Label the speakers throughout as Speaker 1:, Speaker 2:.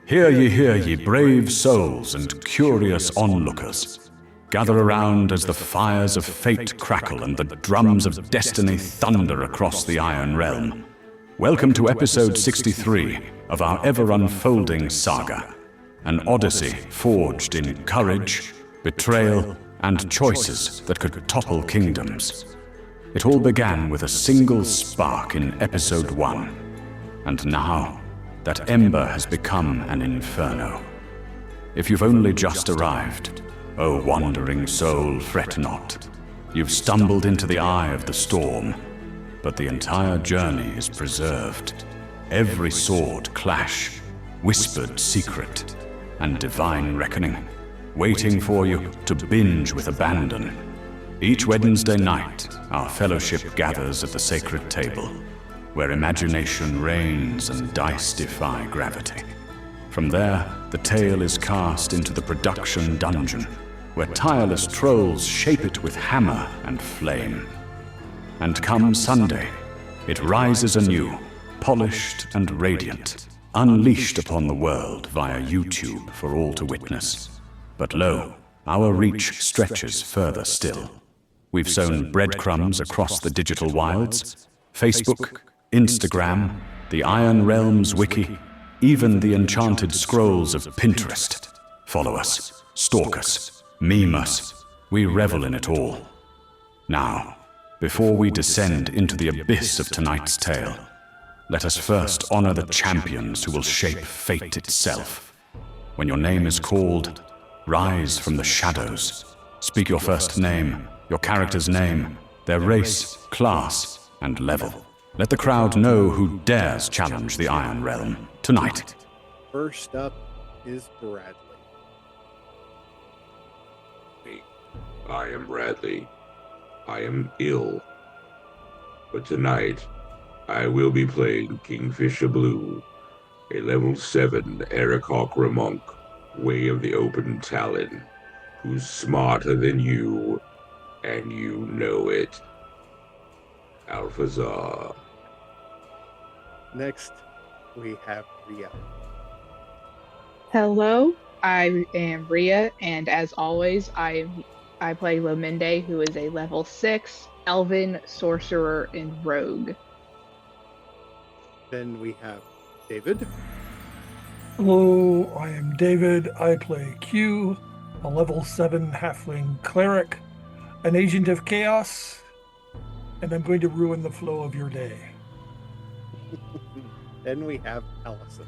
Speaker 1: Hear ye, brave souls and curious onlookers. Gather around as the fires of fate crackle and the drums of destiny thunder across the Iron Realm. Welcome to episode 63 of our ever-unfolding saga, an odyssey forged in courage, betrayal, and choices that could topple kingdoms. It all began with a single spark in episode 1, and now that ember has become an inferno. If you've only just arrived, oh wandering soul, fret not. You've stumbled into the eye of the storm, but the entire journey is preserved. Every sword clash, whispered secret, and divine reckoning, waiting for you to binge with abandon. Each Wednesday night, our fellowship gathers at the sacred table, where imagination reigns and dice defy gravity. From there, the tale is cast into the production dungeon, where tireless trolls shape it with hammer and flame. And come Sunday, it rises anew, polished and radiant, unleashed upon the world via YouTube for all to witness. But lo, our reach stretches further still. We've sown breadcrumbs across the digital wilds, Facebook, Instagram, the Iron Realms wiki, even the enchanted scrolls of Pinterest. Follow us, stalk us, meme us. We revel in it all. Now, before we descend into the abyss of tonight's tale, let us first honor the champions who will shape fate itself. When your name is called, rise from the shadows. Speak your first name, your character's name, their race, class, and level. Let the crowd know who dares challenge the Iron Realm tonight.
Speaker 2: First up is Bradley.
Speaker 3: I am Bradley. I am ill. But tonight, I will be playing Kingfisher Blue, a level 7 Eric Hawker monk, Way of the Open Talon, who's smarter than you, and you know it. Alphazar.
Speaker 2: Next, we have Ria.
Speaker 4: Hello, I am Ria, and as always, I play Lominde, who is a level 6 Elven Sorcerer and Rogue.
Speaker 2: Then we have David.
Speaker 5: Hello, I am David. I play Q, a level 7 Halfling Cleric, an agent of chaos, and I'm going to ruin the flow of your day.
Speaker 2: Then we have Allison.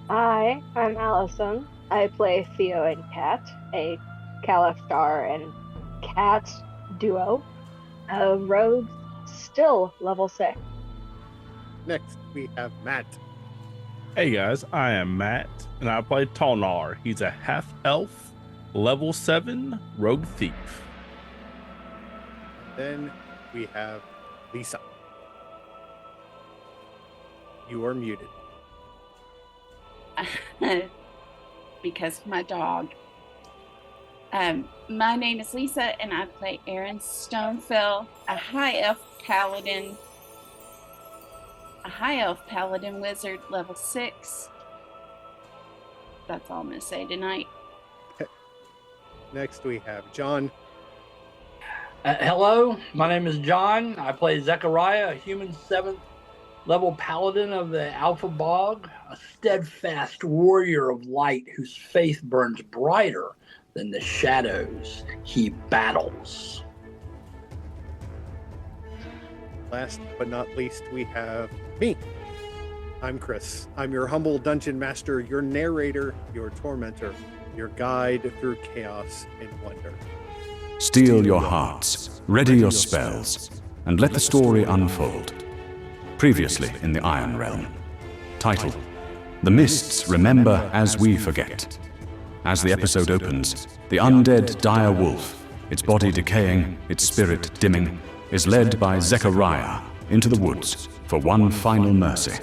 Speaker 6: Hi, I'm Allison. I play Theo and Kat, a Califstar and Cat duo. Rogue, still level 6.
Speaker 2: Next, we have Matt.
Speaker 7: Hey guys, I am Matt, and I play Talnar. He's a half-elf, level 7 rogue thief.
Speaker 2: Then we have Lisa. You are muted.
Speaker 8: Because my dog. My name is Lisa, and I play Aaron Stonefell, a high elf paladin wizard, level 6. That's all I'm gonna say tonight.
Speaker 2: Next, we have John.
Speaker 9: Hello, my name is John. I play Zechariah, a human 7th level paladin of the Alpha Bog, a steadfast warrior of light whose faith burns brighter than the shadows he battles.
Speaker 2: Last but not least, we have me. I'm Chris. I'm your humble dungeon master, your narrator, your tormentor, your guide through chaos and wonder.
Speaker 1: Steel your hearts, ready your spells, and let the story unfold. Previously in the Iron Realm. Title: The Mists Remember as We Forget. As the episode opens, the undead dire wolf, its body decaying, its spirit dimming, is led by Zechariah into the woods for one final mercy.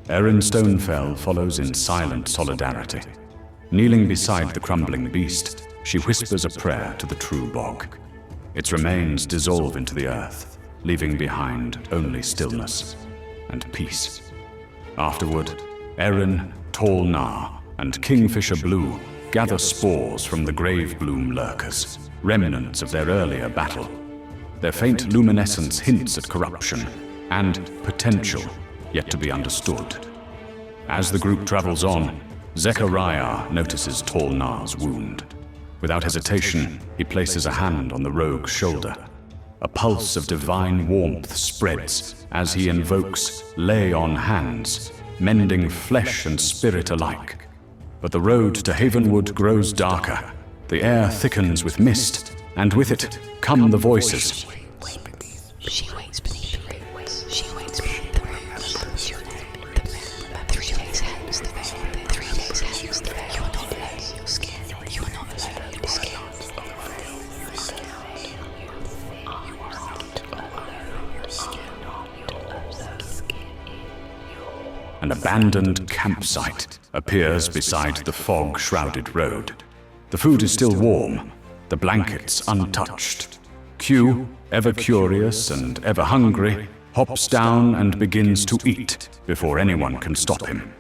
Speaker 1: Aaron Stonefell follows in silent solidarity. Kneeling beside the crumbling beast, she whispers a prayer to the true bog. Its remains dissolve into the earth, leaving behind only stillness and peace. Afterward, Erin, Tall Nar, and Kingfisher Blue gather spores from the grave bloom lurkers, remnants of their earlier battle. Their faint luminescence hints at corruption and potential yet to be understood. As the group travels on, Zechariah notices Tall Nar's wound. Without hesitation, he places a hand on the rogue's shoulder. A pulse of divine warmth spreads as he invokes lay on hands, mending flesh and spirit alike. But the road to Havenwood grows darker. The air thickens with mist, and with it come the voices.
Speaker 10: She waits beneath the roots. She waits beneath the roots. The man, 3 days hence, the man, 3 days hence, the man. You are not alone. You're scared. You are not alone. You're scared.
Speaker 1: An abandoned campsite appears beside the fog-shrouded road. The food is still warm, the blankets untouched. Q, ever curious and ever hungry, hops down and begins to eat before anyone can stop him.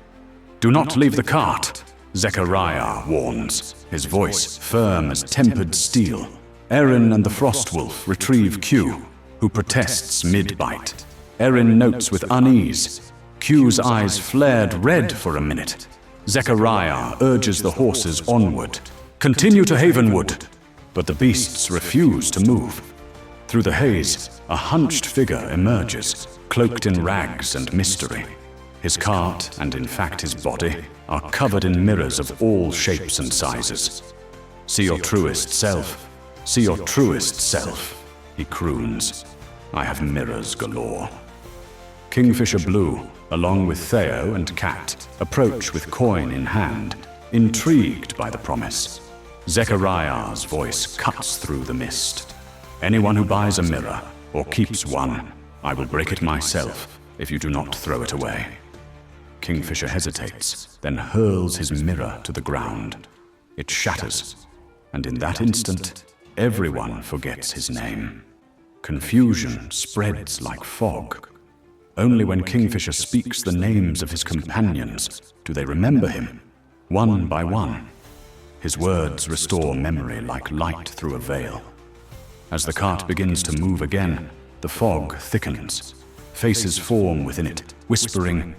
Speaker 1: "Do not leave the cart," Zechariah warns, his voice firm as tempered steel. Erin and the Frostwolf retrieve Q, who protests mid-bite. Erin notes with unease. Q's eyes flared red for a minute. Zechariah urges the horses onward. "Continue to Havenwood," but the beasts refuse to move. Through the haze, a hunched figure emerges, cloaked in rags and mystery. His cart, and in fact his body, are covered in mirrors of all shapes and sizes. "See your truest self, see your truest self," he croons. "I have mirrors galore." Kingfisher Blue, along with Theo and Cat, approach with coin in hand, intrigued by the promise. Zechariah's voice cuts through the mist. "Anyone who buys a mirror, or keeps one, I will break it myself if you do not throw it away." Kingfisher hesitates, then hurls his mirror to the ground. It shatters, and in that instant, everyone forgets his name. Confusion spreads like fog. Only when Kingfisher speaks the names of his companions do they remember him, one by one. His words restore memory like light through a veil. As the cart begins to move again, the fog thickens. Faces form within it, whispering,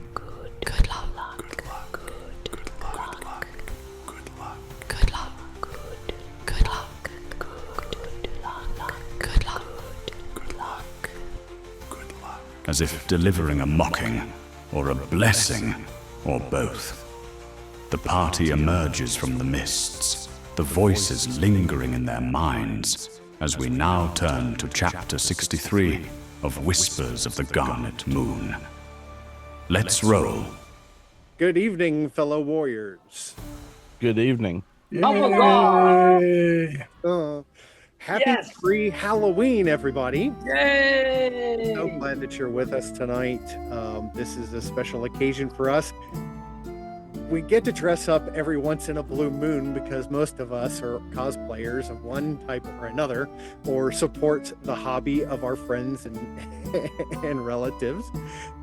Speaker 10: Good luck. Good luck. Good luck. Good luck. Good luck. Good luck. Good luck. Good luck. Good luck. Good luck.
Speaker 1: as if delivering a mocking or a blessing or both. The party emerges from the mists, the voices lingering in their minds, as we now turn to Chapter 63 of Whispers of the Garnet Moon. Let's roll.
Speaker 2: Good evening, fellow warriors.
Speaker 7: Good evening.
Speaker 5: Yay!
Speaker 2: Happy
Speaker 9: Yes.
Speaker 2: pre-Halloween, everybody.
Speaker 9: Yay!
Speaker 2: So glad that you're with us tonight. This is a special occasion for us. We get to dress up every once in a blue moon because most of us are cosplayers of one type or another, or support the hobby of our friends and and relatives.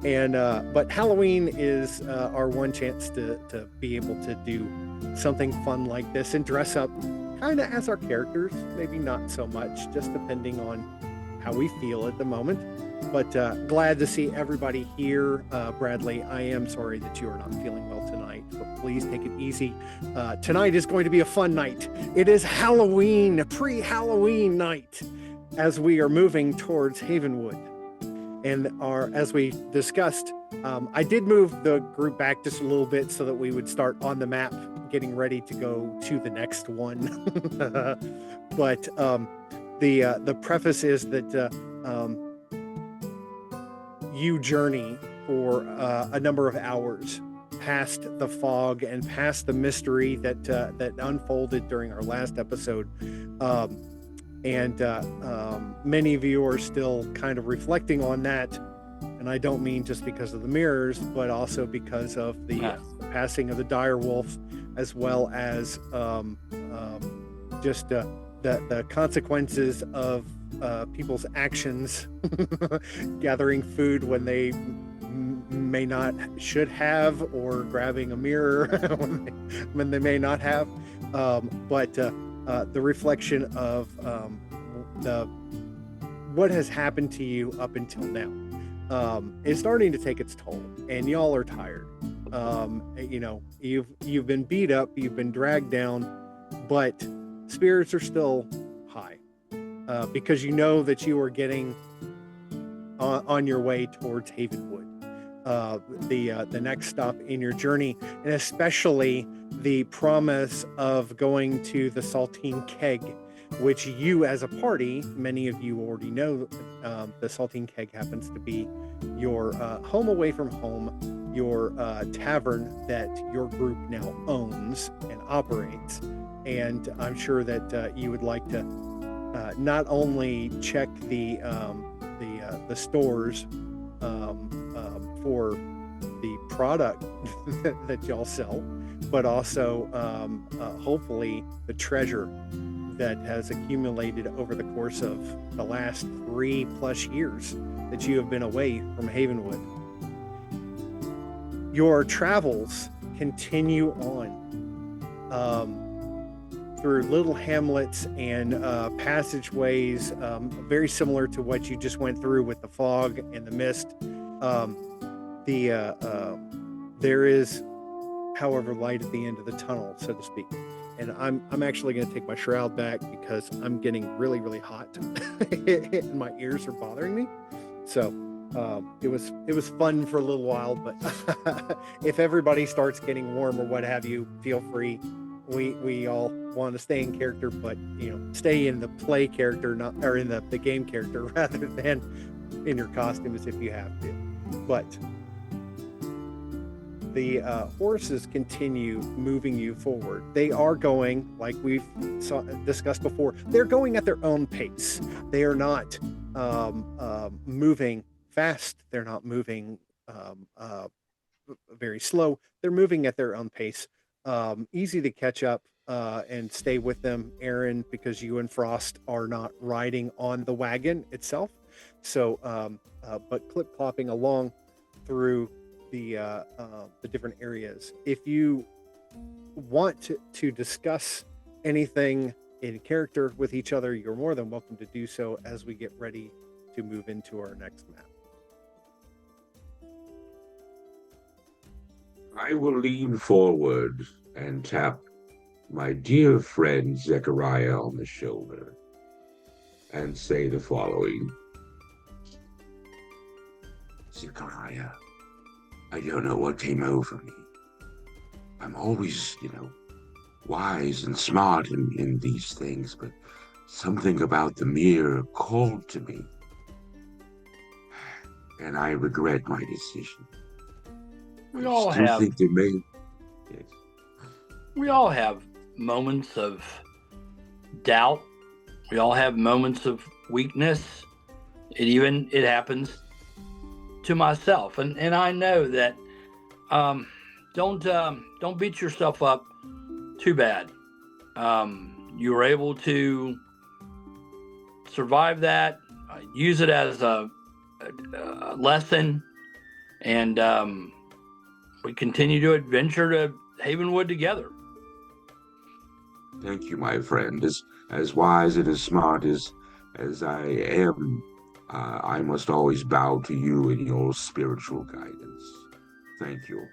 Speaker 2: And but Halloween is our one chance to be able to do something fun like this and dress up kind of as our characters, maybe not so much, just depending on how we feel at the moment. But glad to see everybody here. Bradley, I am sorry that you are not feeling well tonight, but please take it easy. Tonight is going to be a fun night. It is Halloween, pre-Halloween night, as we are moving towards Havenwood. And as we discussed, I did move the group back just a little bit so that we would start on the map, getting ready to go to the next one. But the preface is that you journey for a number of hours past the fog and past the mystery that unfolded during our last episode. And many of you are still kind of reflecting on that. And I don't mean just because of the mirrors, but also because of the passing of the dire wolf, as well as just the consequences of people's actions gathering food when they may not should have, or grabbing a mirror when they may not have. But the reflection of what has happened to you up until now is starting to take its toll, and y'all are tired. You've been beat up, you've been dragged down, but spirits are still high, because you know that you are getting on your way towards Havenwood, the next stop in your journey, and especially the promise of going to the Saltine Keg, which you as a party, many of you already know. The Saltine Keg happens to be your home away from home, your tavern that your group now owns and operates. And I'm sure that you would like to not only check the stores for the product that y'all sell, but also hopefully the treasure that has accumulated over the course of the last 3+ years that you have been away from Havenwood. Your travels continue on through little hamlets and passageways, very similar to what you just went through with the fog and the mist. There is, however, light at the end of the tunnel, so to speak. And I'm actually going to take my shroud back because I'm getting really, really hot and my ears are bothering me. So it was fun for a little while, but if everybody starts getting warm or what have you, feel free. We all want to stay in character, but stay in the play character, not or in the game character rather than in your costumes if you have to. But the horses continue moving you forward. They are going, like we've discussed before, they're going at their own pace. They are not moving fast. They're not moving very slow. They're moving at their own pace. Easy to catch up and stay with them, Aaron, because you and Frost are not riding on the wagon itself. So, but clip-clopping along through the different areas. If you want to discuss anything in character with each other, you're more than welcome to do so as we get ready to move into our next map.
Speaker 3: I will lean forward and tap my dear friend Zechariah on the shoulder and say the following. Zechariah, I don't know what came over me. I'm always, wise and smart in these things, but something about the mirror called to me. And I regret my decision.
Speaker 9: We all have.
Speaker 3: Think they may. Yes.
Speaker 9: We all have moments of doubt. We all have moments of weakness. It happens to myself, and I know that. Don't beat yourself up too bad. You were able to survive that. Use it as a lesson, and we continue to adventure to Havenwood together.
Speaker 3: Thank you, my friend. As wise and as smart as I am, I must always bow to you in your spiritual guidance. Thank you.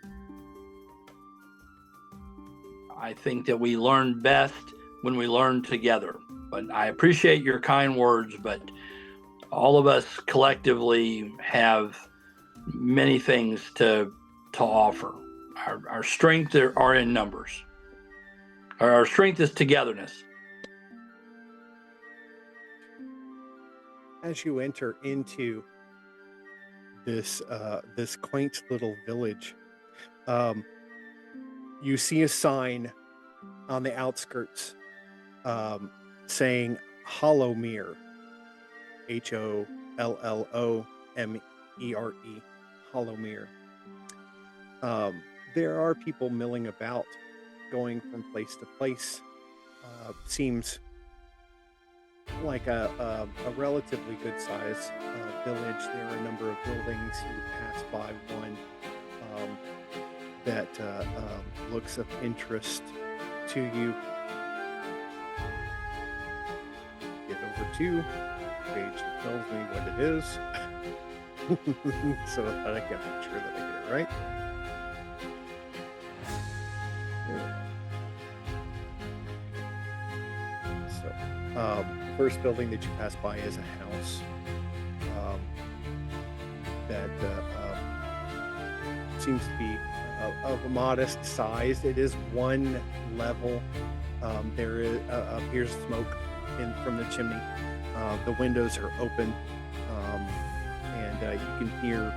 Speaker 9: I think that we learn best when we learn together. But I appreciate your kind words, but all of us collectively have many things to offer. Our strength are in numbers. Our strength is togetherness.
Speaker 2: As you enter into this quaint little village, you see a sign on the outskirts saying Hollowmere, Hollomere, Hollowmere. There are people milling about, going from place to place. Seems like a relatively good size village. There are a number of buildings. You pass by one that looks of interest to you. Get over to page that tells me what it is. So that I can make sure that I get it right. So, first building that you pass by is a house that seems to be of a modest size. It is one level. There is appears smoke from the chimney. The windows are open, and you can hear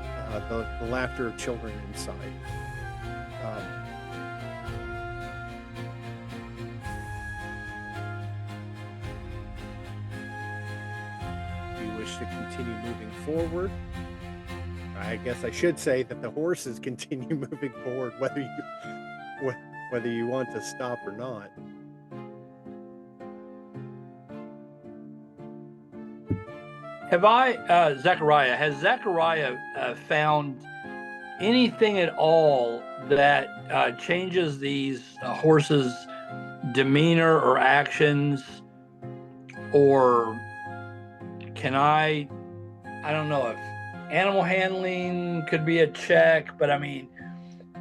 Speaker 2: the laughter of children inside. If you wish to continue moving forward, I guess I should say that the horses continue moving forward, whether you want to stop or not.
Speaker 9: Has Zechariah found anything at all that changes these horses' demeanor or actions? Or can I don't know if animal handling could be a check, but I mean,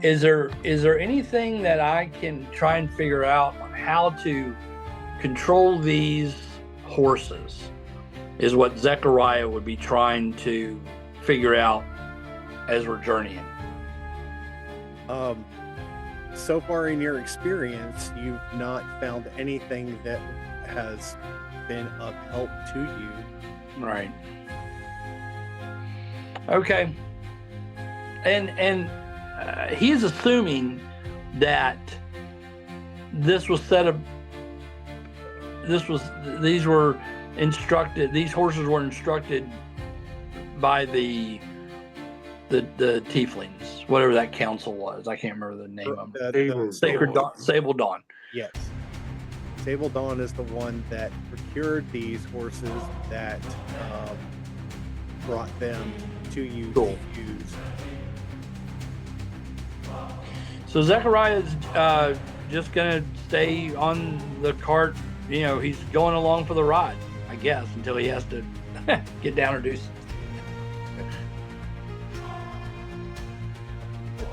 Speaker 9: is there anything that I can try and figure out on how to control these horses? Is what Zechariah would be trying to figure out as we're journeying.
Speaker 2: So far in your experience, you've not found anything that has been of help to you.
Speaker 9: Right. Okay. And he's assuming that these horses were instructed by the tieflings, whatever that council was. I can't remember the name of them. Sable Dawn.
Speaker 2: Yes. Sable Dawn is the one that procured these horses that brought them to you to use.
Speaker 9: So Zechariah's just going to stay on the cart. You know, he's going along for the ride, I guess, until he has to get down or do something.
Speaker 2: The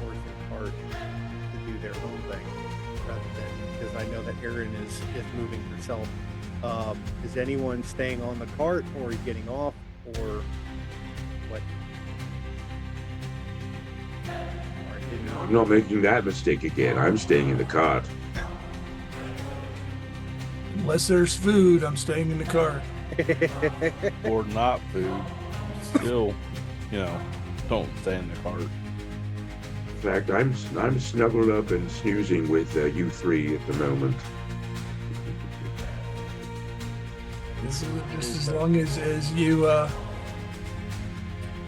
Speaker 2: horse and cart to do their own thing, rather than, because I know that Erin is moving herself. Is anyone staying on the cart, or getting off, or what?
Speaker 3: I'm not making that mistake again. I'm staying in the cart.
Speaker 5: Unless there's food, I'm staying in the car.
Speaker 7: Or not food. Still, don't stay in the cart.
Speaker 3: In fact, I'm snuggled up and snoozing with you three at the moment.
Speaker 5: Just as long as you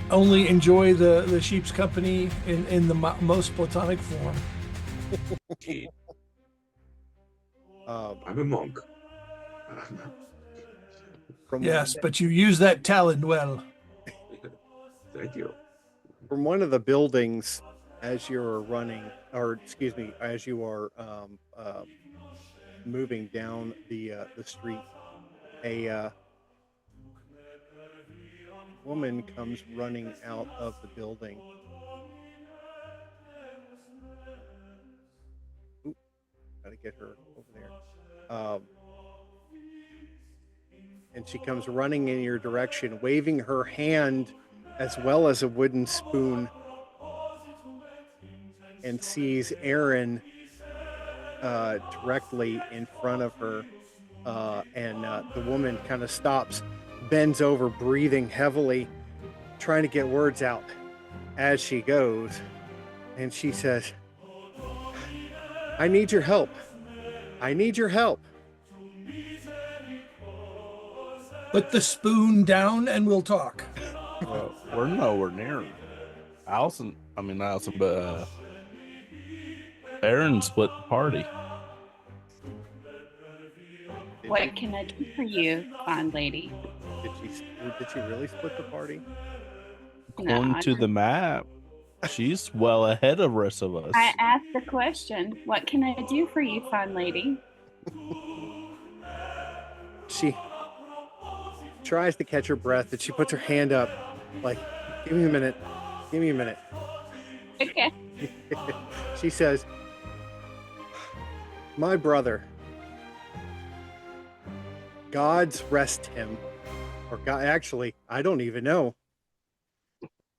Speaker 5: only enjoy the sheep's company in the most platonic form.
Speaker 3: I'm a monk.
Speaker 5: Yes, but you use that talent well.
Speaker 3: Thank you.
Speaker 2: From one of the buildings, as you're running, as you are moving down the street, a woman comes running out of the building. Ooh, gotta get her over there. And she comes running in your direction, waving her hand as well as a wooden spoon, and sees Erin directly in front of her. And the woman kind of stops, bends over, breathing heavily, trying to get words out as she goes. And she says, "I need your help. I need your help."
Speaker 5: Put the spoon down and we'll talk.
Speaker 7: Well, we're nowhere near Allison, but Aaron split the party.
Speaker 8: What can I do for you, fine lady?
Speaker 2: Did she really split the party?
Speaker 7: According to the map, she's well ahead of the rest of us.
Speaker 8: I asked the question, what can I do for you, fine lady?
Speaker 2: She tries to catch her breath, but she puts her hand up like, give me a minute. Give me a minute.
Speaker 8: Okay.
Speaker 2: She says, my brother, God's rest him, or God, actually, I don't even know,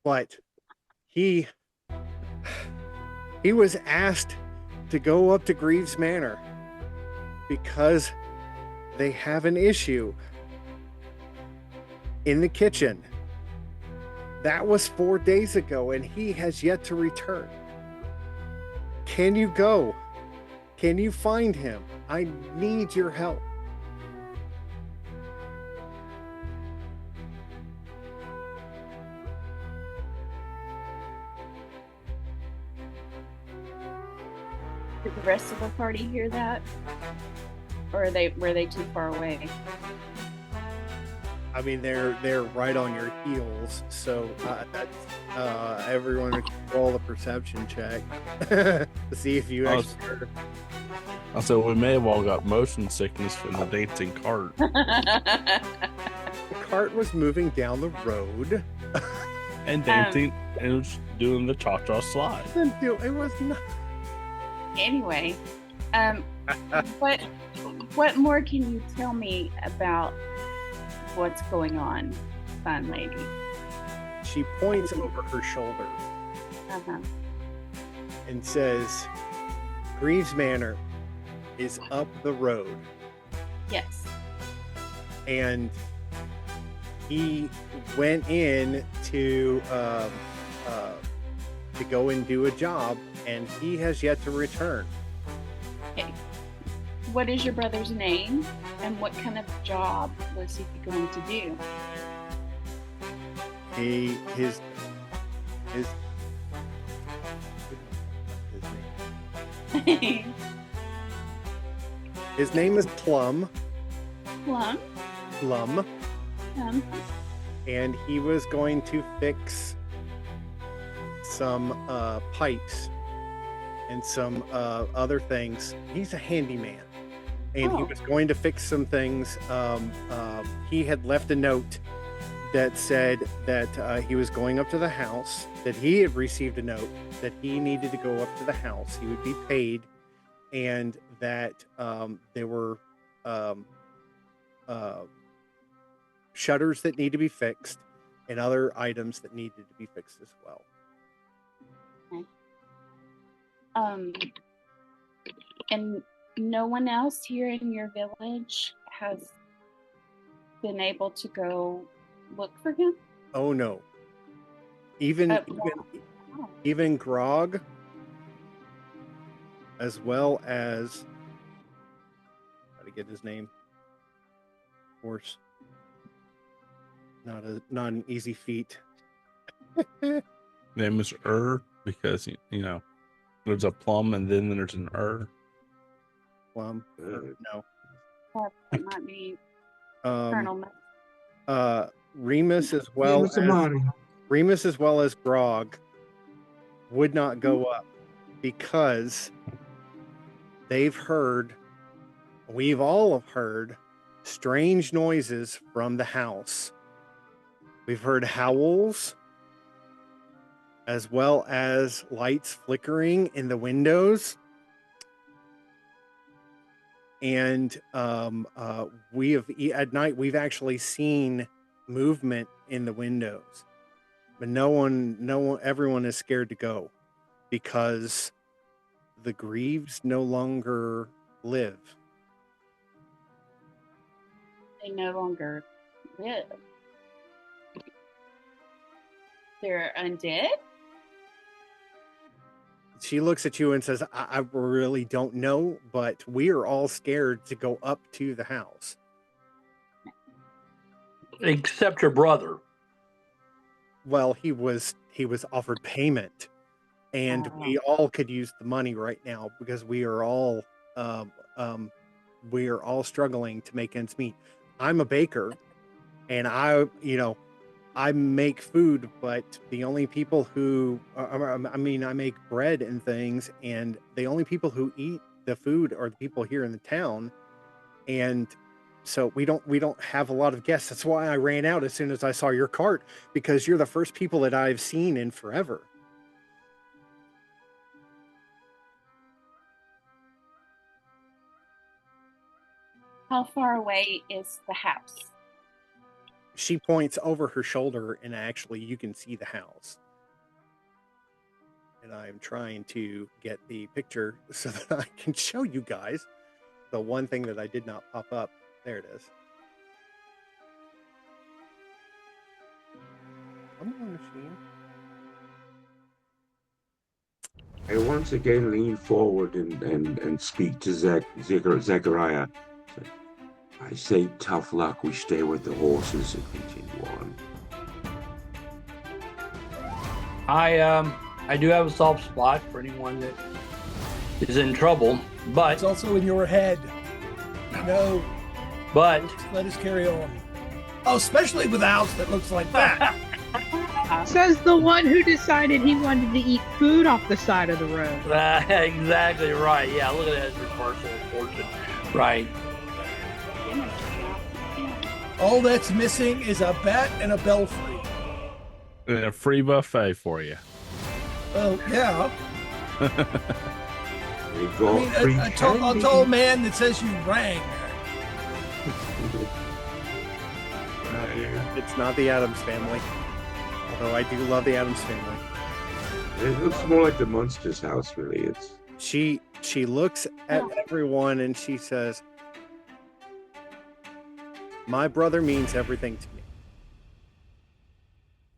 Speaker 2: but he was asked to go up to Greaves Manor because they have an issue in the kitchen. That was 4 days ago, and he has yet to return. Can you go? Can you find him? I need your help.
Speaker 8: Did the rest of the party hear that? Or were they too far away?
Speaker 2: I mean, they're right on your heels, so everyone roll a perception check to see if you actually heard.
Speaker 7: Also, we may have all got motion sickness from the dancing cart.
Speaker 2: The cart was moving down the road
Speaker 7: and dancing, and it was doing the cha-cha slide.
Speaker 2: It was not.
Speaker 8: Anyway, what more can you tell me about what's going on, fine lady?
Speaker 2: She points over her shoulder and says, Greaves Manor is up the road.
Speaker 8: Yes.
Speaker 2: And he went in to go and do a job, and he has yet to return.
Speaker 8: Okay. What is your brother's name, and what kind of job was he going to do?
Speaker 2: His
Speaker 8: name.
Speaker 2: His name is Plum.
Speaker 8: Plum.
Speaker 2: And he was going to fix some pipes and some other things. He's a handyman, and he was going to fix some things. He had left a note that said that he was going up to the house, that he had received a note that he needed to go up to the house. He would be paid, and that there were shutters that need to be fixed and other items that needed to be fixed as well.
Speaker 8: And no one else here in your village has been able to go look for him?
Speaker 2: Oh no. Even Grog, as well as, how to get his name? Of course, not an easy feat.
Speaker 7: Name is because there's a plum and then there's an
Speaker 2: Plum? No.
Speaker 8: That might be Colonel.
Speaker 2: Remus as well as Grog would not go up because we've all heard strange noises from the house. We've heard howls as well as lights flickering in the windows. And at night we've actually seen movement in the windows, but everyone is scared to go because the Greaves no longer live.
Speaker 8: They no longer live. They're undead?
Speaker 2: She looks at you and says, I really don't know, but we are all scared to go up to the house.
Speaker 9: Except your brother.
Speaker 2: Well, he was offered payment, and we all could use the money right now because we are all we are all struggling to make ends meet. I'm a baker, and I make food, but the only people who, I make bread and things, and the only people who eat the food are the people here in the town, and so we don't have a lot of guests. That's why I ran out as soon as I saw your cart, because you're the first people that I've seen in forever.
Speaker 8: How far away is the house?
Speaker 2: She points over her shoulder, and actually you can see the house. And I'm trying to get the picture so that I can show you guys the one thing that I did not pop up. There it is. Come on, machine.
Speaker 3: I once again lean forward and speak to Zechariah. I say, tough luck. We stay with the horses and continue on.
Speaker 9: I do have a soft spot for anyone that is in trouble, but
Speaker 5: It's also in your head. No,
Speaker 9: but
Speaker 5: let us carry on. Oh, especially with a house that looks like that.
Speaker 4: Says the one who decided he wanted to eat food off the side of the road.
Speaker 9: exactly right. Yeah, look at that reversal of fortune. Right.
Speaker 5: All that's missing is a bat and a belfry.
Speaker 7: And a free buffet for you.
Speaker 5: Oh, yeah.
Speaker 3: We go free
Speaker 5: A tall man that says you rang.
Speaker 2: It's not the Addams Family. Although I do love the Addams Family.
Speaker 3: It looks more like the Munsters house, really. It's
Speaker 2: She looks at everyone and she says, "My brother means everything to me.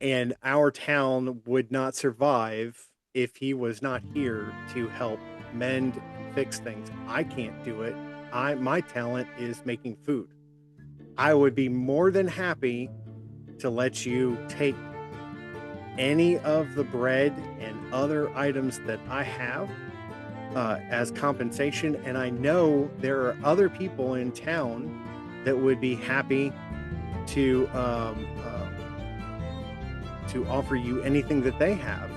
Speaker 2: And our town would not survive if he was not here to help mend and fix things. I can't do it. My talent is making food. I would be more than happy to let you take any of the bread and other items that I have as compensation. And I know there are other people in town that would be happy to offer you anything that they have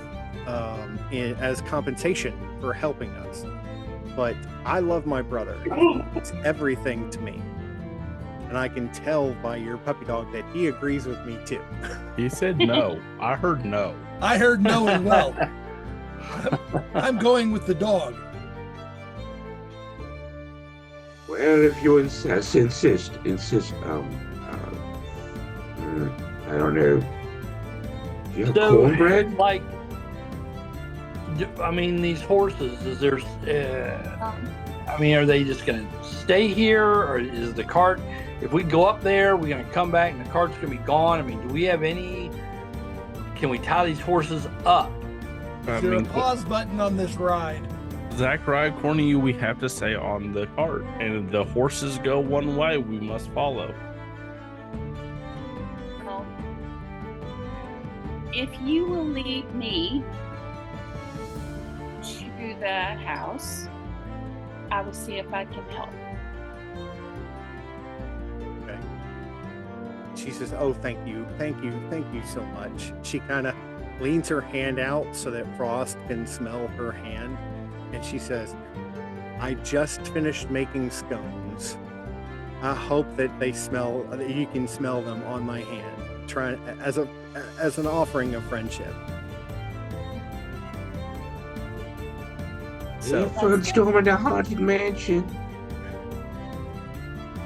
Speaker 2: as compensation for helping us. But I love my brother. It's everything to me. And I can tell by your puppy dog that he agrees with me too."
Speaker 7: He said no. I heard no.
Speaker 5: I heard no as well. I'm going with the dog.
Speaker 3: well, if you insist. I don't know. Do you have cornbread?
Speaker 9: Like, I mean, these horses, is there, are they just going to stay here, or is the cart, if we go up there, we're going to come back and the cart's going to be gone? I mean, do we have can we tie these horses up?
Speaker 5: Is there a pause button on this ride?
Speaker 7: Zachariah, according to you, we have to stay on the cart. And if the horses go one way, we must follow.
Speaker 8: Well, if you will lead me to the house, I will see if I can help.
Speaker 2: Okay. She says, "Oh, thank you so much." She kind of leans her hand out so that Frost can smell her hand, and she says, "I just finished making scones. I hope that you can smell them on my hand, trying as an offering of friendship." So
Speaker 3: First storm in the haunted mansion.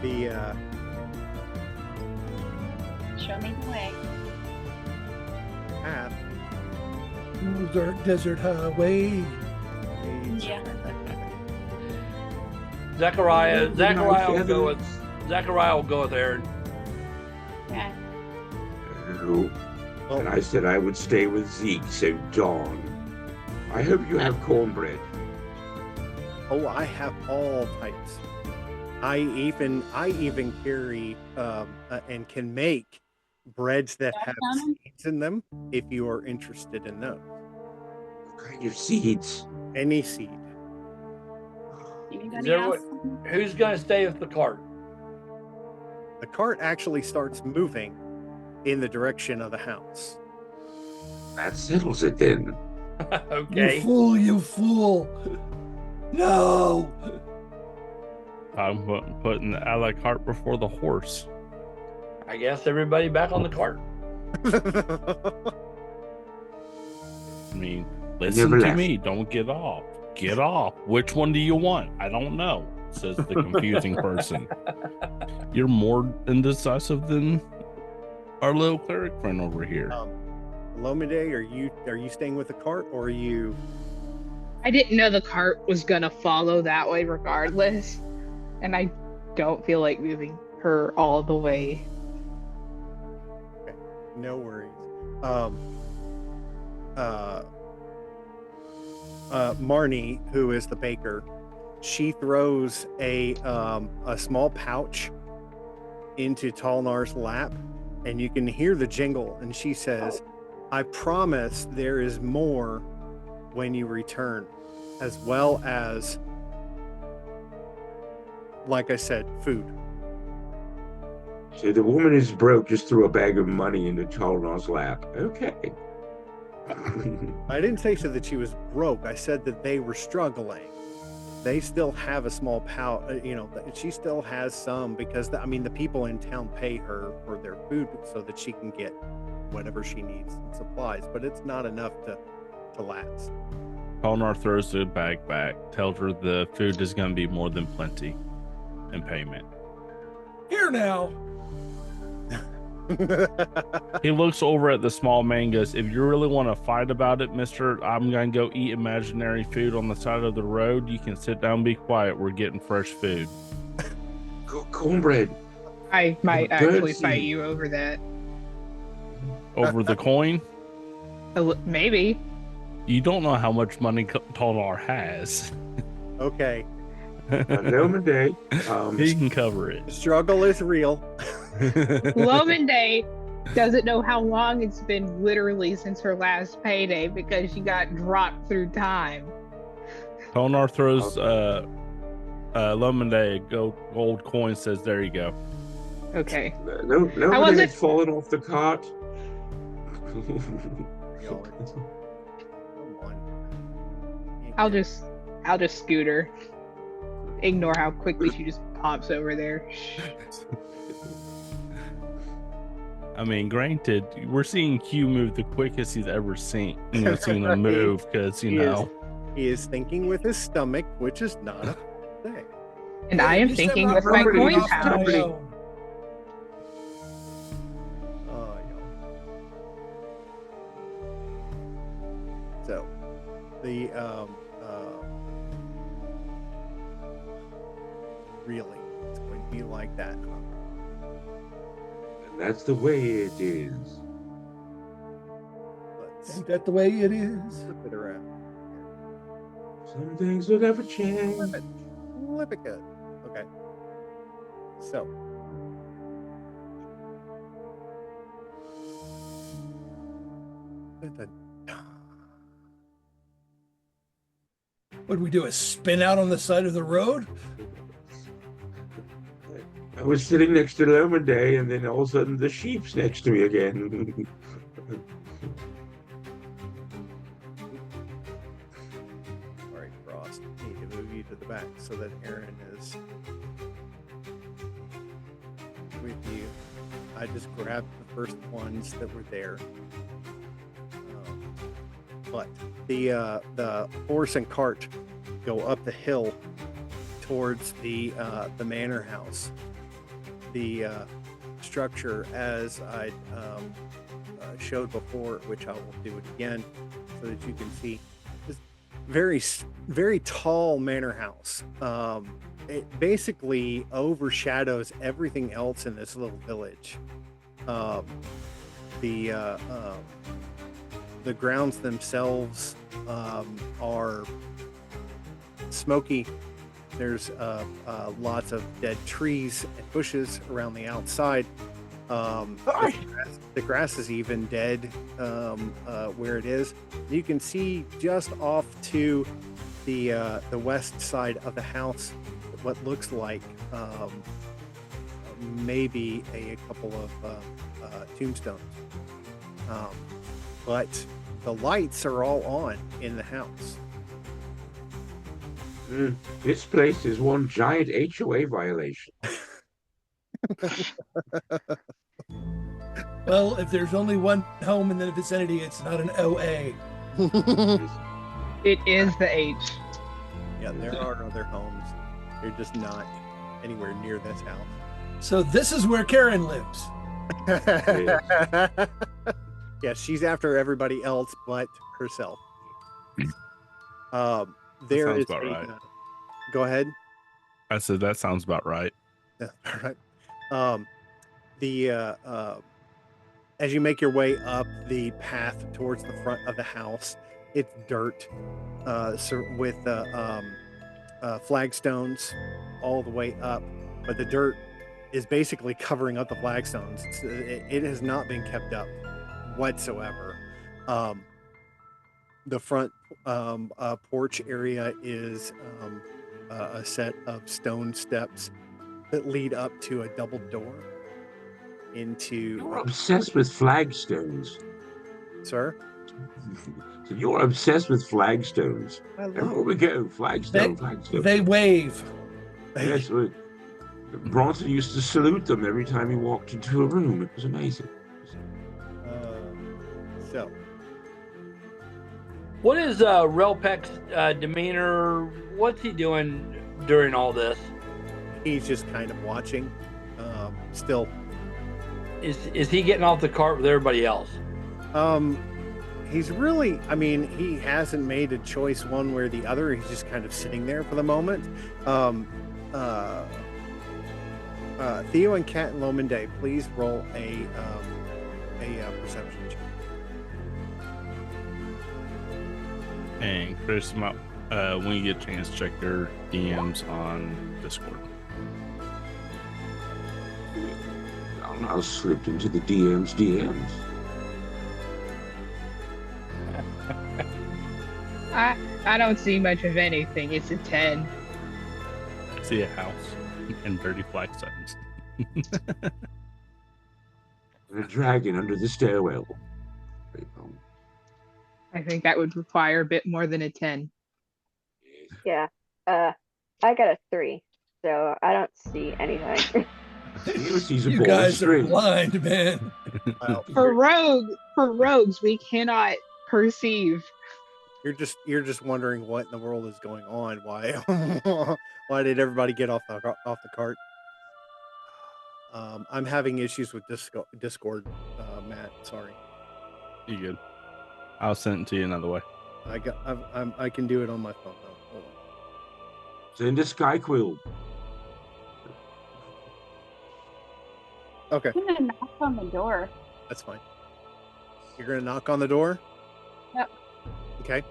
Speaker 2: the
Speaker 8: Show me the way.
Speaker 2: path
Speaker 5: Desert highway.
Speaker 8: Yeah.
Speaker 9: Zechariah will go there.
Speaker 8: Yeah.
Speaker 3: And I said I would stay with Zeke, so Dawn. I hope you have cornbread.
Speaker 2: Oh, I have all types. I even carry and can make breads that have seeds in them, if you are interested in those.
Speaker 3: What kind of seeds?
Speaker 2: Any seed.
Speaker 8: You Anybody else?
Speaker 9: Who's going to stay with the cart?
Speaker 2: The cart actually starts moving in the direction of the house.
Speaker 3: That settles it then.
Speaker 9: Okay.
Speaker 5: You fool, you fool. No.
Speaker 7: I'm putting the a la carte before the horse.
Speaker 9: I guess everybody back on the cart.
Speaker 7: I mean, listen
Speaker 3: never
Speaker 7: to
Speaker 3: left.
Speaker 7: me. Don't get off. Get off. Which one do you want? I don't know, says the confusing person. You're more indecisive than our little cleric friend over here.
Speaker 2: Lomide, are you staying with the cart, or are you?
Speaker 4: I didn't know the cart was gonna follow that way regardless, and I don't feel like moving her all the way.
Speaker 2: Okay, no worries. Marnie, who is the baker, she throws a small pouch into Talnar's lap, and you can hear the jingle, and she says, I promise there is more when you return, as well as, like I said, food.
Speaker 3: So the woman is broke, just threw a bag of money into Talnar's lap. Okay.
Speaker 2: I didn't say so that she was broke. I said that they were struggling. They still have a small pouch, she still has some, because the people in town pay her for their food so that she can get whatever she needs and supplies, but it's not enough to last.
Speaker 7: Talnar throws the bag back, tells her the food is going to be more than plenty in payment.
Speaker 5: Here now.
Speaker 7: He looks over at the small man and goes, if you really want to fight about it, mister, I'm going to go eat imaginary food on the side of the road. You can sit down and be quiet. We're getting fresh food.
Speaker 3: Cornbread.
Speaker 4: I might actually
Speaker 3: Birdseed.
Speaker 4: fight you over that.
Speaker 7: Over the coin?
Speaker 4: Maybe.
Speaker 7: You don't know how much money Talnar has.
Speaker 2: Okay.
Speaker 3: Lomide.
Speaker 7: He can cover it.
Speaker 2: The struggle is real.
Speaker 4: Lominde doesn't know how long it's been literally since her last payday because she got dropped through time.
Speaker 7: Talnar throws Lominde a gold coin, says, there you go.
Speaker 4: Okay.
Speaker 3: Lomide has fallen off the cart.
Speaker 4: I'll just scoot her. Ignore how quickly she just pops over there.
Speaker 7: I mean, granted, we're seeing Q move the quickest he's ever seen him move, because,
Speaker 2: He is thinking with his stomach, which is not a thing.
Speaker 4: And I am thinking with my coin pouch.
Speaker 2: So, the really, it's going to be like that.
Speaker 3: And that's the way it is.
Speaker 5: Ain't that the way it is?
Speaker 2: Flip it around.
Speaker 3: Some things will never change.
Speaker 2: Flip it good. Okay. So.
Speaker 5: What do we do? A spin out on the side of the road?
Speaker 3: I was sitting next to Lomide, and then all of a sudden the sheep's next to me again.
Speaker 2: All right, Frost. I need to move you to the back so that Aaron is with you. I just grabbed the first ones that were there. But the horse and cart go up the hill towards the manor house. The structure, as I showed before, which I will do it again so that you can see, this very tall manor house. It basically overshadows everything else in this little village. The grounds themselves are smoky. There's lots of dead trees and bushes around the outside. The grass is even dead where it is. You can see just off to the west side of the house, what looks like maybe a couple of tombstones. But the lights are all on in the house.
Speaker 3: This place is one giant HOA violation.
Speaker 5: Well, if there's only one home in the vicinity, it's not an OA.
Speaker 4: It is the H.
Speaker 2: Yeah, there are other homes. They're just not anywhere near this house.
Speaker 5: So this is where Karen lives.
Speaker 2: Yeah, she's after everybody else but herself. There
Speaker 7: sounds
Speaker 2: is
Speaker 7: about right.
Speaker 2: Go ahead.
Speaker 7: I said that sounds about right.
Speaker 2: Yeah, all right. As you make your way up the path towards the front of the house, it's dirt, with flagstones all the way up, but the dirt is basically covering up the flagstones. It has not been kept up whatsoever. The front porch area is a set of stone steps that lead up to a double door into.
Speaker 3: You're obsessed with flagstones.
Speaker 2: Sir?
Speaker 3: So you're obsessed with flagstones.
Speaker 2: I love
Speaker 3: Everywhere we go, flagstone, flagstone.
Speaker 5: They wave.
Speaker 3: Yes, Bronson used to salute them every time he walked into a room. It was amazing.
Speaker 2: So,
Speaker 9: What is Relpek's demeanor? What's he doing during all this?
Speaker 2: he's just kind of watching. Still,
Speaker 9: Is he getting off the cart with everybody else?
Speaker 2: he's really, I mean, he hasn't made a choice one way or the other. He's just kind of sitting there for the moment. Theo and Kat and Lominde, please roll a perception check.
Speaker 7: And Chris, when you get a chance, check their DMs on Discord.
Speaker 3: I'm now slipped into the DM's DMs.
Speaker 4: I don't see much of anything. It's a 10.
Speaker 7: See a house and dirty flagstones.
Speaker 3: And a dragon under the stairwell.
Speaker 4: I think that would require a bit more than a 10.
Speaker 6: Yeah. I got a 3, so I don't see anything.
Speaker 5: You guys are blind, man.
Speaker 4: For rogues, we cannot perceive.
Speaker 2: You're just wondering what in the world is going on. Why why did everybody get off the cart? I'm having issues with Discord, Matt. Sorry.
Speaker 7: You good? I'll send it to you another way.
Speaker 2: I can do it on my phone though. Hold on.
Speaker 3: Send a sky quill.
Speaker 2: Okay,
Speaker 8: I'm gonna knock on the door.
Speaker 2: that's fine. You're gonna knock on the door?
Speaker 8: Yep.
Speaker 2: Okay.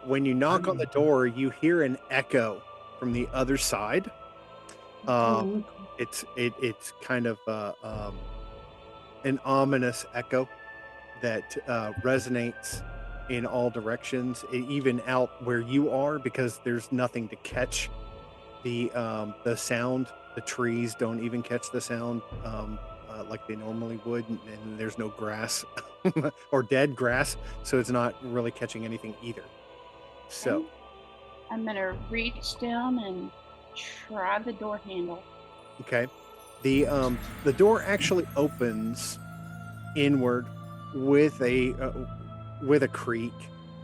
Speaker 2: When you knock on the door, you hear an echo from the other side. It's kind of an ominous echo that resonates in all directions, even out where you are, because there's nothing to catch the sound. The trees don't even catch the sound like they normally would, and there's no grass or dead grass, so it's not really catching anything either. So
Speaker 8: I'm gonna reach down and try the door handle.
Speaker 2: okay, the door actually opens inward with a creak,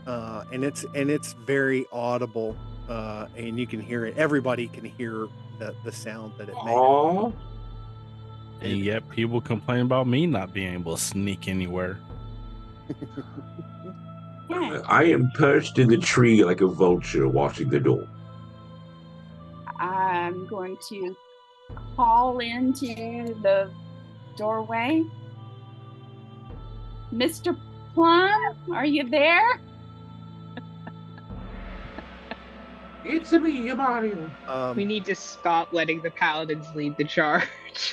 Speaker 2: and it's very audible, and you can hear it. Everybody can hear the sound that it makes.
Speaker 3: Aww.
Speaker 7: And yet people complain about me not being able to sneak anywhere.
Speaker 8: Yeah,
Speaker 3: I am perched in the tree like a vulture watching the door.
Speaker 8: I'm going to call into the doorway. Mr. Plum, are you there?
Speaker 3: It's me, Mario.
Speaker 4: We need to stop letting the paladins lead the charge.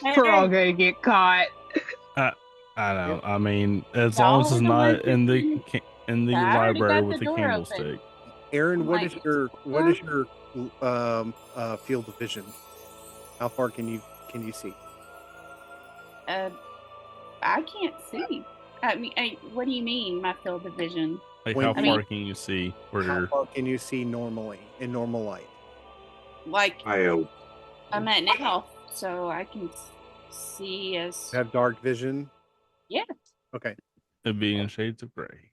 Speaker 4: We're all gonna get caught.
Speaker 7: I know. I mean, as
Speaker 8: Y'all
Speaker 7: long as it's
Speaker 8: are the
Speaker 7: not
Speaker 8: ones
Speaker 7: in
Speaker 8: who
Speaker 7: the
Speaker 8: I already
Speaker 7: library
Speaker 8: got
Speaker 7: with
Speaker 8: the
Speaker 7: the
Speaker 8: door
Speaker 7: candlestick.
Speaker 8: open.
Speaker 2: Aaron, what is
Speaker 8: Like,
Speaker 2: your field of vision? How far can you see?
Speaker 8: I can't see. I mean, what do you mean, my field of vision?
Speaker 7: Like,
Speaker 2: When
Speaker 7: how
Speaker 2: you-
Speaker 7: far can you see? Where
Speaker 2: How
Speaker 7: you're,
Speaker 2: far can you see normally in normal light?
Speaker 8: Like,
Speaker 3: I
Speaker 8: I'm at now, so I can see as.
Speaker 2: You have dark vision?
Speaker 8: Yeah.
Speaker 2: Okay.
Speaker 7: it being in shades of gray?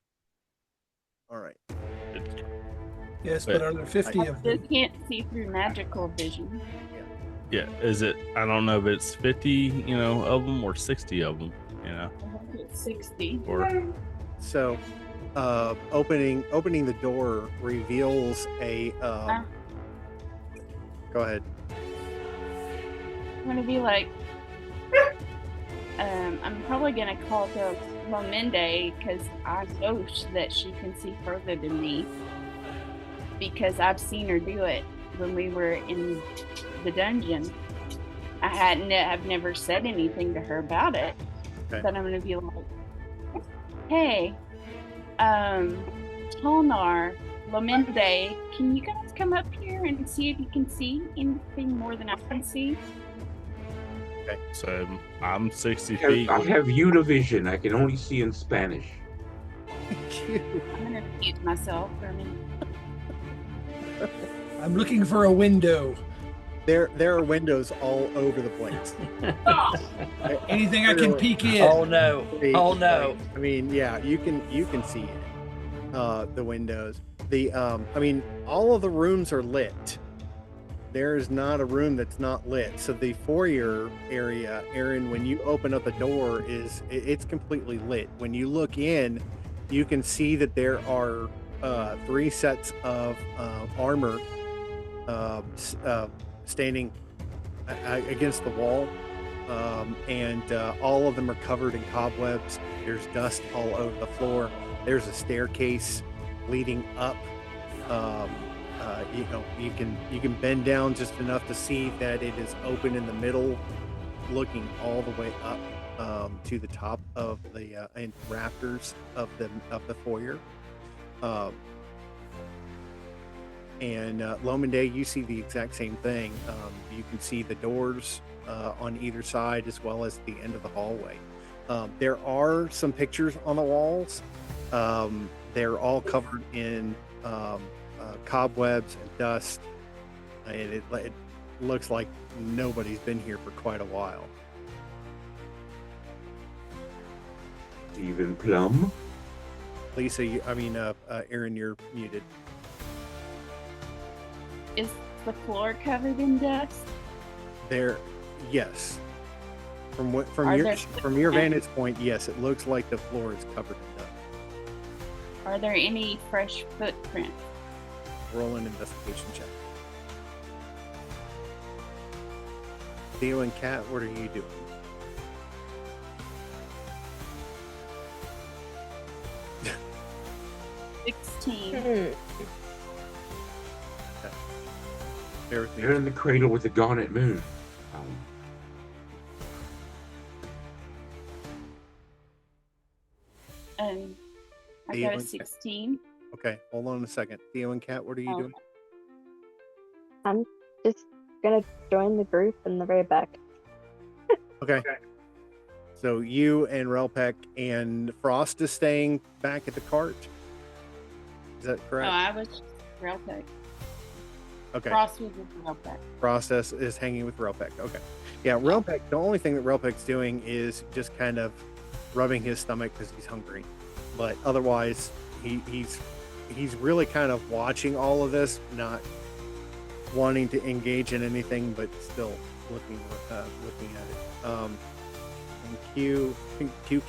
Speaker 2: All right.
Speaker 7: It's,
Speaker 5: Yes, but are there 50 of them?
Speaker 8: Just can't see through magical vision.
Speaker 7: yeah, is it? I don't know if it's 50, of them or 60 of them.
Speaker 8: I think it's 60.
Speaker 7: Or
Speaker 2: So, opening the door reveals a. Go ahead.
Speaker 8: I'm gonna be like, I'm probably gonna call to Lomende because I know that she can see further than me because I've seen her do it when we were in the dungeon. I've never said anything to her about it,
Speaker 2: Okay.
Speaker 8: but I'm gonna be like, hey, Tolnar, Lomende, can you guys come up here and see if you can see anything more than I can see?
Speaker 7: so I'm 60 feet.
Speaker 3: I have Univision. I can only see in Spanish.
Speaker 8: I'm gonna mute myself for a minute.
Speaker 5: I'm looking for a window.
Speaker 2: There are windows all over the place.
Speaker 5: Anything I can peek in.
Speaker 9: Oh no! Oh no!
Speaker 2: I mean, yeah, you can see it. The windows. All of the rooms are lit. There is not a room that's not lit. So the foyer area, Aaron, when you open up a door, it's completely lit. When you look in, you can see that there are 3 sets of armor standing against the wall, and all of them are covered in cobwebs. There's dust all over the floor. There's a staircase leading up. You can bend down just enough to see that it is open in the middle, looking all the way up to the top of the and rafters of the foyer. And Lomende, you see the exact same thing. You can see the doors on either side as well as the end of the hallway. There are some pictures on the walls. They're all covered in cobwebs and dust, and it looks like nobody's been here for quite a while.
Speaker 3: Stephen Plum.
Speaker 2: Lisa, Aaron, you're muted.
Speaker 8: Is the floor covered in dust?
Speaker 2: Yes. From
Speaker 8: Are
Speaker 2: your vantage point, yes, it looks like the floor is covered in dust.
Speaker 8: Are there any fresh footprints?
Speaker 2: Roll an investigation check. Theo and Kat, what are you doing?
Speaker 8: $16.
Speaker 2: Bear with me.
Speaker 3: They're in the cradle with the Garnet moon.
Speaker 8: I got a 16.
Speaker 2: Okay, hold on a second. Theo and Kat, what are you doing?
Speaker 6: I'm just gonna join the group in the very back.
Speaker 2: Okay. So you and Relpek and Frost is staying back at the cart? Is that
Speaker 8: No,
Speaker 2: correct?
Speaker 8: I was Reltec.
Speaker 2: Okay.
Speaker 8: Frost was with Reltec.
Speaker 2: Process is hanging with Relpek. Okay. Yeah, Relpek, the only thing that Relpek's doing is just kind of rubbing his stomach because he's hungry. But otherwise, he's really kind of watching all of this, not wanting to engage in anything, but still looking at it. And Q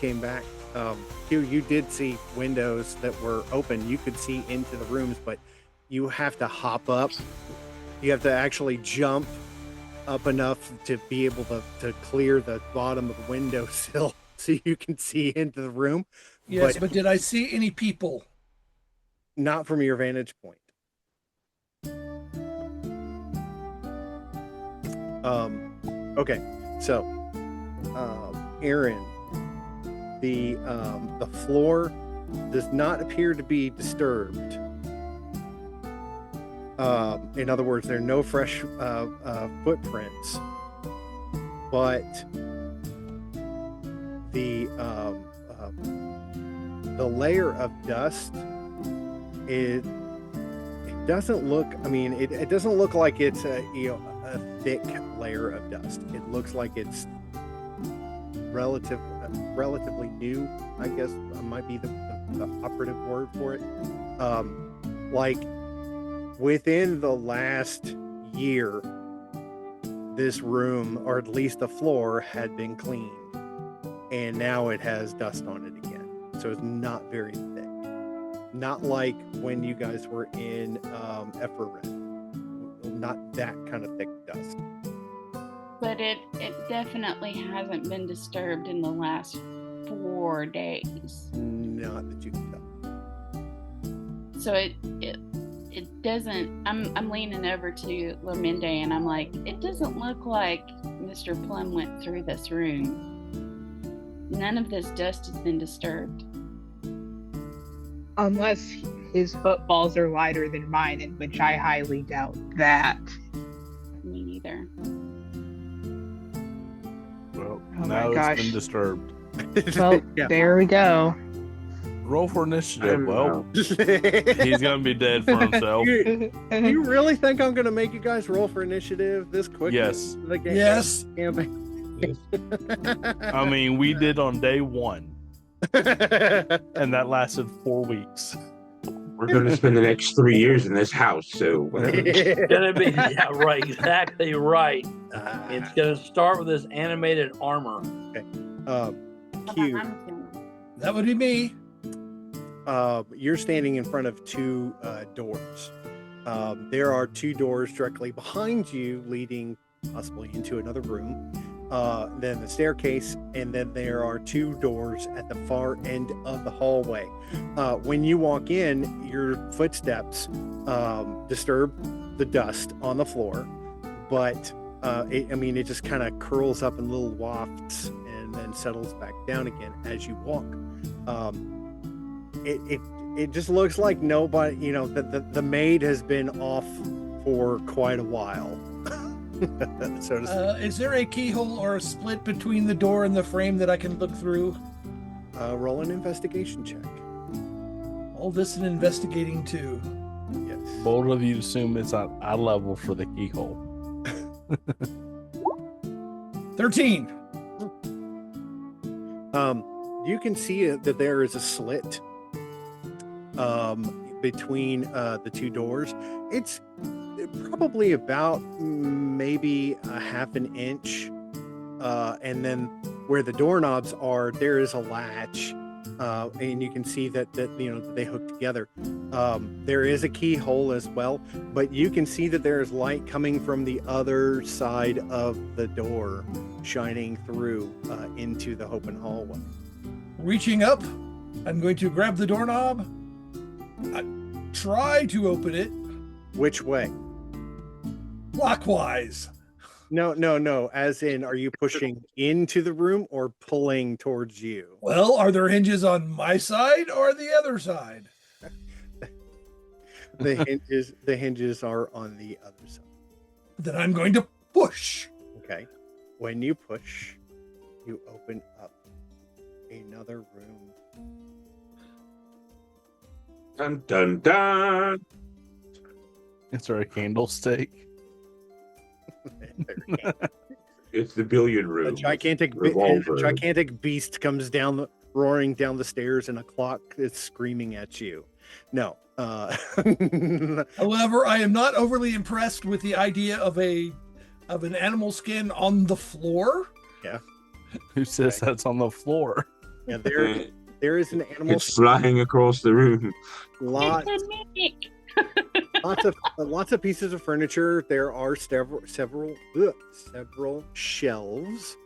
Speaker 2: came back. Q, you did see windows that were open. You could see into the rooms, but you have to hop up. You have to actually jump up enough to be able to clear the bottom of the windowsill so you can see into the room.
Speaker 5: Yes, but did I see any people?
Speaker 2: Not from your vantage point. Okay, so Aaron, the floor does not appear to be disturbed. In other words, there are no fresh footprints, but the layer of dust, it doesn't look. I mean, it doesn't look like it's a thick layer of dust. It looks like it's relatively new. I guess might be the operative word for it. Like within the last year, this room, or at least the floor, had been cleaned, and now it has dust on it again. So it's not very thick. Not like when you guys were in Ephered. Not that kind of thick dust.
Speaker 8: But it definitely hasn't been disturbed in the last 4 days.
Speaker 2: Not that you can tell.
Speaker 8: So it doesn't. I'm leaning over to Lominde and I'm like, it doesn't look like Mr. Plum went through this room. None of this dust has been disturbed.
Speaker 4: Unless his footballs are lighter than mine, in which I highly doubt that.
Speaker 8: Me neither.
Speaker 7: Well,
Speaker 4: Oh
Speaker 7: now
Speaker 4: my gosh.
Speaker 7: it's been disturbed.
Speaker 4: Well,
Speaker 2: Yeah.
Speaker 4: there we go.
Speaker 7: Roll for initiative. Well, he's gonna be dead for himself.
Speaker 2: Do you really think I'm going to make you guys roll for initiative this quick?
Speaker 7: Yes.
Speaker 5: Yes.
Speaker 7: I mean, we did on day 1, and that lasted 4 weeks.
Speaker 3: We're going to spend the next 3 years in this house, so
Speaker 9: It's gonna be right, exactly right. It's gonna start with this animated armor.
Speaker 2: Q,
Speaker 5: That would be me.
Speaker 2: you're standing in front of 2 doors. There are 2 doors directly behind you leading possibly into another room. Then the staircase, and then there are 2 doors at the far end of the hallway. When you walk in, your footsteps disturb the dust on the floor, but it just kind of curls up in little wafts and then settles back down again as you walk. It just looks like nobody, the maid has been off for quite a while. So to speak.
Speaker 5: Is there a keyhole or a split between the door and the frame that I can look through?
Speaker 2: Roll an investigation check.
Speaker 5: All this and investigating too.
Speaker 2: Yes.
Speaker 7: Bold of you to assume it's at eye level for the keyhole.
Speaker 5: 13.
Speaker 2: You can see that there is a slit between the 2 doors. It's probably about maybe a half an inch, and then where the doorknobs are, there is a latch, and you can see that they hook together. There is a keyhole as well, but you can see that there is light coming from the other side of the door, shining through into the open hallway.
Speaker 5: Reaching up, I'm going to grab the doorknob. Try to open it
Speaker 2: Which way?
Speaker 5: clockwise.
Speaker 2: No. As in, are you pushing into the room or pulling towards you?
Speaker 5: Well, are there hinges on my side or the other side?
Speaker 2: The hinges are on the other side.
Speaker 5: Then I'm going to push.
Speaker 2: Okay. When you push, you open up another room.
Speaker 3: dun dun dun.
Speaker 7: Is there a candlestick?
Speaker 3: It's the billiard room.
Speaker 2: A gigantic beast comes down, roaring down the stairs, and a clock is screaming at you. No.
Speaker 5: However, I am not overly impressed with the idea of an animal skin on the floor.
Speaker 2: Yeah.
Speaker 7: Who says that's on the floor?
Speaker 2: Yeah, there is an animal
Speaker 3: It's flying across the room.
Speaker 2: Lots of pieces of furniture. There are several shelves.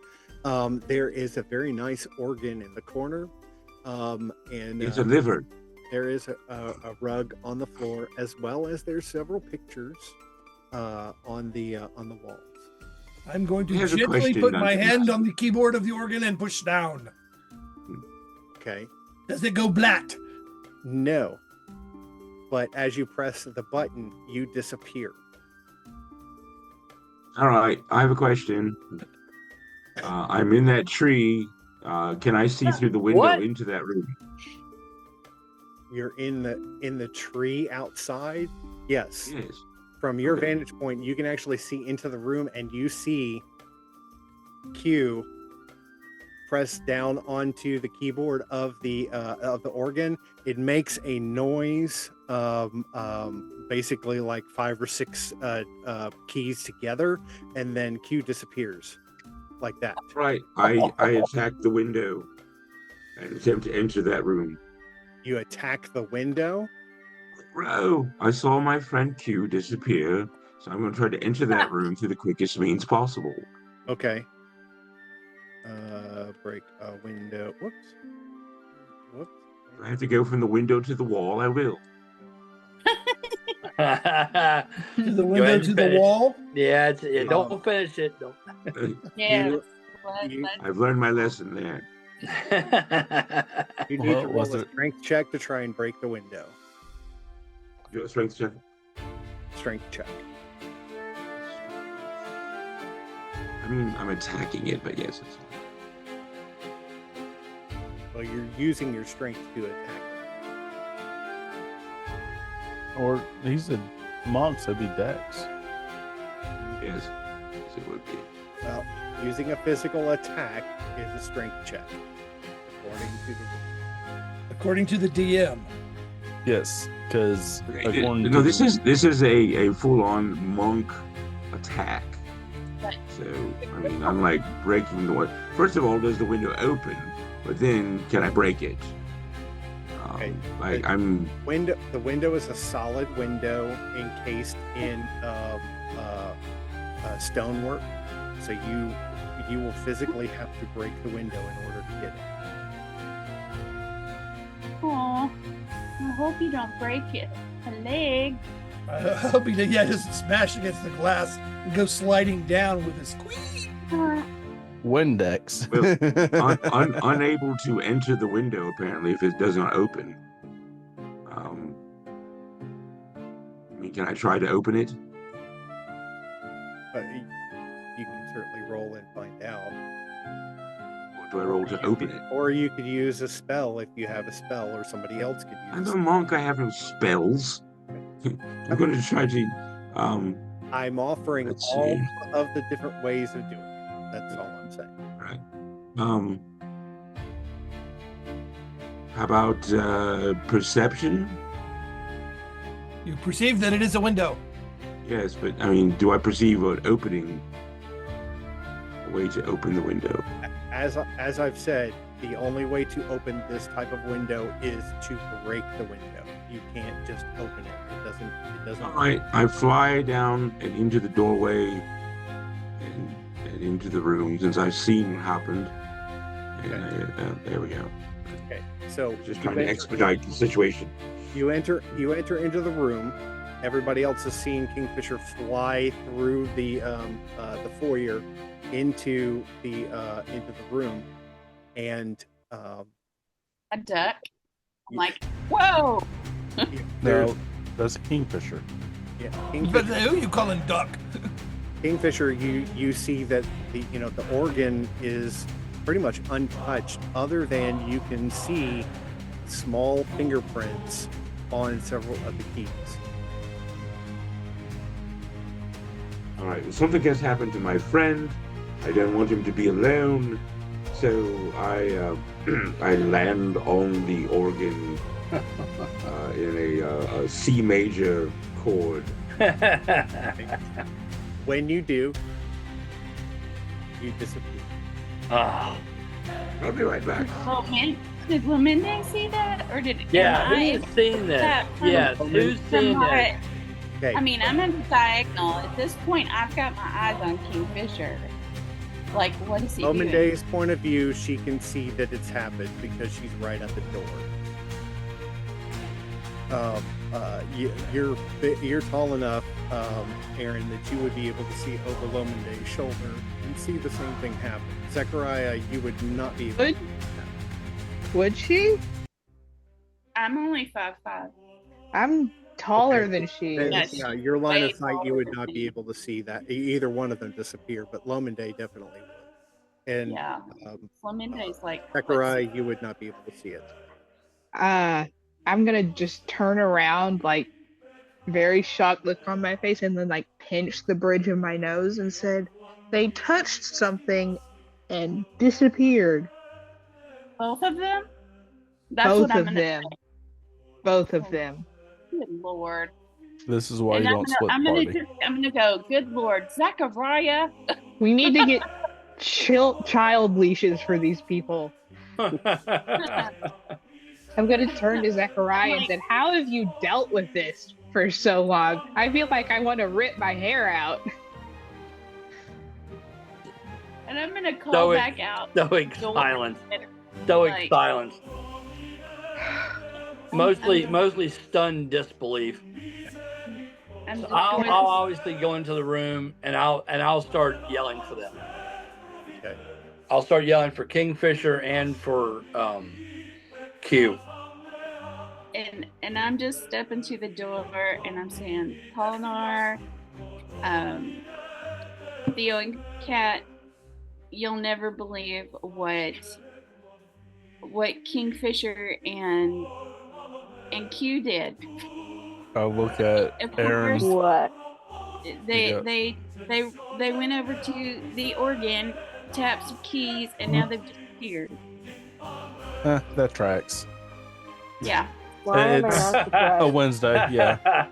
Speaker 2: There is a very nice organ in the corner, and
Speaker 3: It's a liver.
Speaker 2: there is a rug on the floor, as well as there's several pictures on the walls.
Speaker 5: I'm going to
Speaker 3: Here's a
Speaker 5: gently
Speaker 3: question,
Speaker 5: put my
Speaker 3: Duncan.
Speaker 5: hand on the keyboard of the organ and push down.
Speaker 2: Okay.
Speaker 5: Does it go blat?
Speaker 2: No, but as you press the button, you disappear.
Speaker 3: All right, I have a question. I'm in that tree. Can I see through the window
Speaker 9: What?
Speaker 3: into that room?
Speaker 2: You're in the tree outside. Yes.
Speaker 3: Yes.
Speaker 2: From your
Speaker 3: Okay.
Speaker 2: vantage point, you can actually see into the room, and you see Q press down onto the keyboard of the organ. It makes a noise, basically like 5 or 6 keys together, and then Q disappears, like that.
Speaker 3: Right. I attack the window and attempt to enter that room.
Speaker 2: You attack the window.
Speaker 3: Bro, I saw my friend Q disappear, so I'm going to try to enter that room through the quickest means possible.
Speaker 2: Okay. Break a window. Whoops.
Speaker 3: If I have to go from the window to the wall, I will.
Speaker 5: To the
Speaker 9: Go
Speaker 5: window
Speaker 9: ahead
Speaker 5: to
Speaker 9: and
Speaker 5: the
Speaker 9: finish.
Speaker 5: wall.
Speaker 9: Yeah, don't finish it. Don't.
Speaker 8: Yeah.
Speaker 2: you-
Speaker 3: I've learned my lesson there.
Speaker 2: You need to
Speaker 7: What
Speaker 2: roll
Speaker 7: was
Speaker 2: a
Speaker 7: it?
Speaker 2: strength check to try and break the window.
Speaker 3: Do a strength check.
Speaker 2: Strength check.
Speaker 3: I mean, I'm attacking it, but yes, it's
Speaker 2: Well, you're using your strength to attack.
Speaker 7: Or he said monk, so it'd be Dex.
Speaker 3: yes, it would be.
Speaker 2: Well, using a physical attack is a strength check, according to the.
Speaker 5: According to the DM.
Speaker 7: Yes, because according
Speaker 3: No,
Speaker 7: to
Speaker 3: this is a full-on monk attack.
Speaker 8: Right.
Speaker 3: So I mean, I'm like breaking the window. First of all, does the window open? But then, can I break it?
Speaker 2: Okay.
Speaker 3: Like I'm.
Speaker 2: The window is a solid window encased in stonework, so you will physically have to break the window in order to get it.
Speaker 8: Aw, I hope you don't break it. A leg.
Speaker 5: I hope he doesn't smash against the glass and go sliding down with a squeak.
Speaker 7: Windex.
Speaker 3: Unable to enter the window apparently if it does not open. I mean, can I try to open it?
Speaker 2: But you can certainly roll and find out.
Speaker 3: Or do I roll to open it?
Speaker 2: Or you could use a spell if you have a spell, or somebody else could use.
Speaker 3: I'm a monk. I have no spells. I'm going to try to.
Speaker 2: I'm offering
Speaker 3: Let's
Speaker 2: all
Speaker 3: see.
Speaker 2: of the different ways of doing it. That's all I'm saying.
Speaker 3: Right. How about perception?
Speaker 5: You perceive that it is a window.
Speaker 3: Yes, but I mean, do I perceive an opening? A way to open the window?
Speaker 2: As I've said, the only way to open this type of window is to break the window. You can't just open it. It doesn't.
Speaker 3: All right. I fly down and into the doorway and into the room since I've seen what happened. And there we go.
Speaker 2: Okay. So
Speaker 3: Just
Speaker 2: you
Speaker 3: trying to
Speaker 2: enter-
Speaker 3: expedite the situation.
Speaker 2: You enter into the room. Everybody else is seeing Kingfisher fly through the foyer into the room, and
Speaker 8: A duck. I'm like, whoa.
Speaker 7: No, that's Kingfisher.
Speaker 2: yeah,
Speaker 5: But who you calling duck?
Speaker 2: Kingfisher, you see that the organ is pretty much untouched, other than you can see small fingerprints on several of the keys.
Speaker 3: All right. Well, something has happened to my friend. I don't want him to be alone, so I land on the organ in a C major chord.
Speaker 2: When you do, you disappear.
Speaker 9: Ah,
Speaker 3: I'll be right back.
Speaker 8: Oh man, did Lamende see that, or did
Speaker 9: yeah,
Speaker 8: am I
Speaker 9: who's seen that?
Speaker 8: that from-
Speaker 9: Yes, who's
Speaker 8: from
Speaker 9: seen that?
Speaker 8: my-
Speaker 2: Okay.
Speaker 8: I mean, I'm in the diagonal. At this point, I've got my eyes on Kingfisher. Like, what is he doing?
Speaker 2: Omende's point of view, she can see that it's happened because she's right at the door. You're tall enough, Aaron, that you would be able to see over Lomende's shoulder and see the same thing happen. Zechariah, you would not be able to
Speaker 4: Would-
Speaker 2: see that.
Speaker 4: Would she?
Speaker 8: I'm only 5'5".
Speaker 4: I'm taller
Speaker 2: Okay.
Speaker 4: than she
Speaker 2: Uh,
Speaker 4: is.
Speaker 2: yeah, your line
Speaker 8: way
Speaker 2: of sight, you
Speaker 8: taller
Speaker 2: would
Speaker 8: than
Speaker 2: not
Speaker 8: me.
Speaker 2: be able to see that either one of them disappear, but Lominde definitely would. And
Speaker 8: Yeah.
Speaker 2: um,
Speaker 8: Flamingo's like
Speaker 2: Zechariah, you would not be able to see it.
Speaker 4: I'm gonna just turn around, like very shocked look on my face, and then like pinch the bridge of my nose and said, "They touched something and disappeared."
Speaker 8: both of them. That's
Speaker 4: Both
Speaker 8: what I'm
Speaker 4: of
Speaker 8: gonna
Speaker 4: them. Both of
Speaker 8: say.
Speaker 4: them.
Speaker 8: Good Lord.
Speaker 7: This is why
Speaker 8: And
Speaker 7: you don't split the party.
Speaker 8: I'm gonna go. Good Lord, Zachariah.
Speaker 4: We need to get child leashes for these people. I'm gonna turn to Zechariah and
Speaker 8: Like,
Speaker 4: said, "How have you dealt with this for so long? I feel like I want to rip my hair out."
Speaker 8: and I'm gonna call
Speaker 9: Stoic-
Speaker 8: back out.
Speaker 9: Stoic
Speaker 8: Door.
Speaker 9: silence. Stoic
Speaker 8: Like-
Speaker 9: silence. Mostly stunned disbelief.
Speaker 8: I'm just
Speaker 9: I'll
Speaker 8: going.
Speaker 9: obviously go into the room and I'll start yelling for them.
Speaker 2: Okay.
Speaker 9: I'll start yelling for Kingfisher and for Q.
Speaker 8: And I'm just stepping to the door and I'm saying, Polinar, Theo and Kat, you'll never believe what Kingfisher and Q did.
Speaker 7: I look at
Speaker 8: Of
Speaker 7: Aaron.
Speaker 8: course,
Speaker 6: What?
Speaker 8: they went over to the organ, tapped some keys, and now they've disappeared.
Speaker 7: That tracks.
Speaker 8: Yeah.
Speaker 6: Why am I
Speaker 7: It's
Speaker 6: not
Speaker 7: a
Speaker 6: surprised?
Speaker 7: Wednesday, yeah.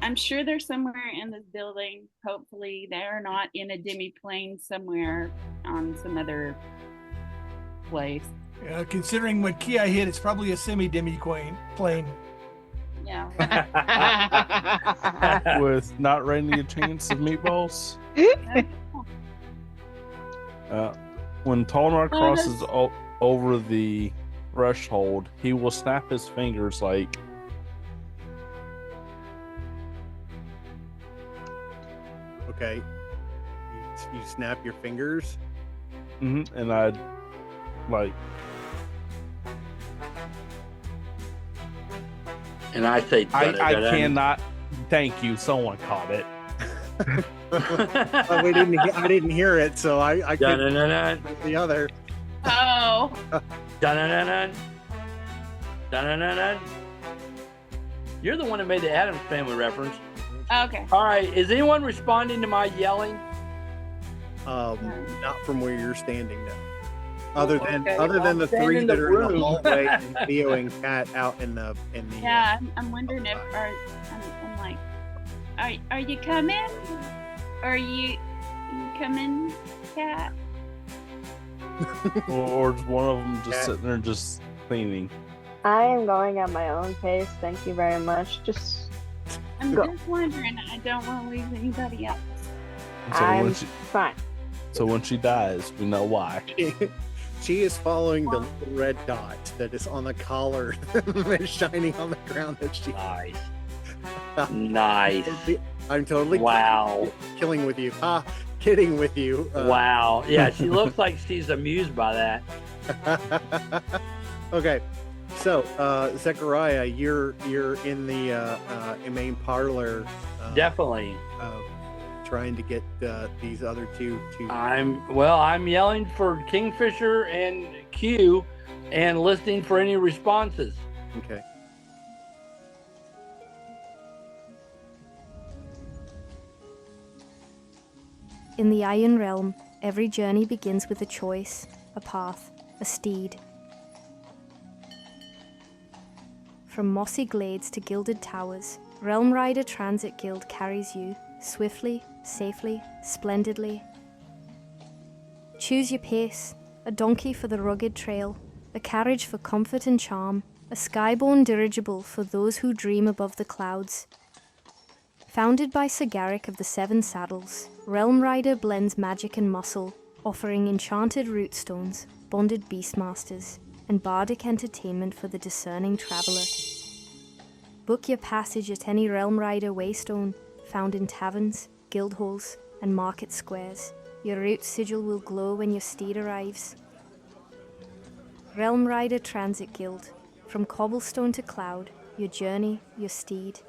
Speaker 8: I'm sure they're somewhere in this building. Hopefully, they're not in a demi-plane somewhere on some other place.
Speaker 5: Considering what key I hit, it's probably a semi-demi plane.
Speaker 8: Yeah.
Speaker 7: With not raining a chance of meatballs. When Tolnar crosses over the threshold, he will snap his fingers like,
Speaker 2: Okay. You snap your fingers.
Speaker 7: and I'd like,
Speaker 9: And I say,
Speaker 7: I cannot. Thank you. Someone caught it.
Speaker 2: I didn't hear it, so I couldn't
Speaker 9: Dun-dun-dun-dun.
Speaker 2: the other.
Speaker 8: Oh.
Speaker 9: Dun-dun-dun-dun. Dun-dun-dun-dun. You're the one that made the Addams Family reference.
Speaker 8: Okay.
Speaker 9: All right, is anyone responding to my yelling?
Speaker 2: Not from where you're standing now. Other than
Speaker 9: Okay,
Speaker 2: other than
Speaker 9: I'm
Speaker 2: the
Speaker 9: standing
Speaker 2: three
Speaker 9: in
Speaker 2: that
Speaker 9: the
Speaker 2: are in the
Speaker 9: room.
Speaker 2: hallway and Theo and Kat out in the
Speaker 8: Yeah, I'm wondering if I'm like, are you coming? Are you coming, Kat?
Speaker 7: or one of them just sitting there just cleaning.
Speaker 6: I am going at my own pace. Thank you very much.
Speaker 8: I'm
Speaker 6: Go.
Speaker 8: just wondering. I don't want to leave anybody else.
Speaker 6: I'm fine.
Speaker 7: So when she dies, we know why.
Speaker 2: She is following the little red dot that is on the collar that is shining on the ground. That she.
Speaker 9: Nice. Nice.
Speaker 2: I'm totally
Speaker 9: Wow.
Speaker 2: killing with you. Kidding with you.
Speaker 9: Wow. Yeah, she looks like she's amused by that.
Speaker 2: Okay, so Zechariah, you're in the main parlor.
Speaker 9: Definitely.
Speaker 2: Trying to get these other two to.
Speaker 9: I'm yelling for Kingfisher and Q, and listening for any responses.
Speaker 2: Okay.
Speaker 11: In the Iron Realm, every journey begins with a choice, a path, a steed. From mossy glades to gilded towers, Realm Rider Transit Guild carries you swiftly, safely, splendidly. Choose your pace, a donkey for the rugged trail, a carriage for comfort and charm, a skyborne dirigible for those who dream above the clouds. Founded by Sir Garrick of the Seven Saddles, Realm Rider blends magic and muscle, offering enchanted root stones, bonded beastmasters, and bardic entertainment for the discerning traveler. Book your passage at any Realm Rider waystone, found in taverns, guild halls, and market squares. Your route sigil will glow when your steed arrives. Realm Rider Transit Guild, From cobblestone to cloud, your journey, your steed.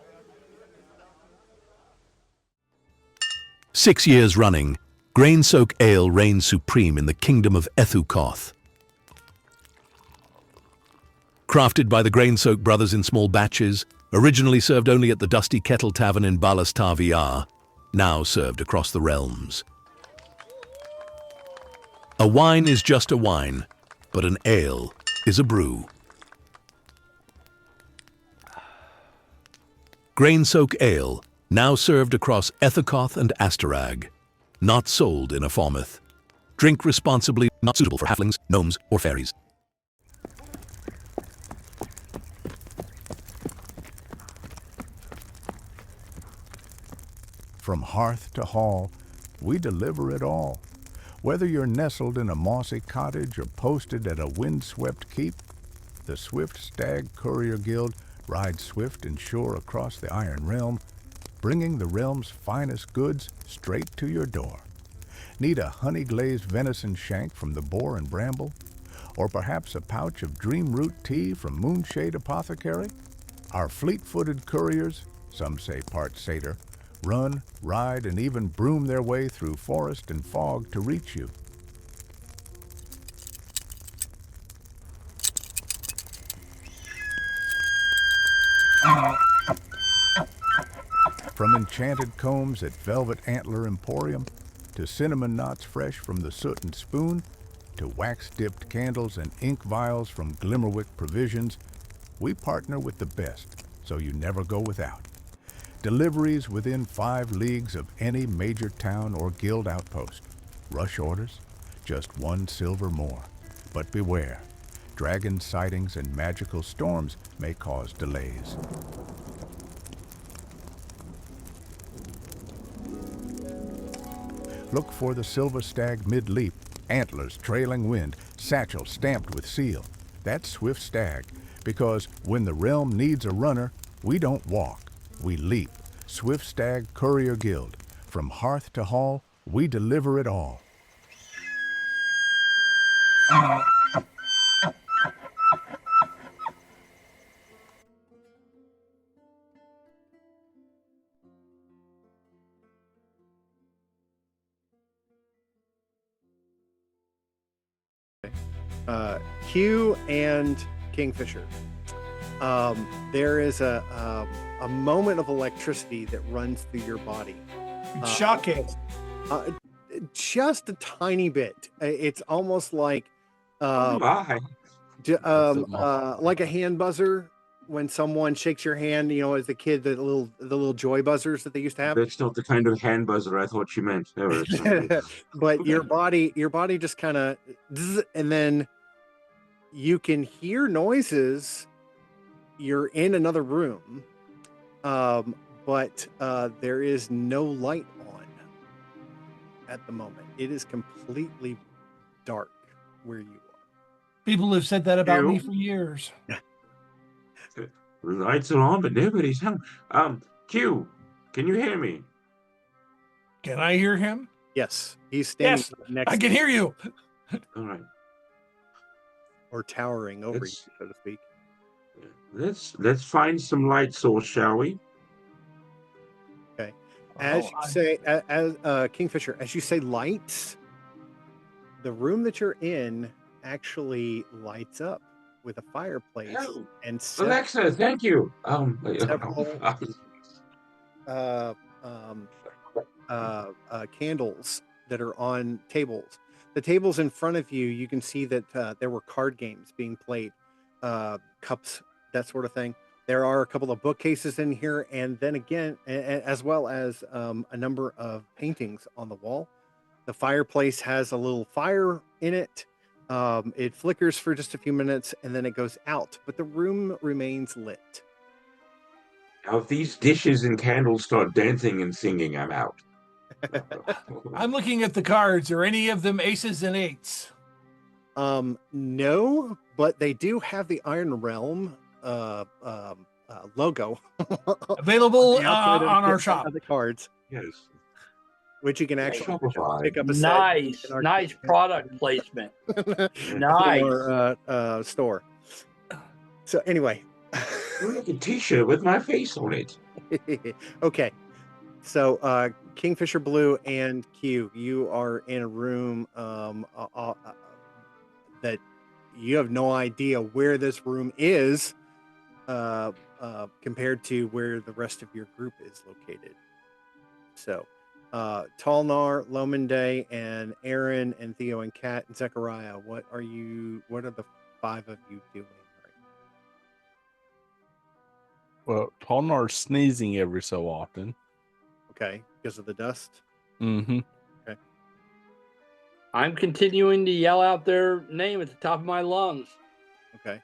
Speaker 12: 6 years running, Grain Soak Ale reigns supreme in the kingdom of Ethukoth. Crafted by the Grain Soak brothers in small batches, originally served only at the Dusty Kettle Tavern in Balastar VR, now served across the realms. A wine is just a wine, but an ale is a brew. Grain Soak Ale, now served across Ethukoth and Astarag. Not sold in a Falmouth. Drink responsibly, not suitable for halflings, gnomes, or fairies.
Speaker 13: From hearth to hall, we deliver it all. Whether you're nestled in a mossy cottage or posted at a windswept keep, the Swift Stag Courier Guild rides swift and sure across the Iron Realm, bringing the realm's finest goods straight to your door. Need a honey-glazed venison shank from the boar and bramble? Or perhaps a pouch of dream root tea from Moonshade Apothecary? Our fleet-footed couriers, some say part satyr, run, ride, and even broom their way through forest and fog to reach you. From enchanted combs at Velvet Antler Emporium, to cinnamon knots fresh from the Soot and Spoon, to wax-dipped candles and ink vials from Glimmerwick Provisions, we partner with the best, so you never go without. Deliveries within 5 leagues of any major town or guild outpost. Rush orders, just 1 silver more. But beware, dragon sightings and magical storms may cause delays. Look for the Silver Stag mid-leap, antlers trailing wind, satchel stamped with seal. That's Swift Stag, because when the realm needs a runner, we don't walk, we leap. Swift Stag Courier Guild. From hearth to hall, we deliver it all.
Speaker 2: Q and Kingfisher. There is a moment of electricity that runs through your body.
Speaker 5: Shocking.
Speaker 2: Just a tiny bit. It's almost like
Speaker 3: My.
Speaker 2: like a hand buzzer when someone shakes your hand. You know, as a kid, the little joy buzzers that they used to have.
Speaker 3: That's not the kind of hand buzzer I thought you meant.
Speaker 2: But your body just kind of, and then you can hear noises. You're in another room, but there is no light on at the moment. It is completely dark where you are.
Speaker 5: People have said that about me for years.
Speaker 3: The lights are on, but nobody's home. Q, can you hear me?
Speaker 5: Can I hear him?
Speaker 2: Yes, he's standing next.
Speaker 5: I can hear you.
Speaker 3: All right.
Speaker 2: Or towering over you, so to speak.
Speaker 3: Let's find some light source, shall we?
Speaker 2: Okay. As you say, as Kingfisher, as you say lights, the room that you're in actually lights up with a fireplace and
Speaker 3: Alexa, thank you.
Speaker 2: Candles that are on tables. The tables in front of you, you can see that there were card games being played, cups, that sort of thing. There are a couple of bookcases in here, and then again, as well as a number of paintings on the wall. The fireplace has a little fire in it. It flickers for just a few minutes, and then it goes out, but the room remains lit.
Speaker 3: Now, if these dishes and candles start dancing and singing, I'm out.
Speaker 5: I'm looking at the cards. Are any of them aces and eights?
Speaker 2: No, but they do have the Iron Realm logo
Speaker 5: available on our shop.
Speaker 2: The cards,
Speaker 3: yes,
Speaker 2: which you can actually pick up.
Speaker 9: Nice product placement. Nice
Speaker 2: store. So anyway.
Speaker 3: Like a T-shirt with my face on it.
Speaker 2: Okay. So Kingfisher Blue and Q, you are in a room that you have no idea where this room is compared to where the rest of your group is located. So Talnar, Lominde, and Aaron, and Theo, and Kat, and Zechariah, what are the 5 of you doing right now?
Speaker 7: Well, Tolnar's sneezing every so often.
Speaker 2: Okay, because of the dust?
Speaker 7: Mm-hmm.
Speaker 2: Okay.
Speaker 9: I'm continuing to yell out their name at the top of my lungs.
Speaker 2: Okay.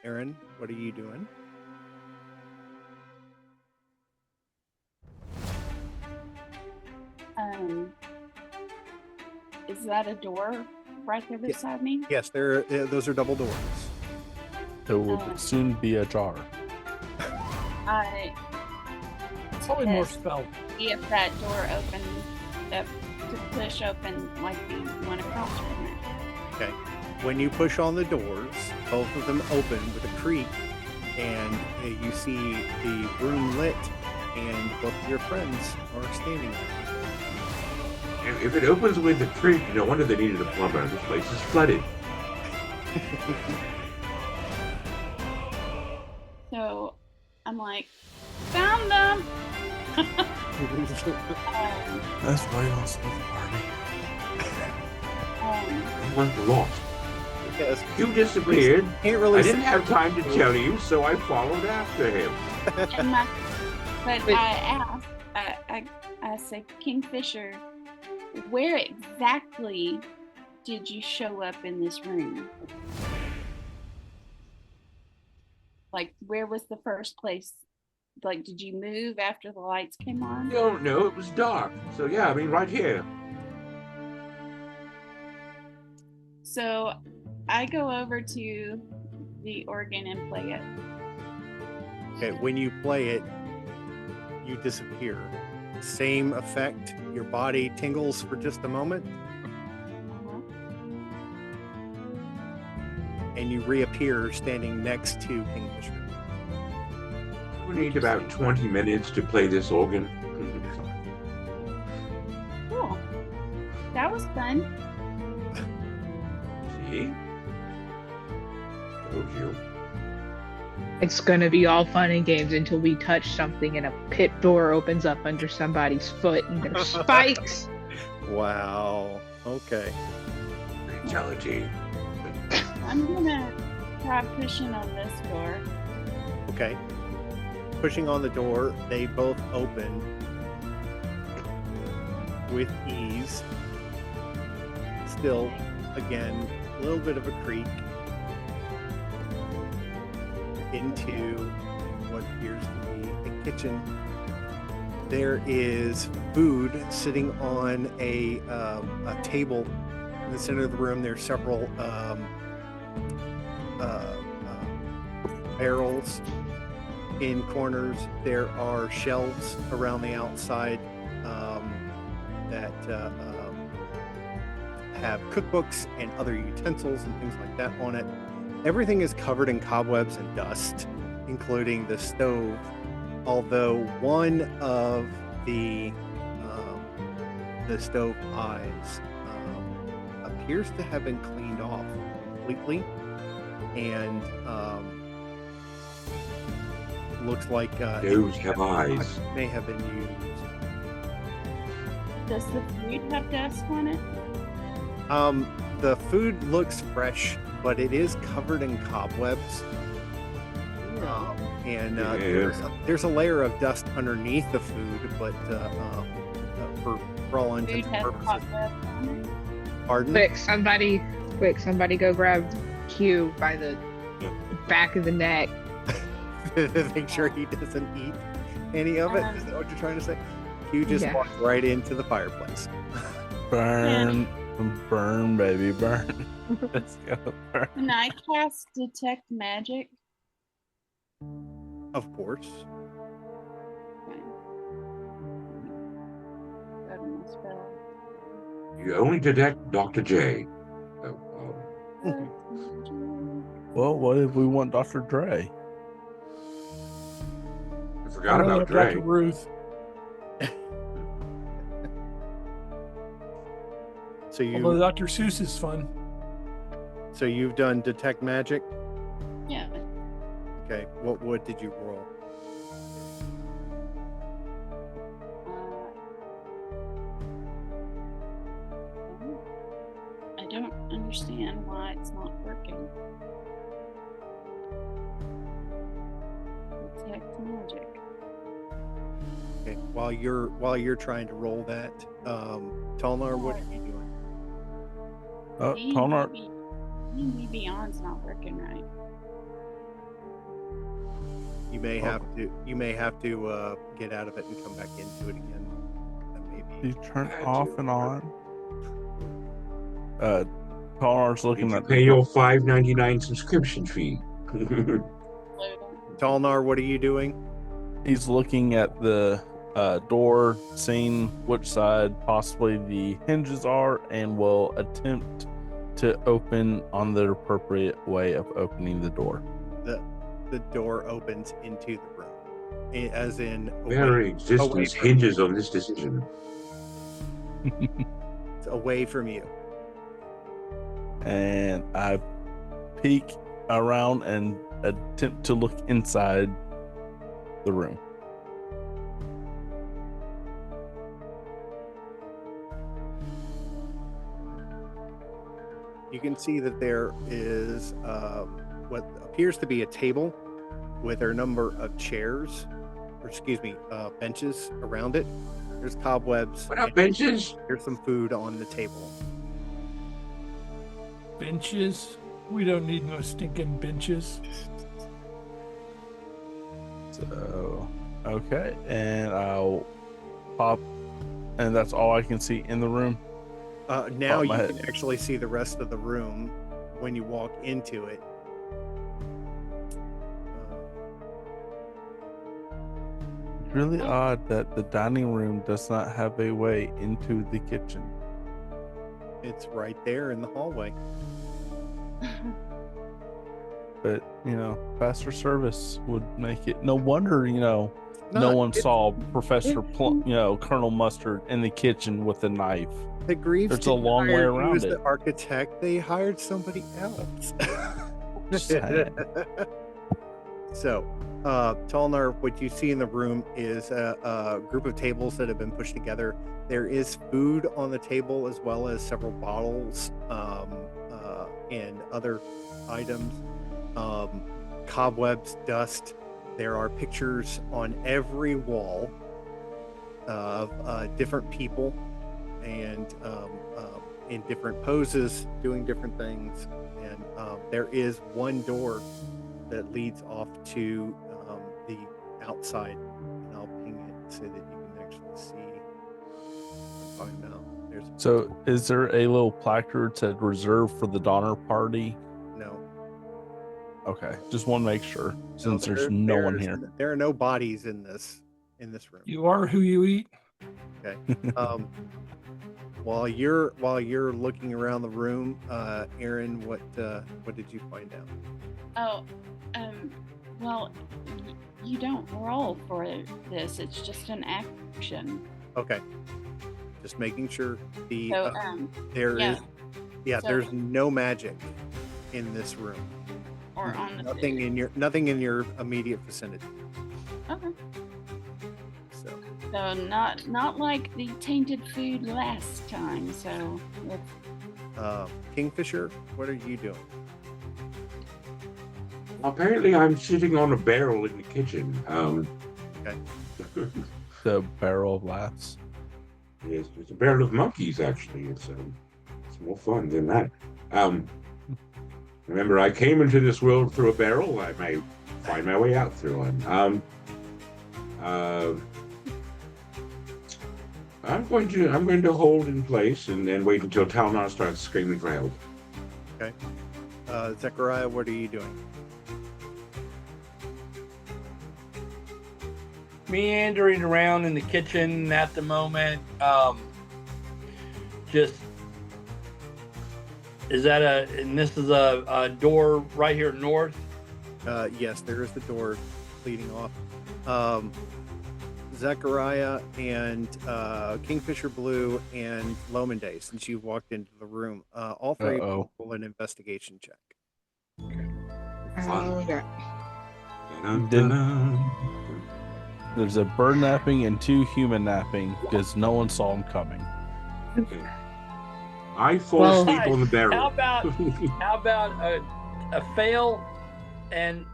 Speaker 2: Aaron, what are you doing?
Speaker 8: Is that a door right there beside me?
Speaker 2: Yes, those are double doors.
Speaker 7: It will soon be ajar.
Speaker 8: I
Speaker 5: Probably more spell.
Speaker 8: see if that door opens up to push open like the one across from it.
Speaker 2: Okay. When you push on the doors, both of them open with a creak, and you see the room lit, and both of your friends are standing there.
Speaker 3: If it opens with a creek, no wonder they needed a plumber. This place is flooded.
Speaker 8: So I'm like, found them.
Speaker 7: That's right on the party.
Speaker 3: Everyone's lost.
Speaker 2: Yes.
Speaker 3: You disappeared.
Speaker 2: Can't really
Speaker 3: I didn't have time to tell you, so I followed after him.
Speaker 8: I asked, I said, Kingfisher, where exactly did you show up in this room? Like, where was the first place? Like, did you move after the lights came on?
Speaker 3: No, it was dark. So yeah, I mean, right here.
Speaker 8: So I go over to the organ and play it.
Speaker 2: Okay, when you play it, you disappear. Same effect. Your body tingles for just a moment, and you reappear standing next to Kingfisher.
Speaker 3: We need about 20 minutes to play this organ.
Speaker 8: Cool. That was fun.
Speaker 3: See? Told you.
Speaker 4: It's gonna be all fun and games until we touch something and a pit door opens up under somebody's foot and there's spikes.
Speaker 2: Wow. Okay.
Speaker 3: Fatality.
Speaker 8: I'm gonna try pushing on this door.
Speaker 2: Okay. Pushing on the door, they both open with ease. Still, again, a little bit of a creak into what appears to be a kitchen. There is food sitting on a table in the center of the room. There's several barrels in corners. There are shelves around the outside that have cookbooks and other utensils and things like that on it. Everything is covered in cobwebs and dust, including the stove, although one of the stove eyes appears to have been cleaned off completely, and looks like
Speaker 3: Those have eyes.
Speaker 2: may have been used.
Speaker 8: Does the food have dust on it?
Speaker 2: The food looks fresh, but it is covered in cobwebs. And there's a layer of dust underneath the food, but for all intents and purposes. Pardon?
Speaker 4: Quick, somebody go grab Q by the back of the neck.
Speaker 2: Make sure he doesn't eat any of it. Is that what you're trying to say? You just walked right into the fireplace.
Speaker 7: Burn, burn, baby, burn. Let's go. Burn.
Speaker 8: Can I cast detect magic?
Speaker 2: Of course.
Speaker 8: Okay. Go to my spell.
Speaker 3: You only detect Dr. J.
Speaker 7: Well, what if we want Dr. Dre?
Speaker 3: I forgot about Dre.
Speaker 5: Dr. Ruth.
Speaker 2: So
Speaker 5: Although
Speaker 2: you,
Speaker 5: Dr. Seuss is fun.
Speaker 2: so you've done detect magic.
Speaker 8: Yeah.
Speaker 2: Okay. What wood did you roll?
Speaker 8: I don't understand why it's not working. Detect magic.
Speaker 2: Okay. While you're trying to roll that, Tolnar, what are you doing?
Speaker 7: Tolnar,
Speaker 8: D&D Beyond's not working right.
Speaker 2: You may have to get out of it and come back into it again. Maybe
Speaker 7: you turn off and on. Tolnar's looking at
Speaker 3: pay your $5.99 subscription fee.
Speaker 2: Tolnar, what are you doing?
Speaker 7: He's looking at the door, seeing which side possibly the hinges are, and will attempt to open on the appropriate way of opening the door.
Speaker 2: The door opens into the room, as in
Speaker 3: Very existence hinges on this decision.
Speaker 2: It's away from you.
Speaker 7: And I peek around and attempt to look inside the room.
Speaker 2: You can see that there is what appears to be a table with a number of chairs, or benches around it. There's cobwebs.
Speaker 3: What up, benches?
Speaker 2: There's some food on the table.
Speaker 5: Benches? We don't need no stinking benches.
Speaker 7: So, okay, and I'll pop, and that's all I can see in the room.
Speaker 2: Now you can actually see the rest of the room when you walk into it.
Speaker 7: It's really odd that the dining room does not have a way into the kitchen.
Speaker 2: It's right there in the hallway.
Speaker 7: But, faster service would make it. No wonder, no one saw Professor Colonel Mustard in the kitchen with a knife.
Speaker 2: The Greaves
Speaker 7: There's a long way around it.
Speaker 2: The architect, they hired somebody else. So, Tolnar, what you see in the room is a group of tables that have been pushed together. There is food on the table, as well as several bottles and other items. Cobwebs, dust. There are pictures on every wall of different people and in different poses, doing different things. And there is one door that leads off to the outside, and I'll ping it so that you can actually see. Find out.
Speaker 7: So, is there a little placard that reserved for the Donner Party?
Speaker 2: No.
Speaker 7: Okay, just want to make sure, since there's no one here.
Speaker 2: There are no bodies in this room.
Speaker 5: You are who you eat.
Speaker 2: Okay. While you're looking around the room, Aaron, what did you find out?
Speaker 8: Well, you don't roll for this. It's just an action.
Speaker 2: Okay. Just making sure the
Speaker 8: So,
Speaker 2: there's no magic in this room.
Speaker 8: Or on the
Speaker 2: nothing in your immediate vicinity.
Speaker 8: Okay.
Speaker 2: So
Speaker 8: not like the tainted food last time. So
Speaker 2: Kingfisher, what are you doing?
Speaker 3: Apparently, I'm sitting on a barrel in the kitchen.
Speaker 2: Okay.
Speaker 7: The barrel of laughs.
Speaker 3: Yes, it's a barrel of monkeys. Actually, it's more fun than that. Remember, I came into this world through a barrel. I may find my way out through one. I'm going to hold in place and then wait until Talnar starts screaming for help.
Speaker 2: Okay. Zechariah, what are you doing?
Speaker 9: Meandering around in the kitchen at the moment, just Is that and this is a door right here north?
Speaker 2: Yes, there is the door leading off. Zechariah and Kingfisher Blue and Lomondé, since you walked into the room, all three roll an investigation check.
Speaker 7: Okay. There's a bird napping and 2 human napping because no one saw him coming.
Speaker 3: I fall asleep on the barrel.
Speaker 9: How about a fail, and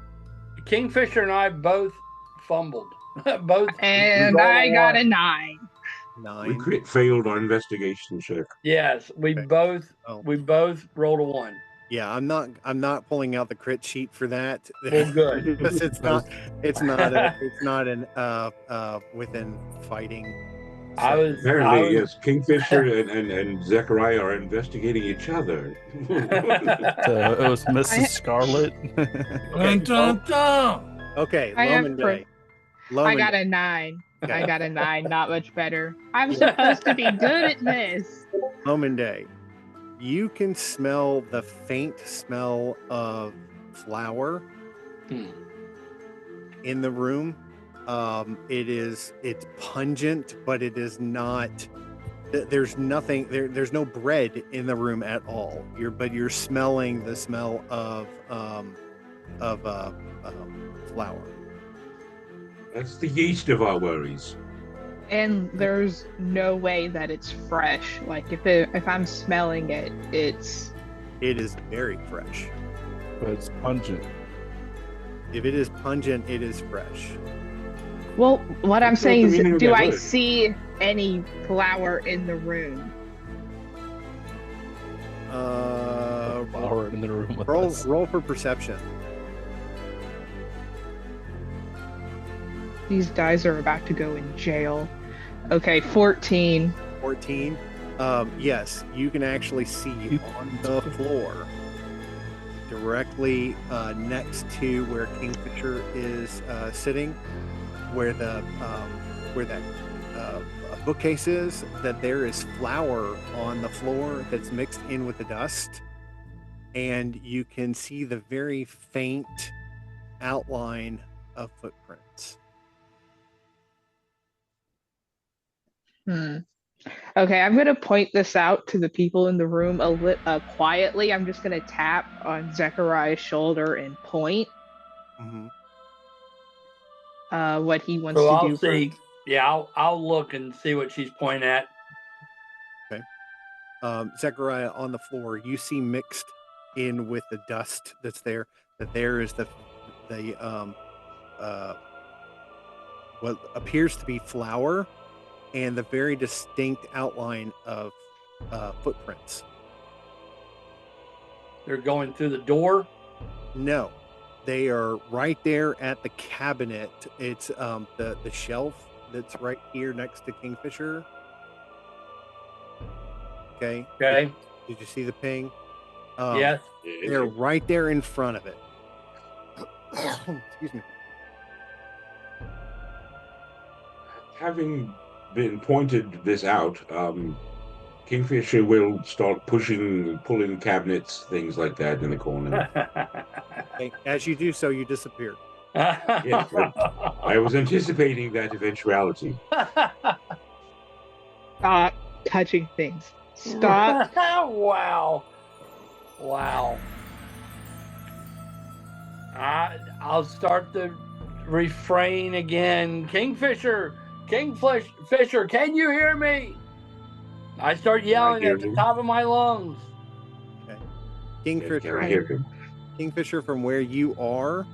Speaker 9: Kingfisher and I both fumbled. Both,
Speaker 4: and I got a 9.
Speaker 3: We crit failed our investigation check.
Speaker 9: Yes, we both rolled a 1.
Speaker 2: Yeah, I'm not pulling out the crit sheet for that.
Speaker 9: Well, good.
Speaker 2: Because it's not an within fighting.
Speaker 3: Apparently, yes, Kingfisher and Zechariah are investigating each other.
Speaker 7: It was Mrs. Scarlet.
Speaker 2: Okay,
Speaker 4: I got a 9.
Speaker 2: Okay.
Speaker 4: I got a 9. Not much better. I'm supposed to be good at this.
Speaker 2: Lomondé, you can smell the faint smell of flour in the room. It's pungent, but it is not. There's nothing. There's no bread in the room at all. You're smelling the smell of flour.
Speaker 3: That's the yeast of our worries.
Speaker 4: And there's no way that it's fresh. Like if I'm smelling it, it
Speaker 2: is very fresh.
Speaker 7: But it's pungent.
Speaker 2: If it is pungent, it is fresh.
Speaker 4: Well, what I'm saying is, do I see any flour in the room?
Speaker 7: Flour in the room with us.
Speaker 2: Roll for perception.
Speaker 4: These guys are about to go in jail. Okay, 14.
Speaker 2: 14. Yes, you can actually see on the floor, directly next to where Kingfisher is sitting, where that bookcase is, that there is flour on the floor that's mixed in with the dust, and you can see the very faint outline of footprints.
Speaker 4: Okay, I'm going to point this out to the people in the room quietly. I'm just going to tap on Zechariah's shoulder and point what he wants to
Speaker 9: I'll
Speaker 4: do.
Speaker 9: See. Yeah, I'll look and see what she's pointing at.
Speaker 2: Okay. Zechariah, on the floor, you see mixed in with the dust that's there, that there is the what appears to be flour and the very distinct outline of footprints.
Speaker 9: They're going through the door?
Speaker 2: No, they are right there at the cabinet. It's the shelf that's right here next to Kingfisher. Okay.
Speaker 9: Okay.
Speaker 2: Did you see the ping?
Speaker 9: Yes.
Speaker 2: They're right there in front of it. Excuse me.
Speaker 3: Having been pointed this out, Kingfisher will start pulling cabinets, things like that in the corner.
Speaker 2: Okay. As you do so, you disappear.
Speaker 3: Yes, I was anticipating that eventuality.
Speaker 4: Stop touching things. Stop.
Speaker 9: Wow. I'll start the refrain again. Kingfisher, can you hear me? I start yelling at the top of my lungs.
Speaker 2: Okay. Kingfisher, from where you are,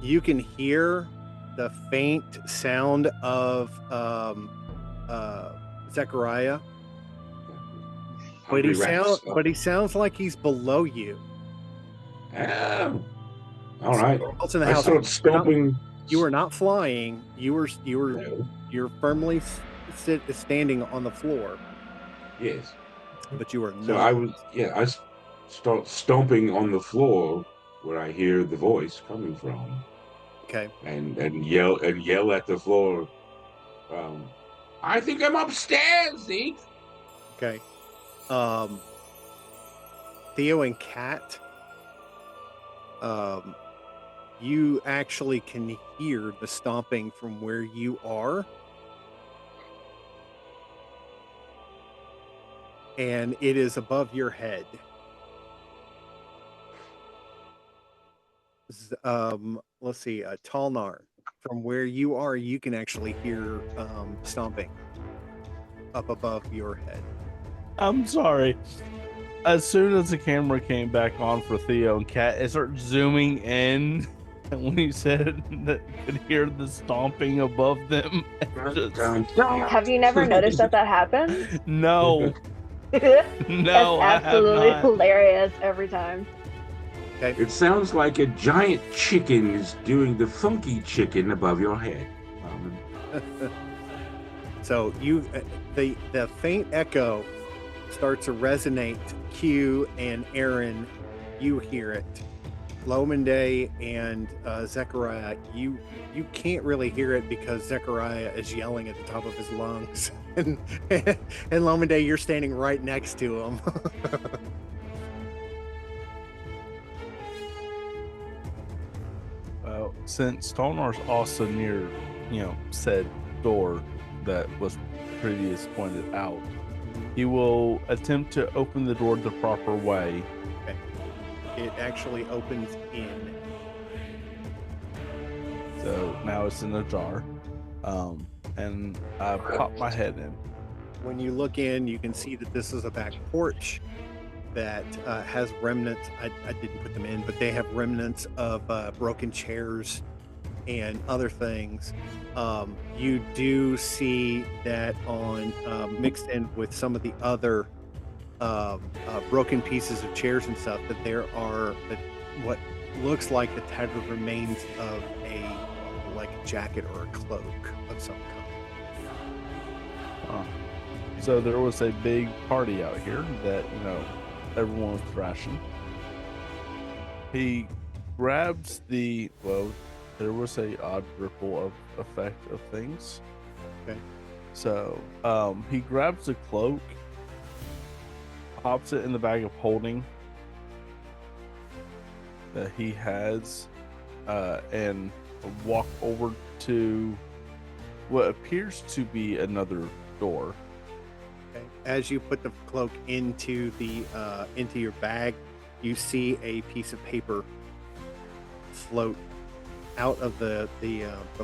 Speaker 2: you can hear the faint sound of Zechariah. But he sounds like he's below you.
Speaker 3: All right.
Speaker 2: Else in the house.
Speaker 3: I start stomping.
Speaker 2: You are not flying. You're firmly standing on the floor.
Speaker 3: Yes.
Speaker 2: But you are not.
Speaker 3: So I start stomping on the floor where I hear the voice coming from.
Speaker 2: Okay.
Speaker 3: And yell at the floor. I think I'm upstairs, Zeke.
Speaker 2: Okay. Theo and Kat, you actually can hear the stomping from where you are. And it is above your head. Let's see, Talnar, from where you are, you can actually hear stomping up above your head.
Speaker 7: I'm sorry. As soon as the camera came back on for Theo and Kat, it started zooming in. And when he said that you could hear the stomping above them,
Speaker 6: Have you never noticed that happens?
Speaker 7: No.
Speaker 6: That's
Speaker 7: No, I have
Speaker 6: absolutely
Speaker 7: not.
Speaker 6: hilarious every time.
Speaker 2: Okay.
Speaker 3: It sounds like a giant chicken is doing the funky chicken above your head.
Speaker 2: So you, the faint echo starts to resonate. Q and Aaron, you hear it. Lominde and Zechariah, you can't really hear it because Zechariah is yelling at the top of his lungs, and Lominde, you're standing right next to him.
Speaker 7: Well, since Talnar's also near, said door that was previously pointed out, he will attempt to open the door the proper way.
Speaker 2: Okay. It actually opens in.
Speaker 7: So now it's in a jar. And I pop my head in.
Speaker 2: When you look in, you can see that this is a back porch that has remnants. I didn't put them in, but they have remnants of broken chairs and other things. You do see that on mixed in with some of the other broken pieces of chairs and stuff, that there are what looks like the tattered remains of a jacket or a cloak of some kind.
Speaker 7: So there was a big party out here that, everyone was thrashing. He grabs there was a odd ripple of effect of things.
Speaker 2: Okay.
Speaker 7: So he grabs the cloak, pops it in the bag of holding that he has, and walk over to what appears to be another door.
Speaker 2: Okay. As you put the cloak into your bag, you see a piece of paper float out of the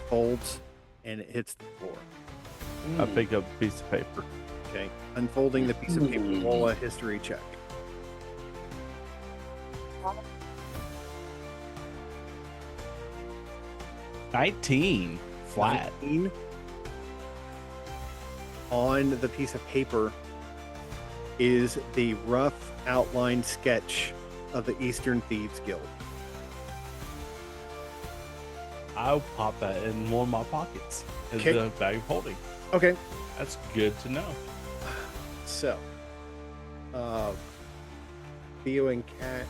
Speaker 2: folds, and it hits the floor.
Speaker 7: I pick up the piece of paper.
Speaker 2: Okay. Unfolding the piece of paper, roll a history check.
Speaker 7: 19 flat.
Speaker 2: 19. On the piece of paper is the rough outline sketch of the Eastern Thieves Guild.
Speaker 7: I'll pop that in one of my pockets in
Speaker 2: Okay.
Speaker 7: the bag of holding.
Speaker 2: Okay.
Speaker 7: That's good to know.
Speaker 2: So, Theo and Kat,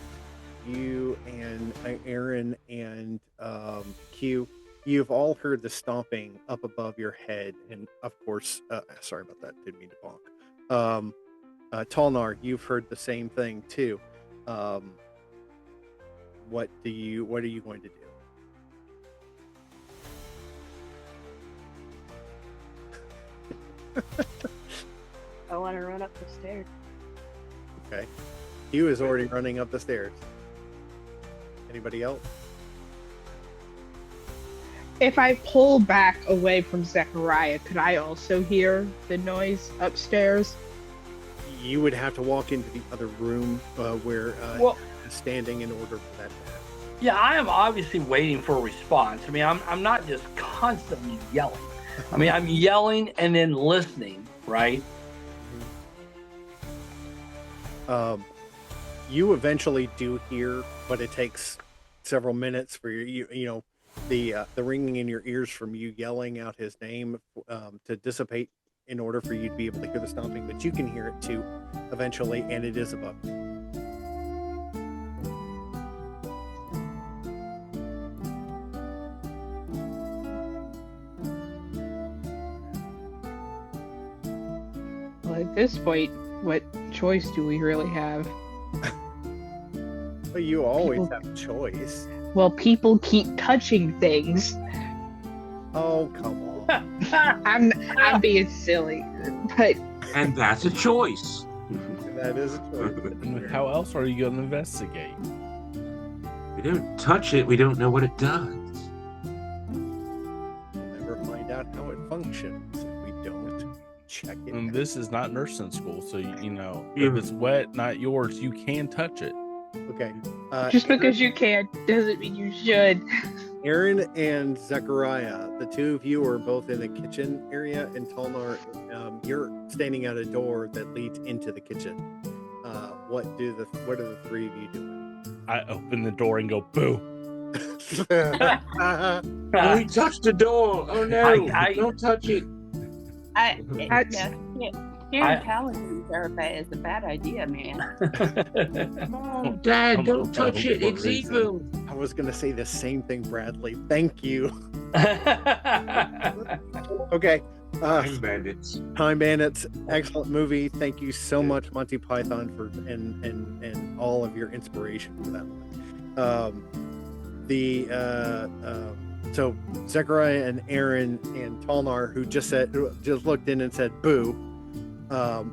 Speaker 2: you and Aaron and Q, you've all heard the stomping up above your head, and of course, sorry about that. Didn't mean to bonk. Talnar, you've heard the same thing too. What are you going to do?
Speaker 6: I want to run up the stairs.
Speaker 2: Okay. Q is already running up the stairs. Anybody else?
Speaker 4: If I pull back away from Zechariah, could I also hear the noise upstairs?
Speaker 2: You would have to walk into the other room where is standing in order for that to happen.
Speaker 9: Yeah, I am obviously waiting for a response. I mean, I'm not just constantly yelling. I mean, I'm yelling and then listening, right?
Speaker 2: You eventually do hear, but it takes several minutes for the ringing in your ears from you yelling out his name to dissipate in order for you to be able to hear the stomping. But you can hear it too eventually, and it is above you.
Speaker 4: Well, at this point, what choice do we really have?
Speaker 2: Well, you always have a choice.
Speaker 4: Well, people keep touching things.
Speaker 2: Oh, come on.
Speaker 4: I'm being silly, but
Speaker 3: And that's a choice.
Speaker 2: That is a choice.
Speaker 7: And how else are you going to investigate?
Speaker 3: We don't touch it, we don't know what it does.
Speaker 2: We'll never find out how it functions if we don't check it.
Speaker 7: And
Speaker 2: out.
Speaker 7: this is not nursing school, so you know if it's wet, not yours, you can touch it.
Speaker 2: Okay.
Speaker 4: just because you can doesn't mean you should.
Speaker 2: Aaron and Zechariah, the two of you are both in the kitchen area, and Talnar, you're standing at a door that leads into the kitchen. What are the three of you doing?
Speaker 7: I open the door and go, boo.
Speaker 3: We touched the door. Oh no! Don't touch it.
Speaker 8: Hearing paladins is a bad idea, man.
Speaker 3: Mom, Dad, don't touch it. It's evil.
Speaker 2: I was going to say the same thing, Bradley. Thank you. Okay.
Speaker 3: Time Bandits.
Speaker 2: Time Bandits, excellent movie. Thank you so much, Monty Python, for and all of your inspiration for that one. So Zechariah and Aaron and Talnar, who just looked in and said boo.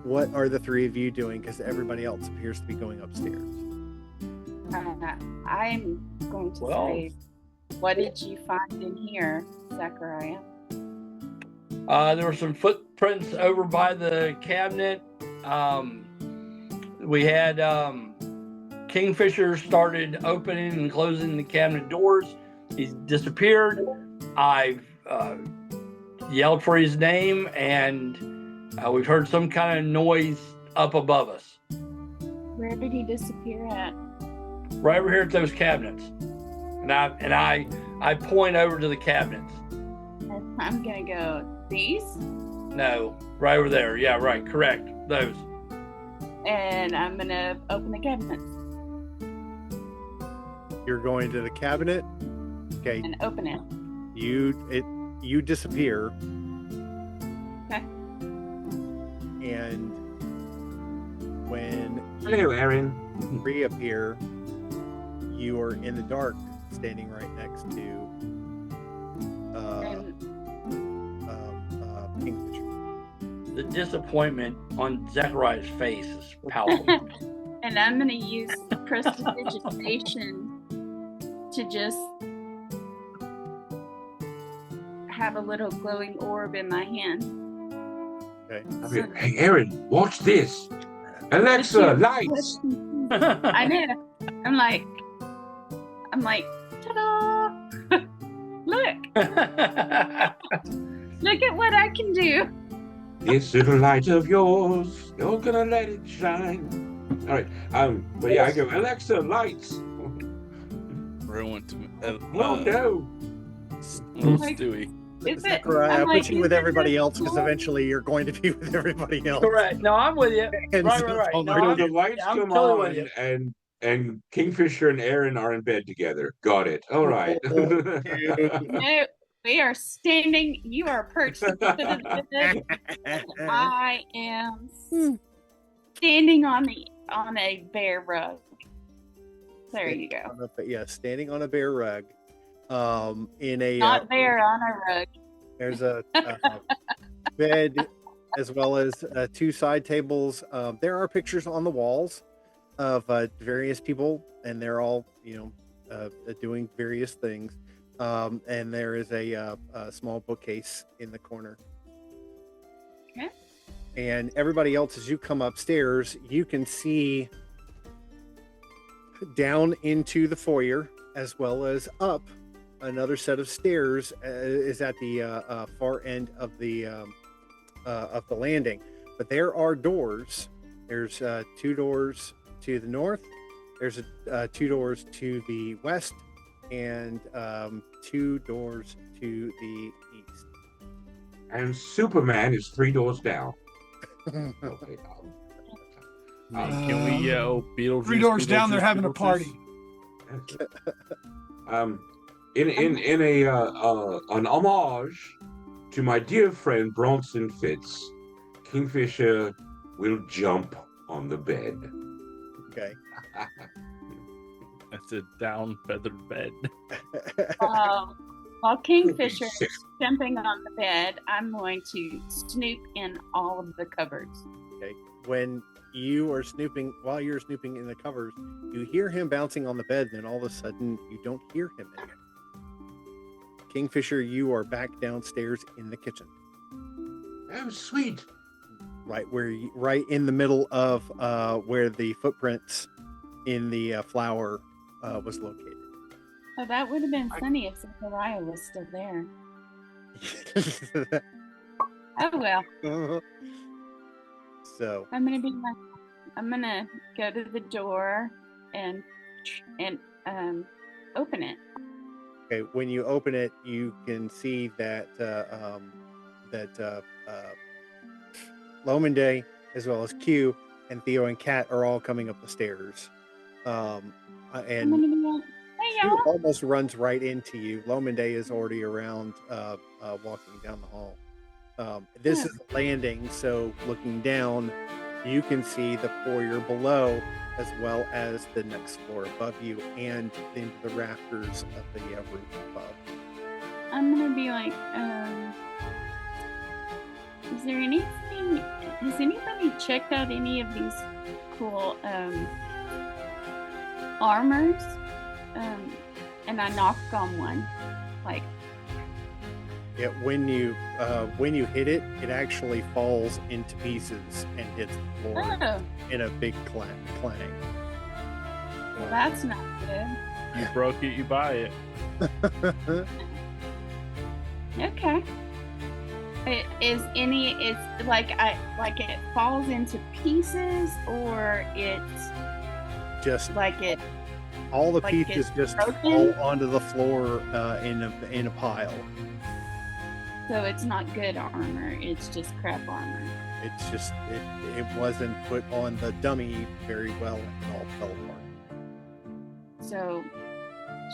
Speaker 2: What are the three of you doing? Because everybody else appears to be going upstairs.
Speaker 8: I'm going to say, what did you find in here, Zechariah?
Speaker 9: There were some footprints over by the cabinet. We had Kingfisher started opening and closing the cabinet doors. He's disappeared. I've yelled for his name, and we've heard some kind of noise up above us.
Speaker 8: Where did he disappear at?
Speaker 9: Right over here at those cabinets. And I point over to the cabinets.
Speaker 8: I'm gonna go, these?
Speaker 9: No, right over there. Yeah, right. Correct. Those.
Speaker 8: And I'm gonna open the cabinets.
Speaker 2: You're going to the cabinet. Okay.
Speaker 8: And open it.
Speaker 2: You disappear.
Speaker 8: Okay.
Speaker 2: And when
Speaker 3: Hello, Aaron.
Speaker 2: Reappear, you are in the dark, standing right next to Kingfisher.
Speaker 9: The disappointment on Zechariah's face is palpable.
Speaker 8: And I'm gonna use prestidigitation to just have a little glowing orb in my hand.
Speaker 2: Okay.
Speaker 3: Hey, Aaron, watch this. Alexa, lights.
Speaker 8: I know. I'm like, ta-da! Look! Look at what I can do.
Speaker 3: This little light of yours, you're gonna let it shine. All right. But yeah, I go, Alexa, lights.
Speaker 7: Ruined.
Speaker 3: Oh no.
Speaker 7: Stewie.
Speaker 2: Zechariah, I'll put you with everybody else because eventually you're going to be with everybody else.
Speaker 9: Correct. No, I'm with you.
Speaker 2: And
Speaker 9: Right.
Speaker 2: so
Speaker 9: No,
Speaker 3: The lights
Speaker 9: I'm
Speaker 3: come
Speaker 9: totally
Speaker 3: on,
Speaker 9: with you.
Speaker 3: and Kingfisher and Aaron are in bed together. Got it. All right.
Speaker 8: No, we are standing. You are perched. I am standing on a bear rug. There you go.
Speaker 2: Standing on a bear rug. In a
Speaker 8: Not bear on a rug.
Speaker 2: There's a bed as well as two side tables. There are pictures on the walls of various people, and they're all doing various things. And there is a small bookcase in the corner.
Speaker 8: Okay.
Speaker 2: And everybody else, as you come upstairs, you can see down into the foyer as well as up. Another set of stairs is at the far end of the landing, but there are doors. There's two doors to the north. There's two doors to the west, and two doors to the east.
Speaker 3: And Superman is 3 doors down. Okay.
Speaker 7: Can we yell Beetlejuice?
Speaker 5: 3 doors down, they're having a party.
Speaker 3: In an homage to my dear friend Bronson Fitz, Kingfisher will jump on the bed.
Speaker 2: Okay.
Speaker 7: It's a down feathered bed.
Speaker 8: While Kingfisher is jumping on the bed, I'm going to snoop in all of the cupboards.
Speaker 2: Okay. When while you're snooping in the covers, you hear him bouncing on the bed, then all of a sudden you don't hear him anymore. Kingfisher, you are back downstairs in the kitchen.
Speaker 3: Oh, sweet.
Speaker 2: Right in the middle of where the footprints in the flour was located.
Speaker 8: Oh, that would have been funny if Zachariah was still there. Oh well.
Speaker 2: So
Speaker 8: I'm gonna go to the door and open it.
Speaker 2: okay, when you open it, you can see that Lominde, as well as Q and Theo and Kat, are all coming up the stairs. And
Speaker 8: hey,
Speaker 2: Q
Speaker 8: y'all.
Speaker 2: almost runs right into you. Lominde is already around, walking down the hall. This is the landing, so looking down, you can see the foyer below, as well as the next floor above you, and into the rafters of the roof above.
Speaker 8: I'm gonna be like, is there anything? Has anybody checked out any of these cool armors? And I knock on one, like.
Speaker 2: Yeah, when you hit it, it actually falls into pieces and hits the floor in a big clang.
Speaker 8: Well, that's not good.
Speaker 7: You broke it, you buy it.
Speaker 8: Okay. It's like it falls into pieces, or it's
Speaker 2: just
Speaker 8: like it.
Speaker 2: All the
Speaker 8: like
Speaker 2: pieces
Speaker 8: it's
Speaker 2: just
Speaker 8: broken?
Speaker 2: fall onto the floor in a pile.
Speaker 8: So it's not good armor. It's just crap armor.
Speaker 2: It's just it wasn't put on the dummy very well, and it all fell apart.
Speaker 8: So,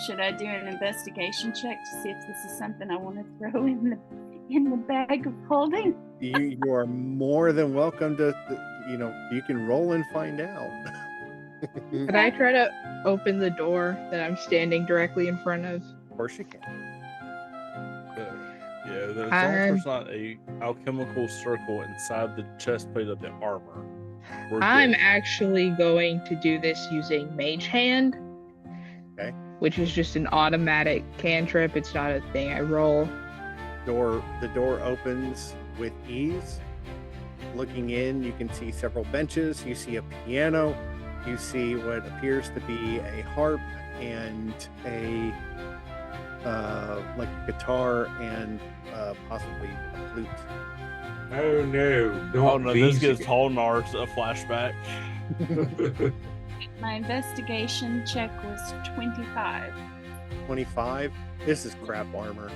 Speaker 8: should I do an investigation check to see if this is something I want to throw in the bag of holding?
Speaker 2: You are more than welcome to, you can roll and find out.
Speaker 4: Could I try to open the door that I'm standing directly in front of?
Speaker 2: Of course you can.
Speaker 7: Yeah, there's not a alchemical circle inside the chest plate of the armor.
Speaker 4: I'm actually going to do this using Mage Hand.
Speaker 2: Okay.
Speaker 4: Which is just an automatic cantrip. It's not a thing I roll.
Speaker 2: The door opens with ease. Looking in, you can see several benches. You see a piano. You see what appears to be a harp and a like a guitar and possibly a flute.
Speaker 3: Oh no!
Speaker 7: Oh no! This gives Holnar's a flashback.
Speaker 8: My investigation check was 25.
Speaker 2: 25. This is crap armor.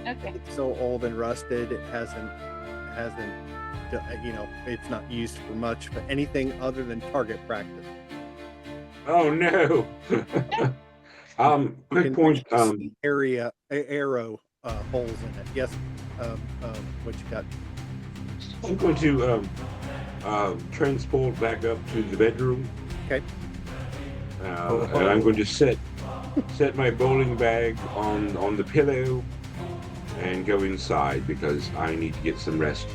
Speaker 8: Okay.
Speaker 2: It's so old and rusted. It hasn't. It's not used for much for anything other than target practice.
Speaker 3: Oh no! Quick point.
Speaker 2: Arrow holes in it. Yes. What you got?
Speaker 3: I'm going to transport back up to the bedroom.
Speaker 2: Okay.
Speaker 3: And I'm going to set my bowling bag on the pillow and go inside because I need to get some rest.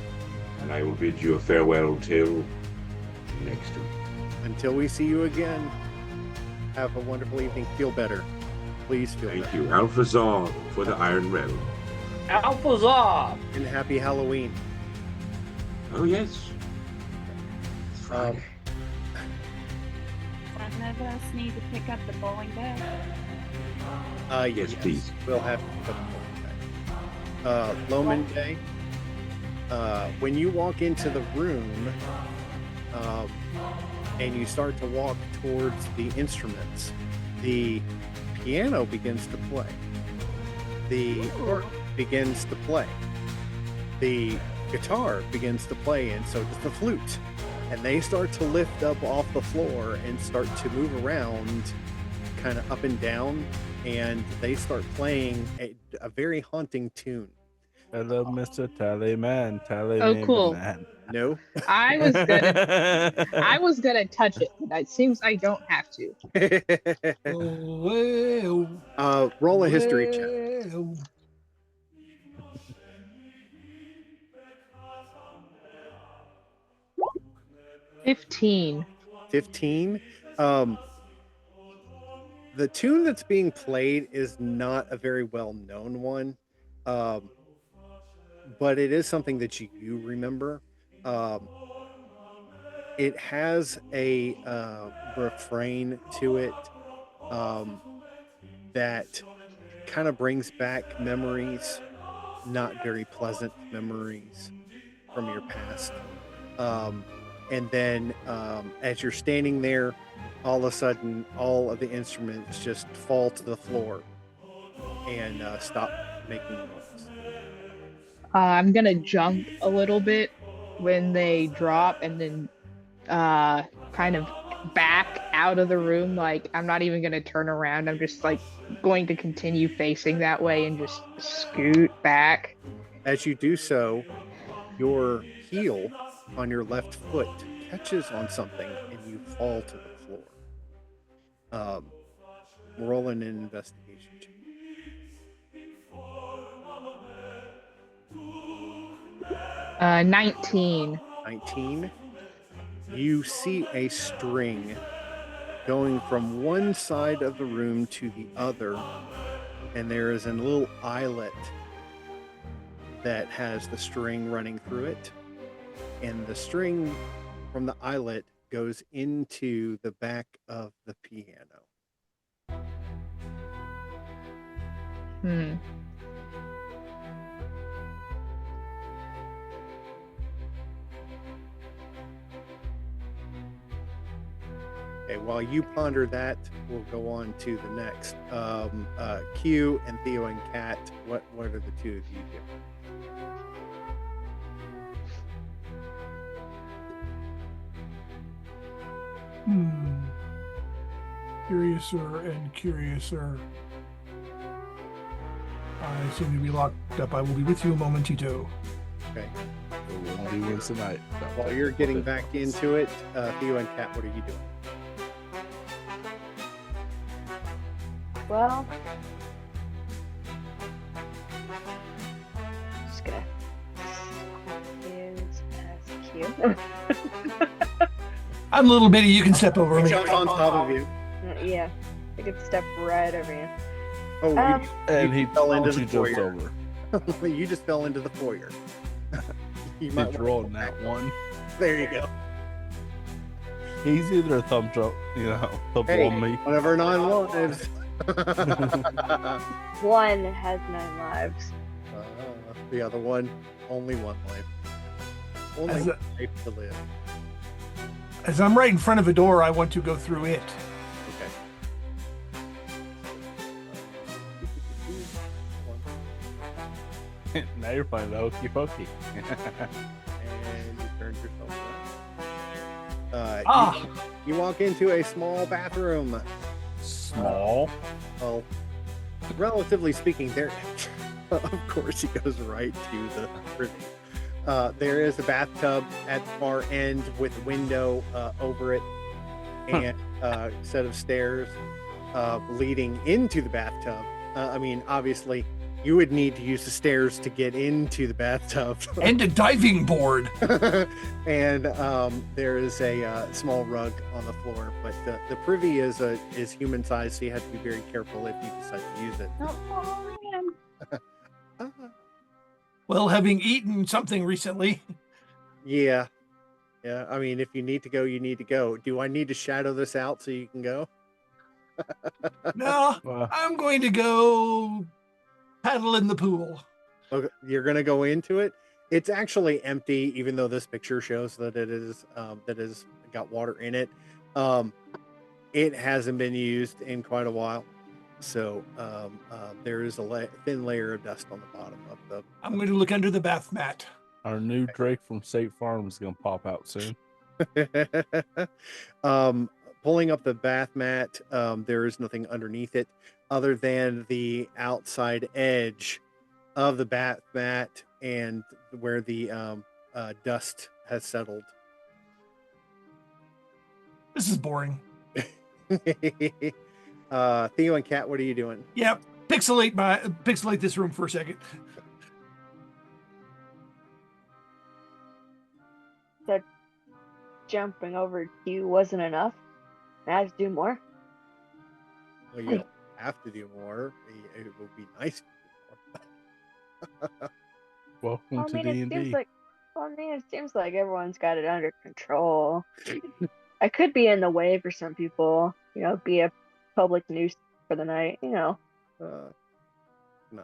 Speaker 3: And I will bid you a farewell till next week.
Speaker 2: Until we see you again, have a wonderful evening. Feel better. Please feel better.
Speaker 3: Thank you. Alpha Zog for the Iron Realm.
Speaker 9: Alpha Zog!
Speaker 2: And happy Halloween.
Speaker 3: Oh, yes.
Speaker 8: Some of us need to pick up the bowling bag.
Speaker 3: Yes, please.
Speaker 2: We'll have to pick up the bowling bag. Lominde, when you walk into the room and you start to walk towards the instruments, the piano begins to play. The organ begins to play. The guitar begins to play, and so does the flute. And they start to lift up off the floor and start to move around kind of up and down, and they start playing a very haunting tune.
Speaker 7: Hello, Mr. Tallyman.
Speaker 4: Oh, cool.
Speaker 7: Man.
Speaker 2: No.
Speaker 4: I was gonna touch it, but it seems I don't have to.
Speaker 2: Roll a history check.
Speaker 4: 15.
Speaker 2: 15. The tune that's being played is not a very well-known one, but it is something that you remember. It has a refrain to it that kind of brings back memories, not very pleasant memories from your past. And then as you're standing there, all of a sudden, all of the instruments just fall to the floor and stop making noise.
Speaker 4: I'm gonna jump a little bit when they drop, and then kind of back out of the room. Like, I'm not even gonna turn around. I'm just like going to continue facing that way and just scoot back.
Speaker 2: As you do so, your heel on your left foot catches on something and you fall to the floor. Rolling an investigation check.
Speaker 4: 19.
Speaker 2: 19. You see a string going from one side of the room to the other, and there is a little eyelet that has the string running through it, and the string from the eyelet goes into the back of the piano. Okay, while you ponder that, we'll go on to the next. Q and Theo and Kat, what are the two of you doing?
Speaker 5: Curiouser and curiouser. I seem to be locked up. I will be with you momentito.
Speaker 2: Okay.
Speaker 7: We'll only wins tonight.
Speaker 2: While you're getting back into it, Theo and Kat, what are you doing?
Speaker 6: Well, just gonna use SQ.
Speaker 5: I'm a little bitty. You can step over me.
Speaker 2: Jumps on top of you.
Speaker 6: Yeah, I could step right over you.
Speaker 2: Oh,
Speaker 7: and he
Speaker 2: fell into the
Speaker 7: jumps
Speaker 2: foyer.
Speaker 7: over.
Speaker 2: You just fell into the foyer. You
Speaker 7: He's
Speaker 2: might
Speaker 7: rolling that one.
Speaker 2: There you go.
Speaker 7: He's either a thumbs up, thumb
Speaker 2: Hey,
Speaker 7: on me.
Speaker 2: whatever 9 lives.
Speaker 6: 1 has 9 lives.
Speaker 2: The other one, only 1 life. Only
Speaker 5: As
Speaker 2: 1 life to live.
Speaker 5: As I'm right in front of a door, I want to go through it.
Speaker 2: Okay.
Speaker 7: Now you're playing the hokey pokey.
Speaker 2: And you turned yourself around. You walk into a small bathroom.
Speaker 7: Small?
Speaker 2: Well, relatively speaking, there. Of course, he goes right to the privy. There is a bathtub at the far end with a window over it, and a set of stairs leading into the bathtub. I mean, obviously, you would need to use the stairs to get into the bathtub.
Speaker 5: And a diving board.
Speaker 2: And there is a small rug on the floor, but the privy is human sized, so you have to be very careful if you decide to use it.
Speaker 8: Don't fall in.
Speaker 5: Well, having eaten something recently.
Speaker 2: Yeah. I mean, if you need to go, you need to go. Do I need to shadow this out so you can go?
Speaker 5: No, I'm going to go paddle in the pool.
Speaker 2: Okay, you're gonna go into it. It's actually empty, even though this picture shows that it is got water in it. It hasn't been used in quite a while, so there is a thin layer of dust on the bottom of the.
Speaker 5: I'm going to look under the bath mat.
Speaker 7: Our new Drake from State Farm is going to pop out soon.
Speaker 2: Pulling up the bath mat, there is nothing underneath it other than the outside edge of the bath mat and where the dust has settled.
Speaker 5: This is boring.
Speaker 2: Theo and Kat, what are you doing?
Speaker 5: Yep. Pixelate this room for a second.
Speaker 6: So jumping over Q wasn't enough. I have to do more.
Speaker 2: Well, you don't have to do more. It would be nice to do more.
Speaker 7: Welcome
Speaker 6: I
Speaker 7: to
Speaker 6: mean, it
Speaker 7: D&D.
Speaker 6: seems like everyone's got it under control. I could be in the way for some people, be a public nuisance for the night,
Speaker 2: Not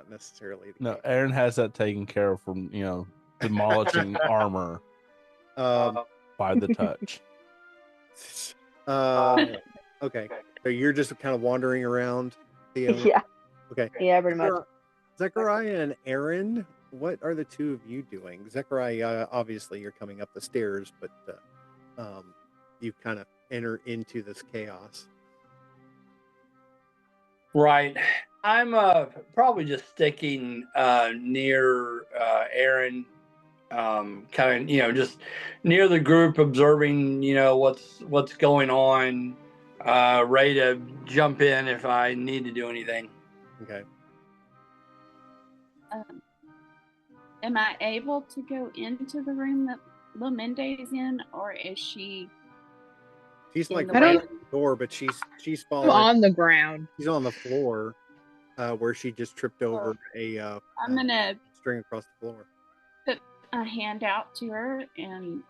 Speaker 2: necessarily.
Speaker 7: No, Aaron has that taken care of from, demolishing armor by the touch.
Speaker 2: Okay. So you're just kind of wandering around, Theo?
Speaker 6: Yeah.
Speaker 2: Okay.
Speaker 6: Yeah, pretty much.
Speaker 2: Zechariah and Aaron, what are the two of you doing? Zechariah, obviously you're coming up the stairs, but you kind of enter into this chaos.
Speaker 9: Right. I'm probably just sticking near Aaron, kind of, just near the group, observing, what's going on, ready to jump in if I need to do anything.
Speaker 2: Okay.
Speaker 8: Am I able to go into the room that Lumende is in, or is she?
Speaker 2: She's like
Speaker 8: the
Speaker 2: right
Speaker 8: way?
Speaker 2: at the door, but she's
Speaker 4: I'm
Speaker 2: fallen.
Speaker 4: on the ground.
Speaker 2: She's on the floor, where she just tripped over
Speaker 8: I'm gonna
Speaker 2: string across the floor.
Speaker 8: put a hand out to her and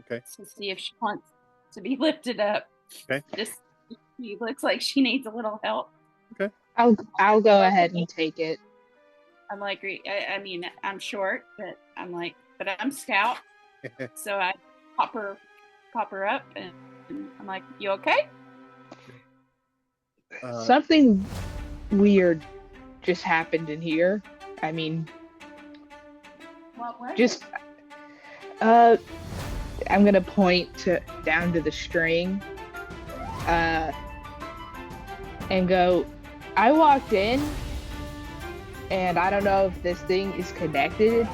Speaker 2: Okay.
Speaker 8: to see if she wants to be lifted up.
Speaker 2: Okay.
Speaker 8: She looks like she needs a little help.
Speaker 2: Okay.
Speaker 4: I'll go ahead and take it.
Speaker 8: I'm like, I mean, I'm short, but but I'm stout. So I pop her up, and I'm like, you okay?
Speaker 4: Something weird just happened in here. I mean,
Speaker 8: What was
Speaker 4: just I'm gonna point down to the string, and go. I walked in, and I don't know if this thing is connected.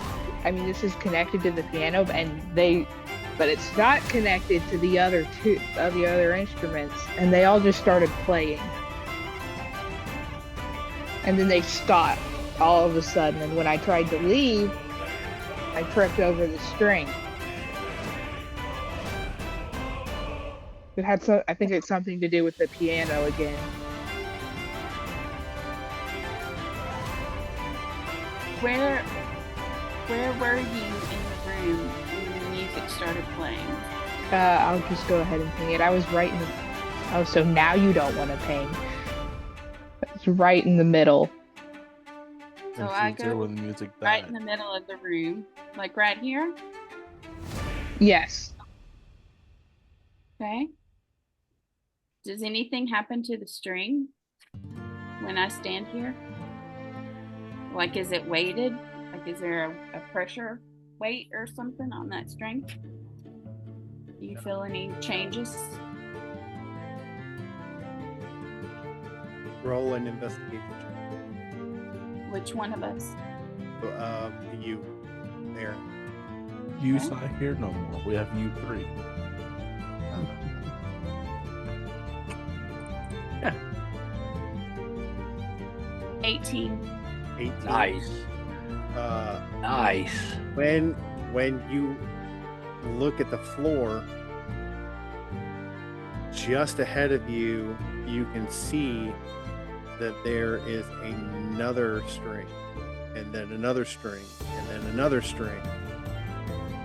Speaker 4: I mean, this is connected to the piano, but it's not connected to the other instruments, and they all just started playing. And then they stopped all of a sudden, and when I tried to leave, I tripped over the string. I think it's something to do with the piano again.
Speaker 8: Where were you in the room when the music started playing?
Speaker 4: I'll just go ahead and ping it. I was right in the... Oh, so now you don't want to ping. It's right in the middle.
Speaker 8: So
Speaker 7: And
Speaker 8: I
Speaker 7: she's there
Speaker 8: go
Speaker 7: when the music
Speaker 8: right
Speaker 7: died.
Speaker 8: in the middle of the room, like right here.
Speaker 4: Yes.
Speaker 8: Okay. Does anything happen to the string when I stand here? Like, is it weighted? Like, is there a pressure weight or something on that string? Do you feel any changes?
Speaker 2: Roll an investigation check.
Speaker 8: Which one of us?
Speaker 2: You, there.
Speaker 7: You's not here no more. We have you three.
Speaker 8: 18.
Speaker 2: 18.
Speaker 9: Nice. Nice.
Speaker 2: When you look at the floor, just ahead of you, you can see that there is another string, and then another string, and then another string.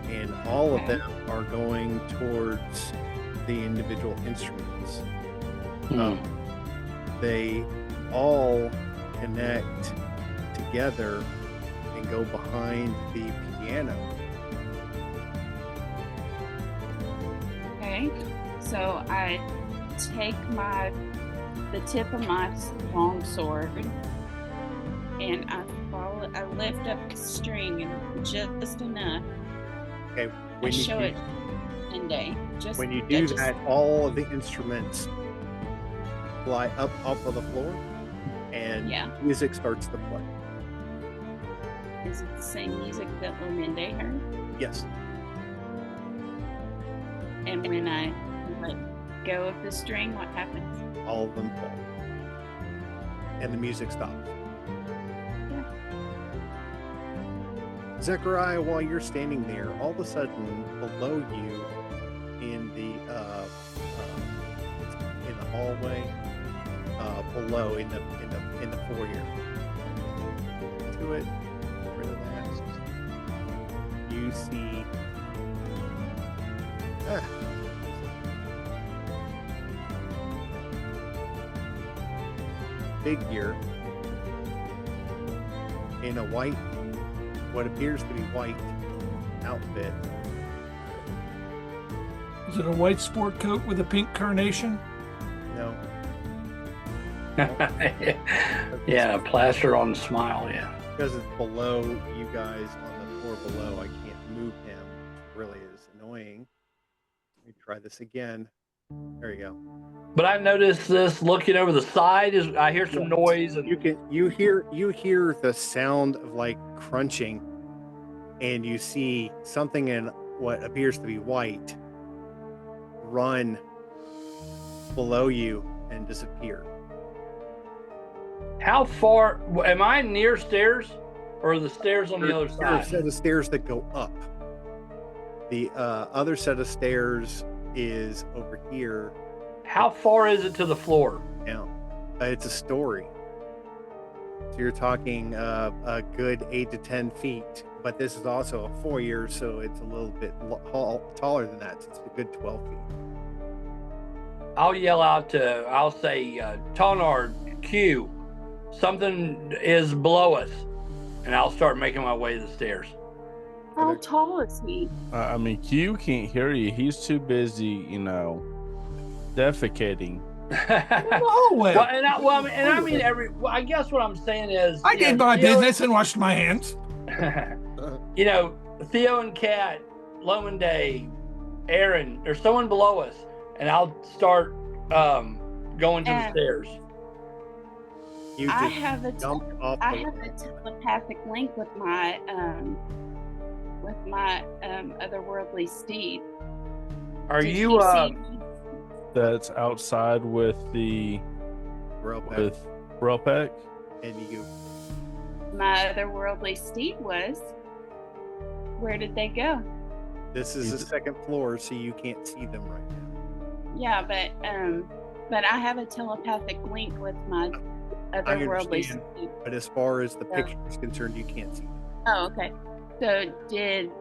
Speaker 2: And all of them are going towards the individual instruments. They all connect together and go behind the piano.
Speaker 8: Okay. So I take the tip of my long sword and I lift up the string and just enough.
Speaker 2: Okay.
Speaker 8: I show it Monday. Just
Speaker 2: when you do that, all of the instruments fly up off of the floor, and music starts to play.
Speaker 8: Is it the same music that Lomende heard?
Speaker 2: Yes.
Speaker 8: And when I let go of the string, what happens?
Speaker 2: All of them fall. And the music stops.
Speaker 8: Yeah.
Speaker 2: Zechariah, while you're standing there, all of a sudden below you in the hallway, below in the foyer. To it, get rid of that. You see figure in a white, what appears to be white outfit.
Speaker 5: Is it a white sport coat with a pink carnation?
Speaker 2: No.
Speaker 9: Yeah, plaster on the smile, yeah.
Speaker 2: Because it's below you guys on the floor below, I can't move him, which really is annoying. Let me try this again. There you go.
Speaker 9: But I noticed this looking over the side is I hear some noise and
Speaker 2: You hear the sound of like crunching, and you see something in what appears to be white run below you and disappear.
Speaker 9: how far am I near stairs or are the stairs on the other
Speaker 2: There's a
Speaker 9: side?
Speaker 2: set of stairs that go up. The other set of stairs is over here.
Speaker 9: How far is it to the floor?
Speaker 2: Down. It's a story. So you're talking a good 8 to 10 feet, but this is also a foyer, so it's a little bit taller than that. So it's a good 12 feet.
Speaker 9: I'll yell out to, I'll say, Tonard, Q, something is below us. And I'll start making my way to the stairs.
Speaker 8: How tall is he?
Speaker 7: I mean, Q can't hear you. He's too busy, defecating.
Speaker 5: No way.
Speaker 9: I mean, I guess what I'm saying is,
Speaker 5: I did my business and washed my hands.
Speaker 9: Theo and Kat, Lomende, Aaron, there's someone below us, and I'll start going to the stairs.
Speaker 2: You
Speaker 8: I
Speaker 2: just
Speaker 8: have a
Speaker 2: jumped off
Speaker 8: I
Speaker 2: the
Speaker 8: have a telepathic link with my otherworldly steed.
Speaker 9: Are
Speaker 8: Did
Speaker 9: you
Speaker 8: he see me?
Speaker 7: That's outside with the Relpec.
Speaker 2: And you.
Speaker 8: My otherworldly steed was. Where did they go?
Speaker 2: This is the second floor, so you can't see them right now.
Speaker 8: Yeah, but I have a telepathic link with my
Speaker 2: I
Speaker 8: otherworldly
Speaker 2: understand,
Speaker 8: steed.
Speaker 2: but as far as the picture is concerned, you can't see them.
Speaker 8: Oh, okay. So did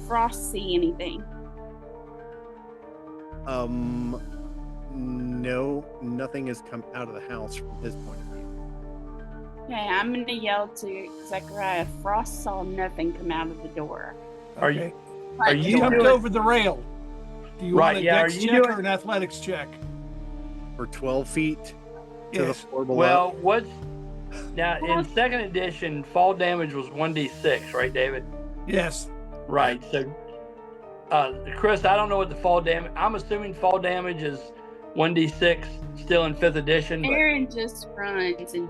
Speaker 8: Frost see anything?
Speaker 2: No, nothing has come out of the house from his point of view.
Speaker 8: Okay, I'm gonna yell to Zechariah. Frost saw nothing come out of the door.
Speaker 9: Are
Speaker 5: Okay.
Speaker 9: you
Speaker 5: jumped
Speaker 9: doing-
Speaker 5: over the rail? Do you want a
Speaker 9: yeah,
Speaker 5: dex
Speaker 9: are you
Speaker 5: check
Speaker 9: doing-
Speaker 5: or an athletics check?
Speaker 2: For 12 feet to the
Speaker 5: Yes.
Speaker 2: floor below.
Speaker 9: Well, now in second edition, fall damage was 1d6, right, David?
Speaker 5: Yes.
Speaker 9: Right. So, Chris, I don't know what the fall damage. I'm assuming fall damage is 1d6 still in fifth edition. But
Speaker 8: Aaron just runs and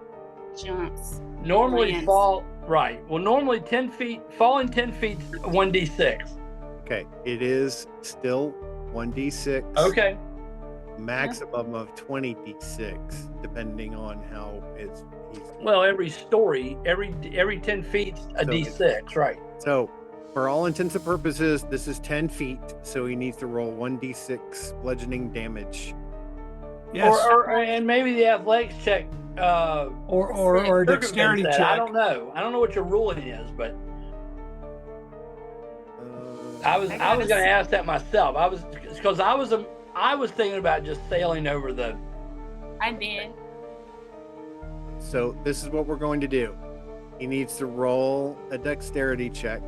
Speaker 8: jumps.
Speaker 9: normally
Speaker 8: lands.
Speaker 9: normally 10 feet, falling 10 feet, 1d6.
Speaker 2: Okay, it is still 1d6.
Speaker 9: Okay.
Speaker 2: Maximum of 20d6, depending on how he's.
Speaker 9: Well, every story, every 10 feet, a
Speaker 2: So
Speaker 9: d6, right?
Speaker 2: So, for all intents and purposes, this is 10 feet, so he needs to roll 1d6 bludgeoning damage.
Speaker 5: Yes.
Speaker 9: And maybe the athletics check.
Speaker 5: Or a dexterity
Speaker 9: circumvents that.
Speaker 5: check.
Speaker 9: I don't know. I don't know what your ruling is, but I was going to ask that myself. I was thinking about just sailing over the.
Speaker 8: I did.
Speaker 2: So, this is what we're going to do. He needs to roll a dexterity check.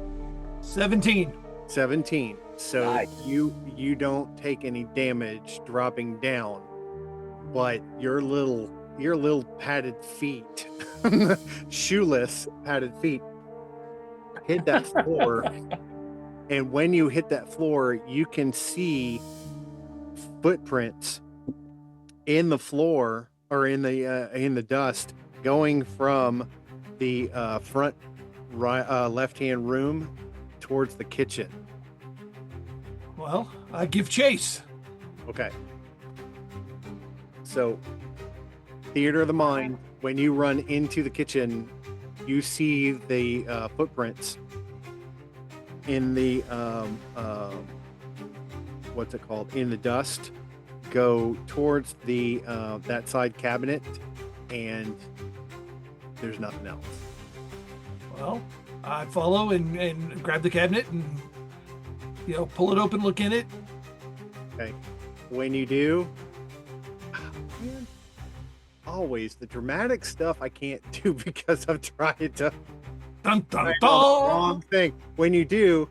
Speaker 5: 17.
Speaker 2: 17. So
Speaker 9: Nice.
Speaker 2: you don't take any damage dropping down, but your little padded feet, shoeless padded feet, hit that floor. And when you hit that floor, you can see footprints in the floor or in the dust going from the front left-hand room towards the kitchen.
Speaker 5: Well, I give chase.
Speaker 2: Okay. So, theater of the mind, when you run into the kitchen, you see the footprints in the, what's it called? In the dust, go towards the that side cabinet, and there's nothing else.
Speaker 5: Well, I follow and grab the cabinet and, pull it open, look in it.
Speaker 2: Okay. When you do, man, always the dramatic stuff I can't do because I'm trying to
Speaker 5: Dun, dun,
Speaker 2: the
Speaker 5: dun.
Speaker 2: wrong thing. When you do,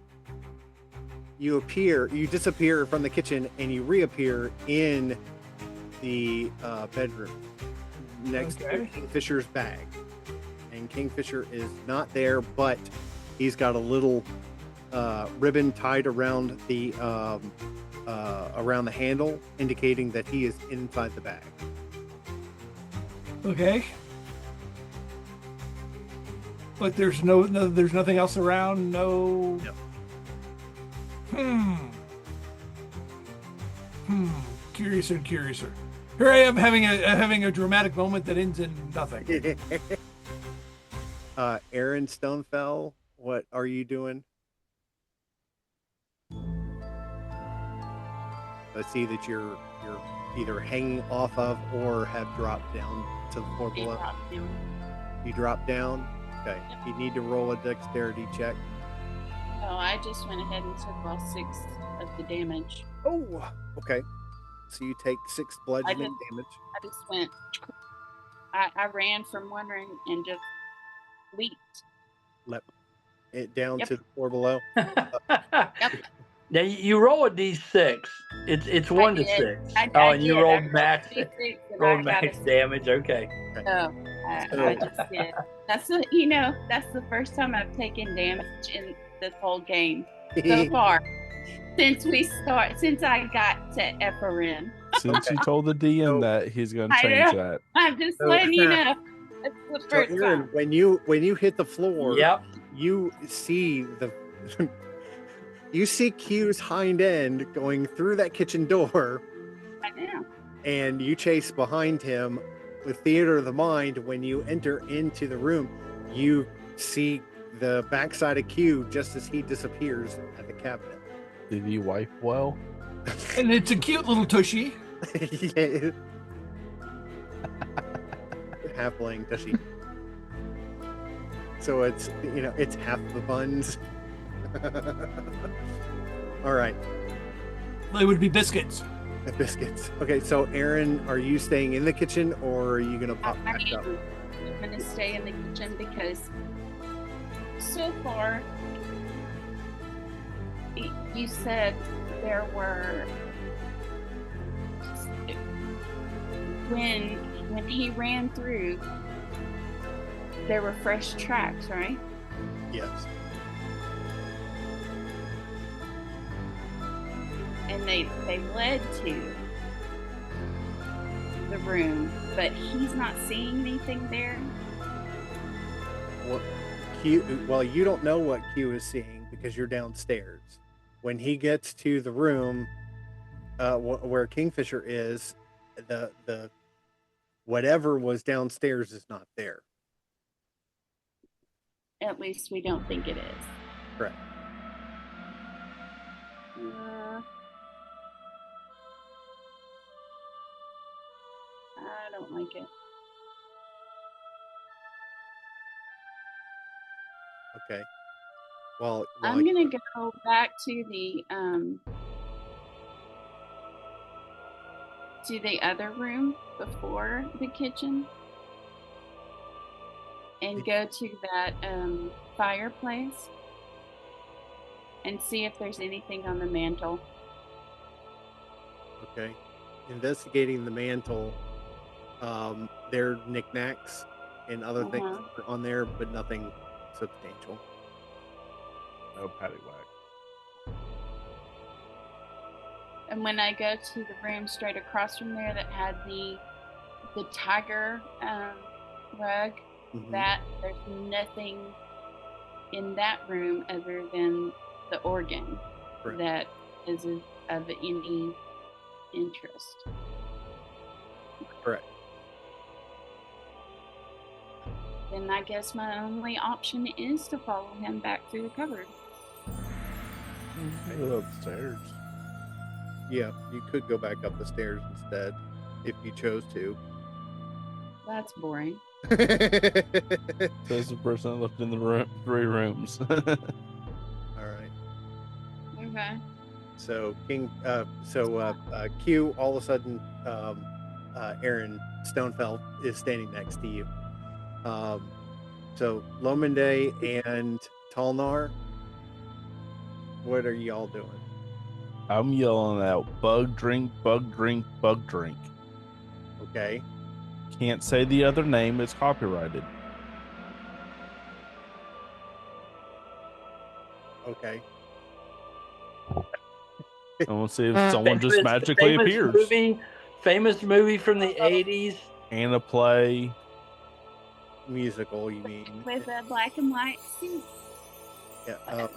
Speaker 2: you disappear from the kitchen and you reappear in the bedroom next to Kingfisher's bag. And Kingfisher is not there, but he's got a little ribbon tied around the handle, indicating that he is inside the bag.
Speaker 5: Okay. But there's there's nothing else around. No. Curiouser and curiouser. Here I am having a dramatic moment that ends in nothing.
Speaker 2: Aaron Stonefell, what are you doing? I see that you're either hanging off of or have dropped down to the floor below. You drop down? Okay. Yep. You need to roll a dexterity check.
Speaker 8: Oh, I just went ahead and took all 6 of the damage.
Speaker 2: Oh, okay. So you take 6 bludgeoning damage.
Speaker 8: I just went. I ran from one room and just leaped.
Speaker 2: Leapt it down to the floor below.
Speaker 8: Yep.
Speaker 9: Now you roll a d6. It's 1 to 6. And you rolled max. Rolled max damage. Okay.
Speaker 8: Oh, I just did. That's the first time I've taken damage in this whole game so far. Since I got to Ephraim.
Speaker 7: Since you told the DM that he's going to change that.
Speaker 8: I'm just letting you know. It's the first
Speaker 2: Aaron,
Speaker 8: time.
Speaker 2: when you hit the floor,
Speaker 9: yep,
Speaker 2: you see you see Q's hind end going through that kitchen door.
Speaker 8: I know.
Speaker 2: And you chase behind him with theater of the mind. When you enter into the room, you see the backside of Q just as he disappears at the cabinet.
Speaker 7: Did he wipe well?
Speaker 5: And it's a cute little tushy.
Speaker 2: Yeah. Halfling tushy. So it's half the buns. All right.
Speaker 5: They would be biscuits.
Speaker 2: Biscuits. Okay, so Aaron, are you staying in the kitchen or are you gonna pop back up?
Speaker 8: I'm gonna stay in the kitchen because so far you said there were when he ran through there were fresh tracks, right?
Speaker 2: Yes.
Speaker 8: And they led to the room, but he's not seeing anything there.
Speaker 2: Well, you don't know what Q is seeing because you're downstairs. When he gets to the room where Kingfisher is, the whatever was downstairs is not there.
Speaker 8: At least we don't think it is.
Speaker 2: Correct.
Speaker 8: I don't like it.
Speaker 2: Okay. Well,
Speaker 8: I'm gonna go back to the other room before the kitchen and go to that fireplace and see if there's anything on the mantle.
Speaker 2: Okay. Investigating the mantle, there are knickknacks and other things on there, but nothing substantial.
Speaker 7: No paddywhack.
Speaker 8: And when I go to the room straight across from there that had the tiger rug, that there's nothing in that room other than the organ
Speaker 2: Correct.
Speaker 8: that is of any interest.
Speaker 2: Correct.
Speaker 8: Then I guess my only option is to follow him back through the cupboard.
Speaker 7: Go upstairs.
Speaker 2: Yeah, you could go back up the stairs instead if you chose to.
Speaker 8: That's boring.
Speaker 7: Says the person that lived in the room, 3 rooms.
Speaker 2: All right.
Speaker 8: Okay.
Speaker 2: So Q, all of a sudden, Aaron Stonefeld is standing next to you. So Lominde and Talnar, what are y'all doing?
Speaker 7: I'm yelling out, bug drink, bug drink, bug drink.
Speaker 2: Okay.
Speaker 7: Can't say the other name, it's copyrighted.
Speaker 2: Okay.
Speaker 7: I want to see if someone just magically appears.
Speaker 9: Famous movie from the 80s.
Speaker 7: And a play.
Speaker 2: Musical, you mean?
Speaker 8: With a black and white suit.
Speaker 2: Yeah.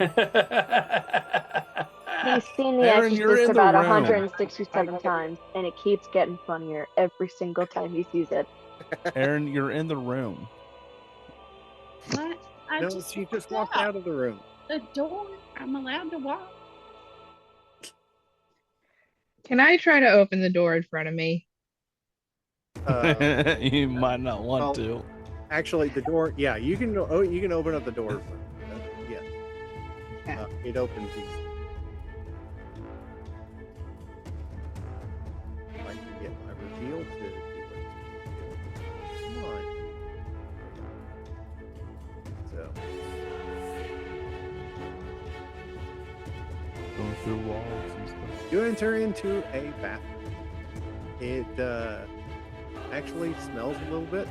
Speaker 6: He's seen The
Speaker 7: Aaron, you're
Speaker 6: Exorcist
Speaker 7: in the
Speaker 6: about
Speaker 7: room.
Speaker 6: 167 times, and it keeps getting funnier every single time he sees it.
Speaker 7: Aaron, you're in the room.
Speaker 8: What?
Speaker 2: No, she just walked out of the room.
Speaker 8: The door. I'm allowed to walk.
Speaker 4: Can I try to open the door in front of me?
Speaker 7: You might not want
Speaker 2: well,
Speaker 7: to.
Speaker 2: Actually, the door. Yeah, you can. Oh, you can open up the door. Yeah. It opens easy. If I can get my reveal to do it. Come on. So.
Speaker 7: Going through walls and stuff.
Speaker 2: You enter into a bathroom. It actually smells a little bit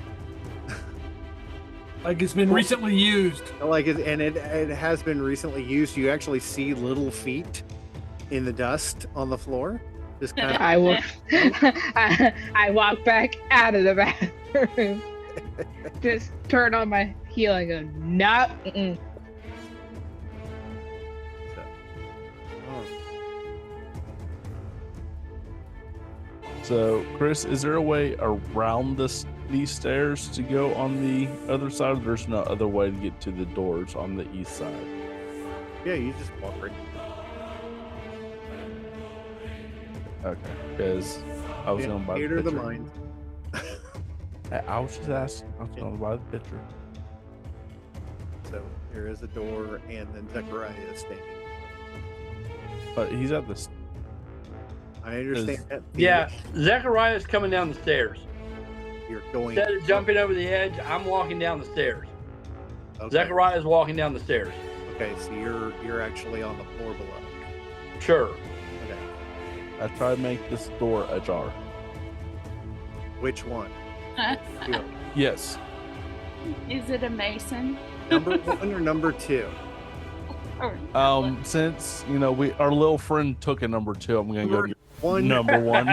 Speaker 5: like it's been recently used.
Speaker 2: It has been recently used. You actually see little feet in the dust on the floor. Just kind of.
Speaker 4: I walk back out of the bathroom. Just turn on my heel and go, no.
Speaker 7: So, Chris, is there a way around these stairs to go on the other side? Or there's no other way to get to the doors on the east side?
Speaker 2: Yeah, you just walk right.
Speaker 7: Okay, because I was going to buy the
Speaker 2: Theater of the
Speaker 7: picture.
Speaker 2: mind.
Speaker 7: I was just asking. I was going to buy the picture.
Speaker 2: So there is a door, and then Zechariah is standing.
Speaker 7: But he's at the.
Speaker 2: I understand that.
Speaker 9: Yeah, Zechariah's coming down the stairs.
Speaker 2: You're going.
Speaker 9: Instead of jumping over the edge, I'm walking down the stairs.
Speaker 2: Okay.
Speaker 9: Zechariah's walking down the stairs.
Speaker 2: Okay, so you're actually on the floor below.
Speaker 9: Sure.
Speaker 2: Okay.
Speaker 7: I try to make this door ajar.
Speaker 2: Which one? Two.
Speaker 7: Yes.
Speaker 8: Is it a mason?
Speaker 2: Number 1 or number 2?
Speaker 7: Since our little friend took a number 2, I'm gonna go
Speaker 2: one.
Speaker 7: number 1.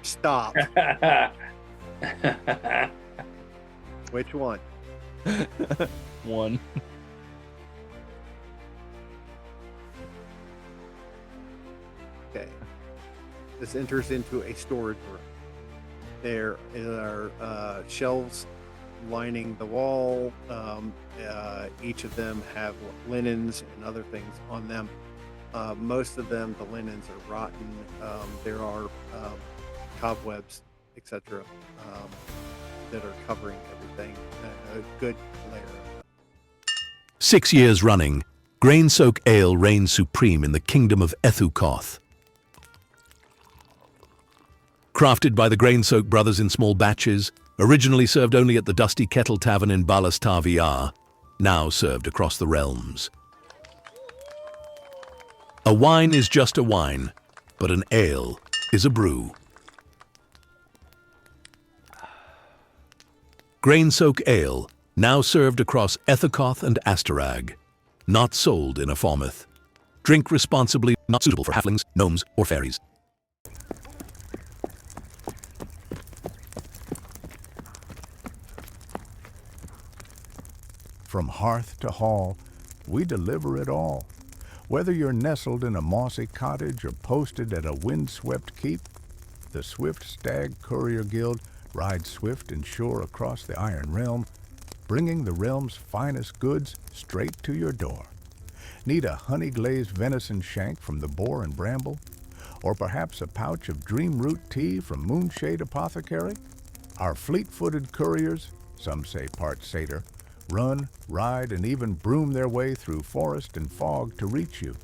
Speaker 2: Stop. Which one?
Speaker 7: 1.
Speaker 2: Okay. This enters into a storage room. There are shelves lining the wall. Each of them have linens and other things on them. Most of them, the linens are rotten. There are cobwebs, etc., that are covering everything. A good layer.
Speaker 12: 6 years running, Grain Soak Ale reigns supreme in the kingdom of Ethukoth. Crafted by the Grain Soak brothers in small batches, originally served only at the Dusty Kettle Tavern in Balastar VR, now served across the realms. A wine is just a wine, but an ale is a brew. Grain Soak Ale, now served across Ethukoth and Astarag. Not sold in a Falmouth. Drink responsibly, not suitable for halflings, gnomes, or fairies.
Speaker 13: From hearth to hall, we deliver it all. Whether you're nestled in a mossy cottage or posted at a windswept keep, the Swift Stag Courier Guild rides swift and sure across the Iron Realm, bringing the realm's finest goods straight to your door. Need a honey-glazed venison shank from the boar and bramble? Or perhaps a pouch of dream root tea from Moonshade Apothecary? Our fleet-footed couriers, some say part satyr, run, ride, and even broom their way through forest and fog to reach you.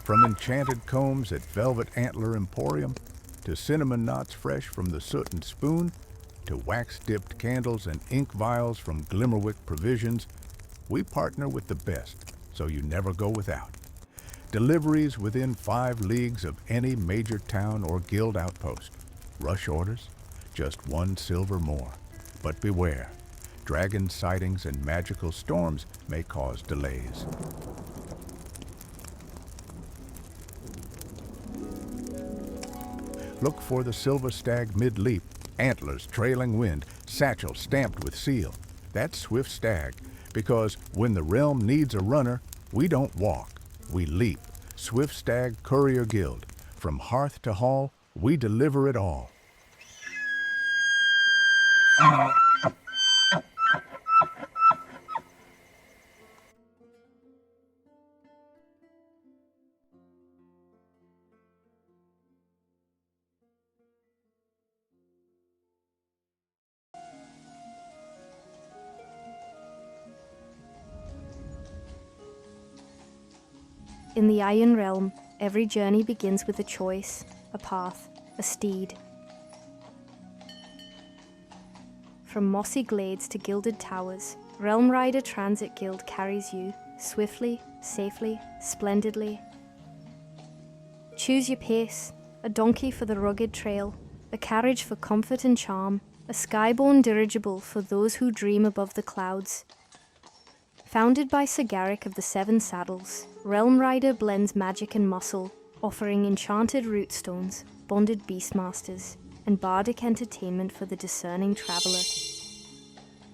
Speaker 13: From enchanted combs at Velvet Antler Emporium, to cinnamon knots fresh from the Soot and Spoon, to wax-dipped candles and ink vials from Glimmerwick Provisions, we partner with the best, so you never go without. Deliveries within 5 leagues of any major town or guild outpost. Rush orders, just 1 silver more. But beware, dragon sightings and magical storms may cause delays. Look for the Silver Stag mid-leap, antlers trailing wind, satchel stamped with seal. That's Swift Stag, because when the realm needs a runner, we don't walk, we leap. Swift Stag Courier Guild. From hearth to hall, we deliver it all.
Speaker 11: In the Iron Realm, every journey begins with a choice, a path, a steed. From mossy glades to gilded towers, Realm Rider Transit Guild carries you swiftly, safely, splendidly. Choose your pace, a donkey for the rugged trail, a carriage for comfort and charm, a skyborne dirigible for those who dream above the clouds. Founded by Sir Garrick of the Seven Saddles, Realm Rider blends magic and muscle, offering enchanted root stones, bonded beastmasters, and bardic entertainment for the discerning traveler.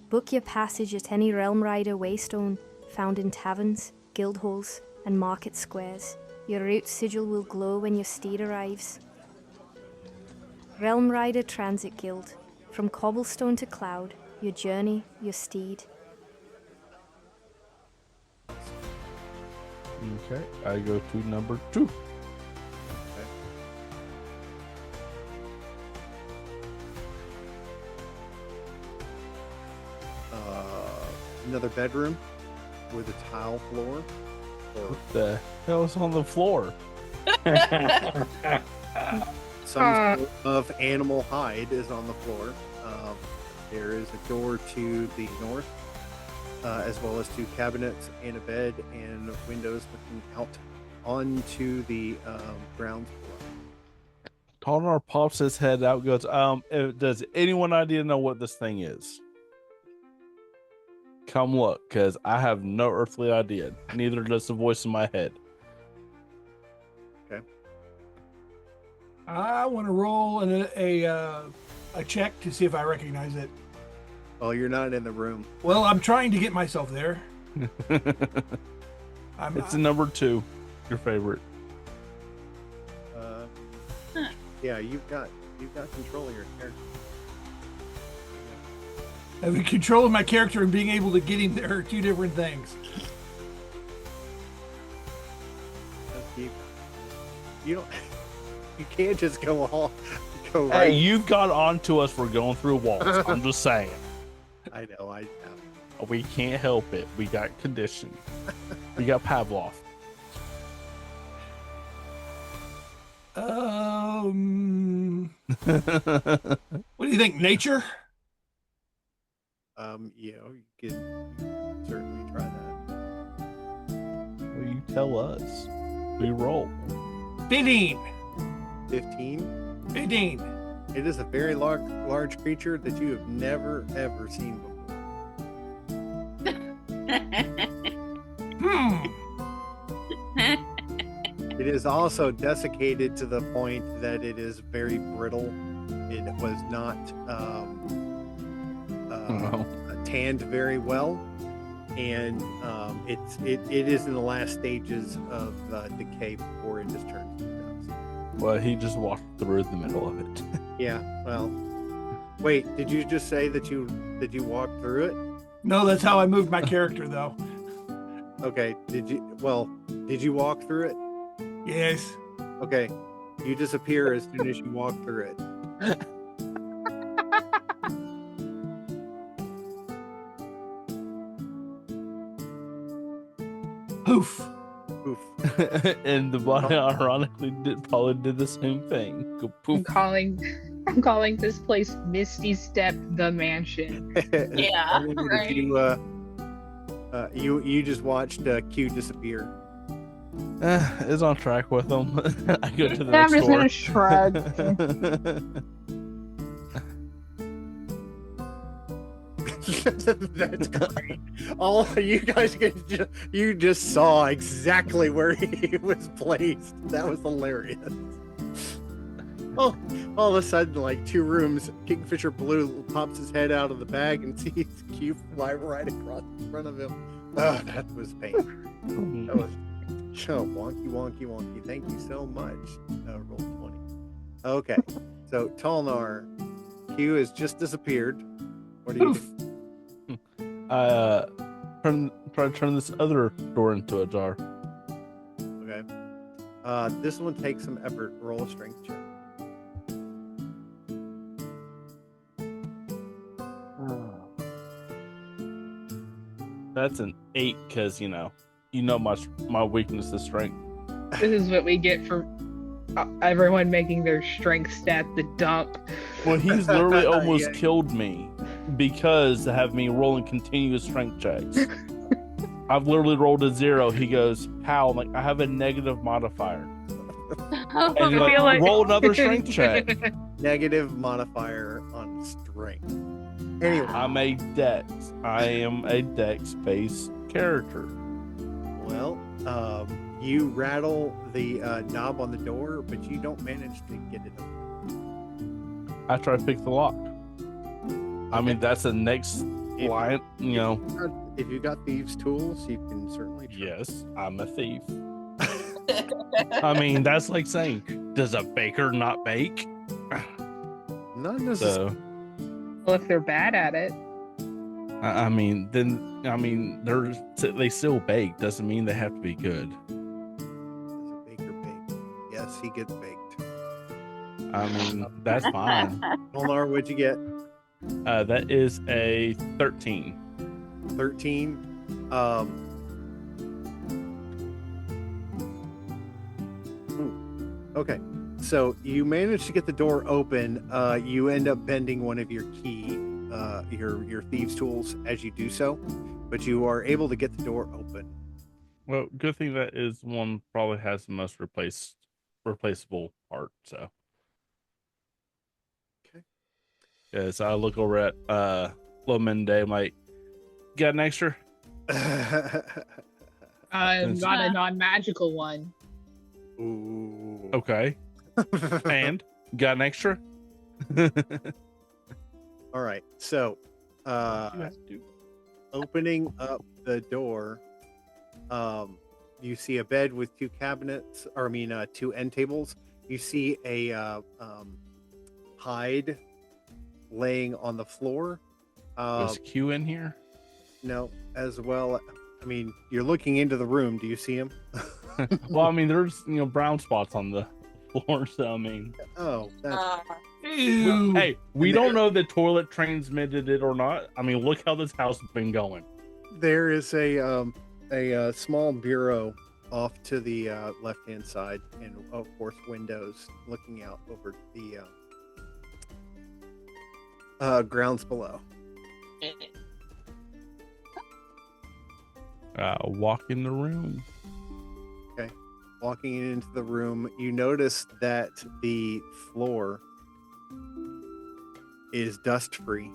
Speaker 11: Book your passage at any Realm Rider waystone, found in taverns, guild halls, and market squares. Your route sigil will glow when your steed arrives. Realm Rider Transit Guild. From cobblestone to cloud, your journey, your steed.
Speaker 7: Okay, I go to number 2.
Speaker 2: Another bedroom with a tile floor.
Speaker 7: What the hell is on the floor?
Speaker 2: Some sort of animal hide is on the floor. There is a door to the north, as well as 2 cabinets and a bed and windows looking out onto the ground floor.
Speaker 7: Tonar pops his head out, goes, does anyone idea know what this thing is? Come look, because I have no earthly idea. Neither does the voice in my head.
Speaker 2: Okay.
Speaker 5: I want to roll a check to see if I recognize it.
Speaker 2: Oh, you're not in the room.
Speaker 5: Well, I'm trying to get myself there.
Speaker 7: It's number 2, your favorite.
Speaker 2: Yeah, you've got control of your character.
Speaker 5: Having control of my character and being able to get him there are 2 different things.
Speaker 2: You don't. You can't just go all. Go
Speaker 7: Hey,
Speaker 2: right.
Speaker 7: you've got onto us for going through walls. I'm just saying.
Speaker 2: I know. I know.
Speaker 7: We can't help it. We got conditioned. We got Pavlov.
Speaker 5: What do you think, nature?
Speaker 2: You know, you can certainly try that.
Speaker 7: Well, you tell us. We roll.
Speaker 5: 15.
Speaker 2: 15.
Speaker 5: 15.
Speaker 2: It is a very large creature that you have never ever seen before. It is also desiccated to the point that it is very brittle. It was not tanned very well, and it is in the last stages of decay before it just turns to dust.
Speaker 7: Well, he just walked through the middle of it.
Speaker 2: Yeah. Well, wait. Did you just say that you walked through it?
Speaker 5: No, that's how I moved my character, though.
Speaker 2: Okay. Did you walk through it?
Speaker 5: Yes.
Speaker 2: Okay. You disappear as soon as you walk through it.
Speaker 5: Poof.
Speaker 2: Poof.
Speaker 7: And the body ironically probably did the same thing. Go poof.
Speaker 4: I'm calling this place Misty Step the Mansion.
Speaker 8: Yeah, right.
Speaker 2: You just watched Q disappear.
Speaker 7: It's on track with them. I go to the
Speaker 4: I'm
Speaker 7: next
Speaker 4: just
Speaker 7: door.
Speaker 4: gonna shrug.
Speaker 2: That's great. All you guys you just saw exactly where he was placed. That was hilarious. Oh, all of a sudden, like 2 rooms, Kingfisher Blue pops his head out of the bag and sees Q fly right across in front of him. Oh, that was painful. That was so wonky. Thank you so much. Roll 20. Okay, so Tolnar, Q has just disappeared. What do you do?
Speaker 7: Try to turn this other door into a jar.
Speaker 2: Okay. This one takes some effort. Roll a strength check.
Speaker 7: That's an 8 because you know my weakness is strength.
Speaker 4: This is what we get for everyone making their strength stat the dump.
Speaker 7: Well, he's literally almost killed me because to have me rolling continuous strength checks. I've literally rolled a 0. He goes, "How?" I'm like, I have a negative modifier. And he's like, roll another strength check.
Speaker 2: Negative modifier on strength. Anyway,
Speaker 7: I'm a dex. I am a dex-based character.
Speaker 2: Well, you rattle the knob on the door, but you don't manage to get it open.
Speaker 7: I try to pick the lock. I mean, that's the next line, you know.
Speaker 2: If you got thieves' tools, you can certainly try.
Speaker 7: Yes, I'm a thief. I mean, that's like saying, does a baker not bake?
Speaker 2: Not necessarily.
Speaker 7: So,
Speaker 4: Well, if they're bad at it.
Speaker 7: they still bake. Doesn't mean they have to be good.
Speaker 2: Does a baker bake? Yes, he gets baked.
Speaker 7: I mean, that's fine.
Speaker 2: Molnar, what'd you get?
Speaker 7: That is a 13.
Speaker 2: 13. Okay, so you manage to get the door open. You end up bending one of your key, your thieves' tools as you do so, but you are able to get the door open.
Speaker 7: Well, good thing that is one probably has the most replaceable part. So,
Speaker 2: okay.
Speaker 7: Yeah, so I look over at Lomende. I'm like, got an extra?
Speaker 4: Got a non-magical one.
Speaker 2: Ooh.
Speaker 7: Okay. And got an extra?
Speaker 2: All right. So, opening up the door, you see a bed with 2 cabinets, 2 end tables. You see a hide laying on the floor.
Speaker 7: Is Q in here?
Speaker 2: No, as well. I mean, you're looking into the room. Do you see him?
Speaker 7: Well, I mean, there's brown spots on the floor, so I mean.
Speaker 2: Oh, that's.
Speaker 7: Hey, we don't know if the toilet transmitted it or not. I mean, look how this house has been going.
Speaker 2: There is a small bureau off to the left-hand side, and of course, windows looking out over the grounds below.
Speaker 7: Walk in the room.
Speaker 2: Okay. Walking into the room, you notice that the floor is dust-free.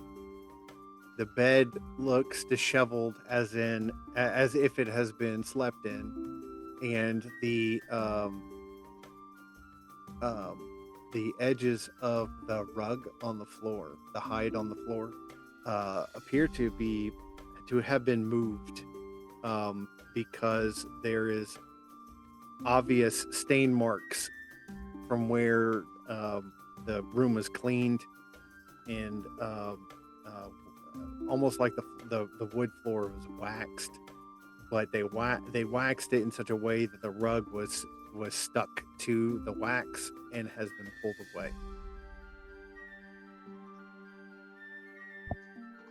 Speaker 2: The bed looks disheveled, as if it has been slept in, and the the edges of the rug on the floor, the hide on the floor, appear to have been moved, because there is obvious stain marks from where the room was cleaned, and almost like the wood floor was waxed, but they waxed it in such a way that the rug was stuck to the wax and has been pulled away.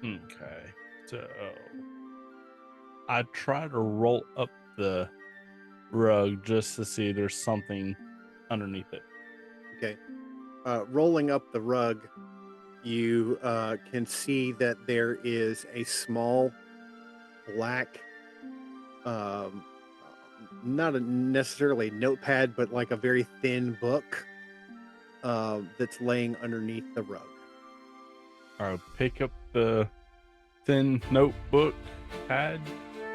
Speaker 7: Okay, so I try to roll up the rug just to see if there's something underneath it.
Speaker 2: Okay. Rolling up the rug, you can see that there is a small black, not necessarily notepad, but like a very thin book that's laying underneath the rug.
Speaker 7: I'll pick up the thin notebook pad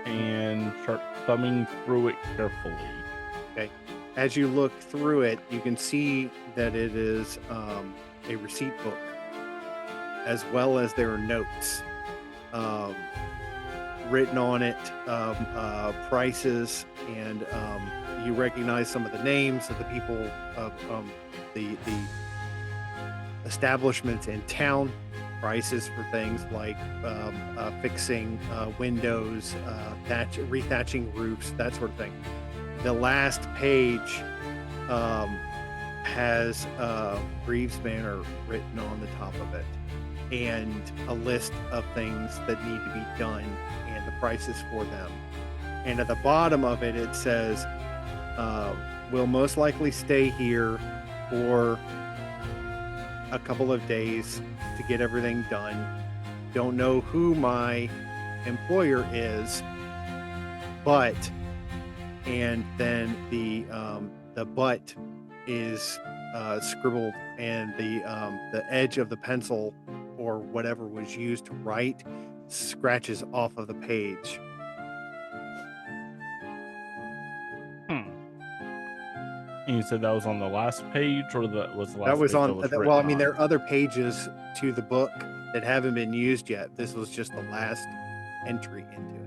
Speaker 7: and start thumbing through it carefully.
Speaker 2: Okay. As you look through it, you can see that it is a receipt book, as well as there are notes written on it, prices, and you recognize some of the names of the people of the establishments in town, prices for things like fixing windows, rethatching roofs, that sort of thing. The last page has Reeves Manor written on the top of it, and a list of things that need to be done and the prices for them. And at the bottom of it, it says, we'll most likely stay here for a couple of days to get everything done. Don't know who my employer is, but, and then the but is scribbled, and the edge of the pencil or whatever was used to write scratches off of the page.
Speaker 7: And you said that was on the last page, or that was the last
Speaker 2: That was
Speaker 7: page
Speaker 2: on.
Speaker 7: that was
Speaker 2: Well, I
Speaker 7: written
Speaker 2: mean,
Speaker 7: on?
Speaker 2: there are other pages to the book that haven't been used yet. This was just the last entry into it.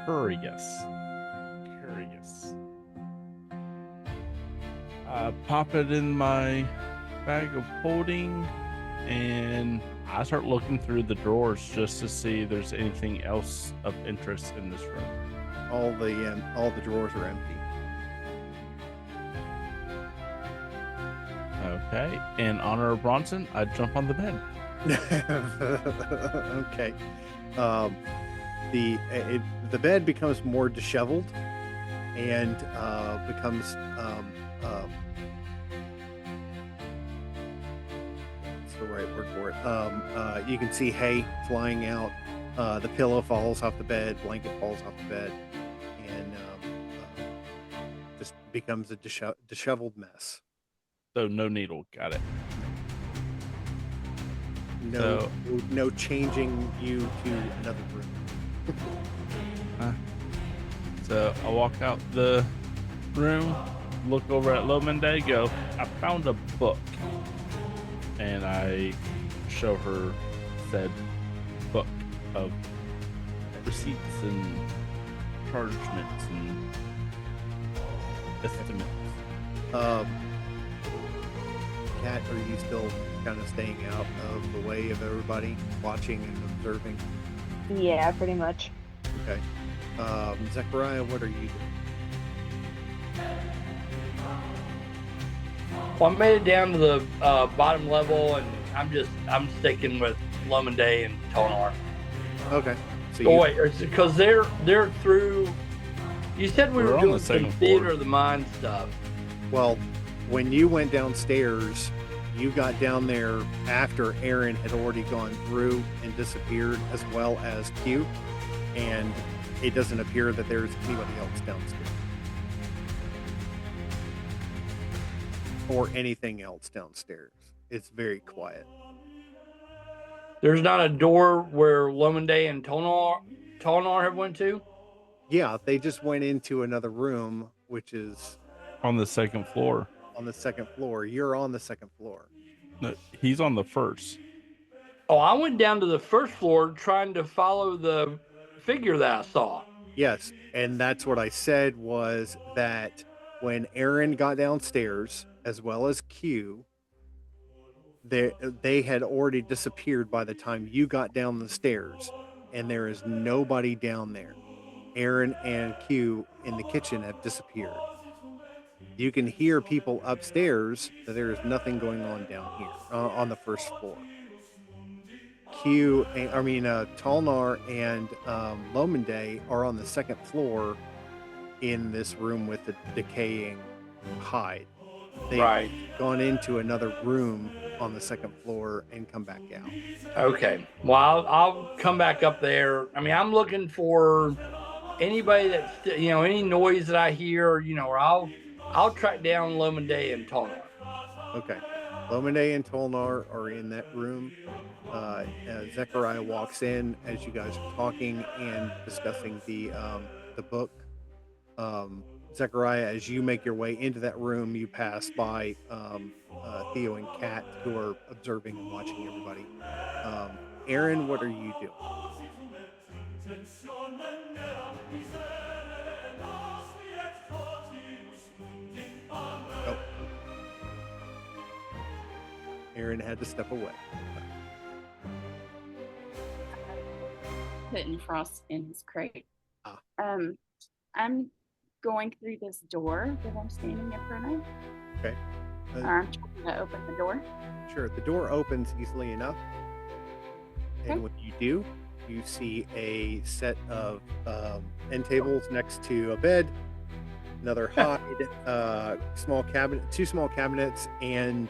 Speaker 7: Curious. Pop it in my bag of holding, and I start looking through the drawers just to see if there's anything else of interest in this room.
Speaker 2: All the drawers are empty.
Speaker 7: Okay, in honor of Bronson, I jump on the bed.
Speaker 2: Okay. The bed becomes more disheveled and becomes what's the right word for it? You can see hay flying out. The pillow falls off the bed, blanket falls off the bed, and just becomes a disheveled mess.
Speaker 7: So no needle, got it.
Speaker 2: No changing you to another room.
Speaker 7: So I walk out the room, look over at Lomende, go, I found a book. And I show her said book of receipts and chargements and estimates.
Speaker 2: Kat, are you still kind of staying out of the way of everybody, watching and observing?
Speaker 6: Yeah, pretty much.
Speaker 2: Okay. Zechariah, what are you doing?
Speaker 9: Well, I made it down to the bottom level, and I'm sticking with Lomende and Tonar.
Speaker 2: Okay. So
Speaker 9: Oh wait, because they're through. You said we
Speaker 7: We're
Speaker 9: were
Speaker 7: on
Speaker 9: doing
Speaker 7: the
Speaker 9: some
Speaker 7: second
Speaker 9: theater
Speaker 7: floor.
Speaker 9: of the mind stuff.
Speaker 2: Well, when you went downstairs, you got down there after Aaron had already gone through and disappeared, as well as Q, and it doesn't appear that there's anybody else downstairs. Or anything else downstairs. It's very quiet.
Speaker 9: There's not a door where Lomende and Tonar have went to.
Speaker 2: Yeah, they just went into another room, which is
Speaker 7: On the second floor.
Speaker 2: On the second floor. You're on the second floor.
Speaker 7: No, he's on the first.
Speaker 9: Oh, I went down to the first floor trying to follow the figure that I saw.
Speaker 2: Yes, and that's what I said was that when Aaron got downstairs, as well as Q, they had already disappeared by the time you got down the stairs, and there is nobody down there. Aaron and Q in the kitchen have disappeared. You can hear people upstairs, but there is nothing going on down here on the first floor. Talnar and Lomende are on the second floor in this room with the decaying hide. They've gone into another room on the second floor and come back out.
Speaker 9: Okay. Well, I'll come back up there. I mean, I'm looking for anybody that's, any noise that I hear, or I'll track down Lomende and Tolnar.
Speaker 2: Okay. Lomende and Tolnar are in that room. Zechariah walks in as you guys are talking and discussing the book. Zechariah, as you make your way into that room, you pass by Theo and Kat, who are observing and watching everybody. Aaron, what are you doing? Oh. Aaron had to step away.
Speaker 8: Putting Frost in his crate. I'm going through this door that I'm standing in front of.
Speaker 2: Okay.
Speaker 8: I'm trying to open the door.
Speaker 2: Sure. The door opens easily enough. And when you do, you see a set of end tables next to a bed, another hide, small cabinet, two small cabinets, and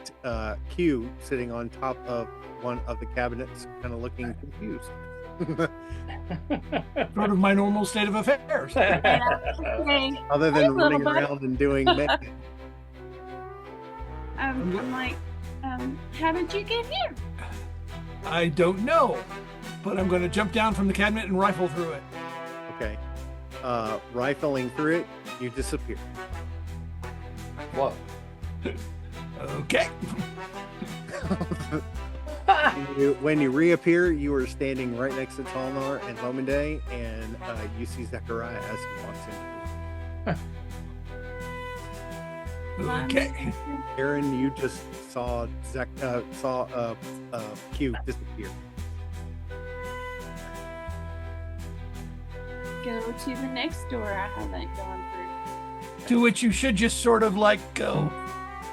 Speaker 2: Q sitting on top of one of the cabinets, kind of looking confused.
Speaker 5: Sort of my normal state of affairs.
Speaker 2: Other than running around and doing makeup.
Speaker 8: I'm like, how did you get here?
Speaker 5: I don't know, but I'm going to jump down from the cabinet and rifle through it.
Speaker 2: Okay. Rifling through it, you disappear.
Speaker 9: Whoa.
Speaker 5: Okay.
Speaker 2: When you reappear, you are standing right next to Talnar and Lomende, and you see Zechariah as he walks in.
Speaker 5: Okay.
Speaker 2: Aaron, you just saw Q disappear.
Speaker 8: Go to the next door I haven't gone through.
Speaker 5: To which you should just sort of like go.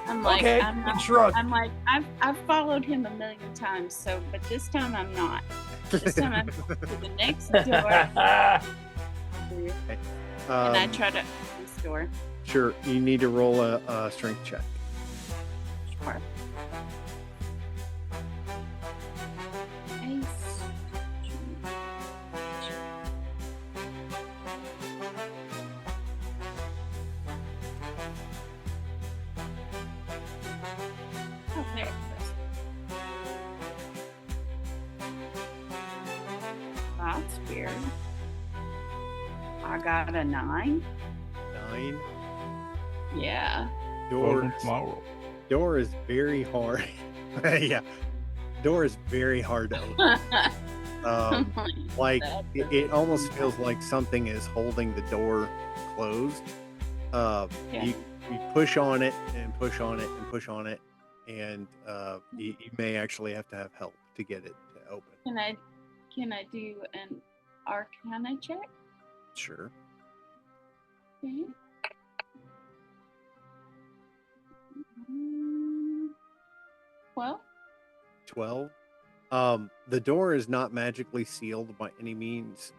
Speaker 8: I'm like,
Speaker 5: okay,
Speaker 8: and
Speaker 5: shrug.
Speaker 8: I'm like, I've followed him a million times, so but this time I'm not. This time I'm going to the next door.
Speaker 2: Okay.
Speaker 8: And I try to open this door.
Speaker 2: Sure, you need to roll a strength check.
Speaker 8: Sure. That's weird. I got a 9.
Speaker 2: 9?
Speaker 8: Yeah.
Speaker 2: Door is very hard. Yeah. Door is very hard to open. Like it almost feels like something is holding the door closed. You push on it and push on it and push on it, and you may actually have to have help to get it to open.
Speaker 8: Can I do an Arcana check?
Speaker 2: Sure.
Speaker 8: Okay. 12.
Speaker 2: 12. The door is not magically sealed by any means.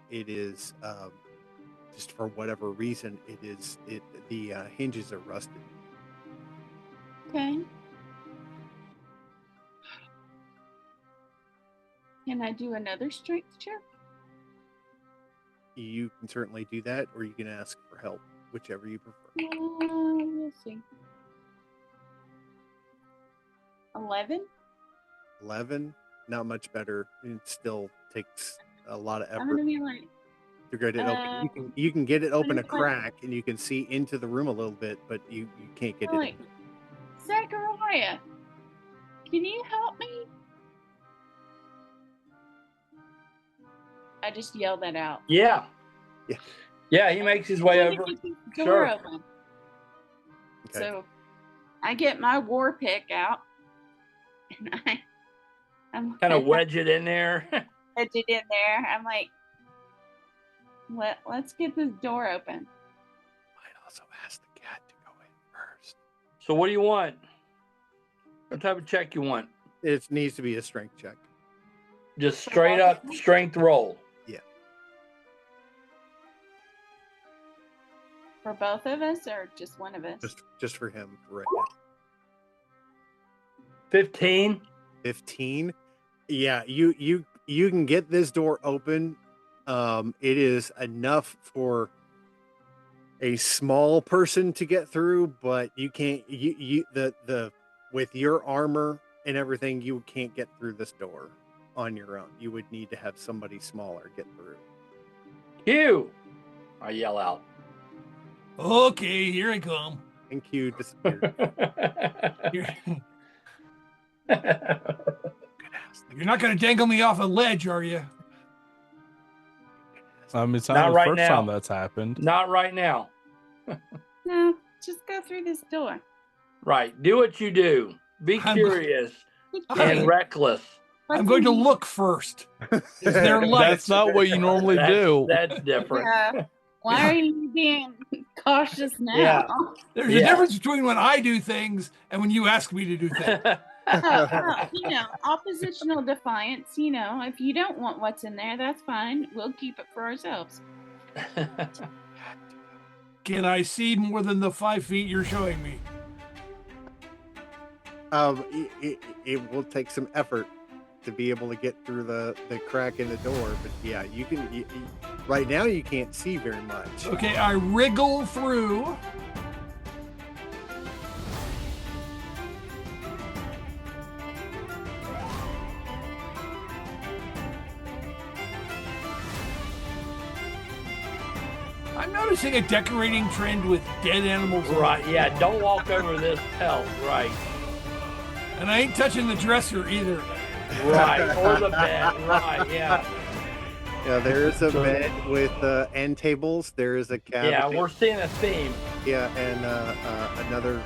Speaker 2: It is just for whatever reason. The hinges are rusted.
Speaker 8: Okay. Can I do another strength check?
Speaker 2: You can certainly do that, or you can ask for help, whichever you prefer.
Speaker 8: We'll see. 11.
Speaker 2: 11, not much better. It still takes a lot of effort.
Speaker 8: I'm gonna be like,
Speaker 2: You're good at open. You can get it open a crack, and you can see into the room a little bit, but you can't get it in.
Speaker 8: Zachariah, can you help me? I just yelled that out.
Speaker 9: Yeah.
Speaker 2: Yeah.
Speaker 9: Yeah, he makes his way over.
Speaker 8: Door open. Okay. So I get my war pick out, and I'm
Speaker 9: kind of wedge it in there.
Speaker 8: Wedge it in there. I'm like, let's get this door open.
Speaker 2: Might also ask the cat to go in first.
Speaker 9: So what do you want? What type of check you want?
Speaker 2: It needs to be a strength check.
Speaker 9: Just straight up strength roll.
Speaker 2: Yeah.
Speaker 8: For both of us or just one of us?
Speaker 2: Just for him right now.
Speaker 9: 15.
Speaker 2: 15. Yeah, you can get this door open. It is enough for a small person to get through, but you can't. The with your armor and everything, you can't get through this door on your own. You would need to have somebody smaller get through.
Speaker 9: Q! I yell out.
Speaker 5: Okay, here I come.
Speaker 2: And Q disappeared.
Speaker 5: You're not going to dangle me off a ledge, are you?
Speaker 7: It's not
Speaker 9: Not
Speaker 7: the
Speaker 9: right
Speaker 7: first
Speaker 9: now.
Speaker 7: time that's happened.
Speaker 9: Not right now.
Speaker 8: No, just go through this door.
Speaker 9: Right. Do what you do. Be curious and reckless.
Speaker 5: I'm going to look first. Is there light?
Speaker 7: That's not what you normally do.
Speaker 9: That's different.
Speaker 8: Yeah. Why are you being cautious now?
Speaker 9: Yeah.
Speaker 5: There's a difference between when I do things and when you ask me to do things.
Speaker 8: Oppositional defiance. If you don't want what's in there, that's fine. We'll keep it for ourselves.
Speaker 5: Can I see more than the 5 feet you're showing me?
Speaker 2: It will take some effort to be able to get through the crack in the door, but yeah, you can. Right now, you can't see very much.
Speaker 5: Okay, I wriggle through. I'm noticing a decorating trend with dead animals.
Speaker 9: Right, yeah, don't walk over this pelt, right.
Speaker 5: And I ain't touching the dresser either.
Speaker 9: Right, or the bed, right, yeah.
Speaker 2: Yeah, there is a bed with end tables. There is a cabinet.
Speaker 9: Yeah, we're seeing a theme.
Speaker 2: Yeah, and another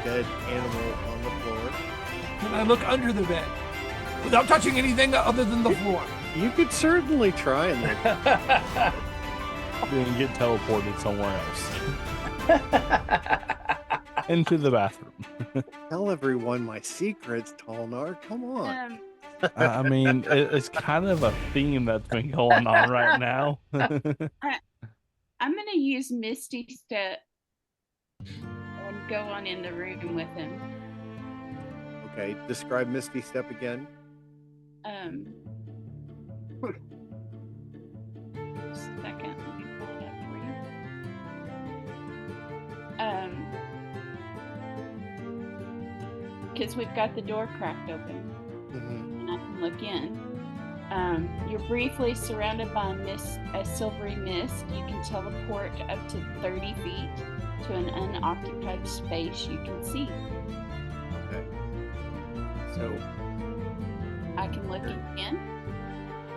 Speaker 2: dead animal on the floor.
Speaker 5: Can I look under the bed without touching anything other than the floor?
Speaker 2: You could certainly try and look.
Speaker 7: Then get teleported somewhere else. Into the bathroom.
Speaker 2: Tell everyone my secrets, Tolnar. Come on.
Speaker 7: I mean, it's kind of a theme that's been going on right now.
Speaker 8: I'm going to use Misty Step and go on in the room with him.
Speaker 2: Okay, describe Misty Step again.
Speaker 8: Just a second, let me pull it up for you. Because we've got the door cracked open, and I can look in. You're briefly surrounded by a silvery mist. You can teleport up to 30 feet to an unoccupied space you can see.
Speaker 2: Okay. So
Speaker 8: I can look in,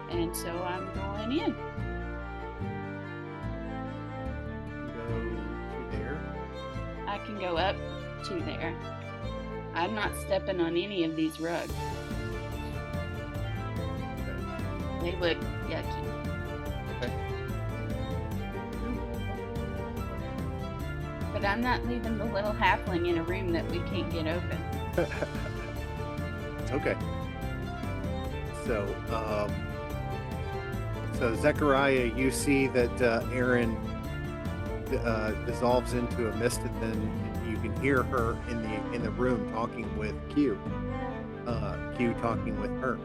Speaker 8: and so I'm going in.
Speaker 2: go to there.
Speaker 8: I can go up to there. I'm not stepping on any of these rugs. They look yucky.
Speaker 2: Okay.
Speaker 8: But I'm not leaving the little halfling in a room that we can't get open.
Speaker 2: Okay. So, Zechariah, you see that Aaron dissolves into a mist, and then you can hear her in the room talking with Q. Q talking with her.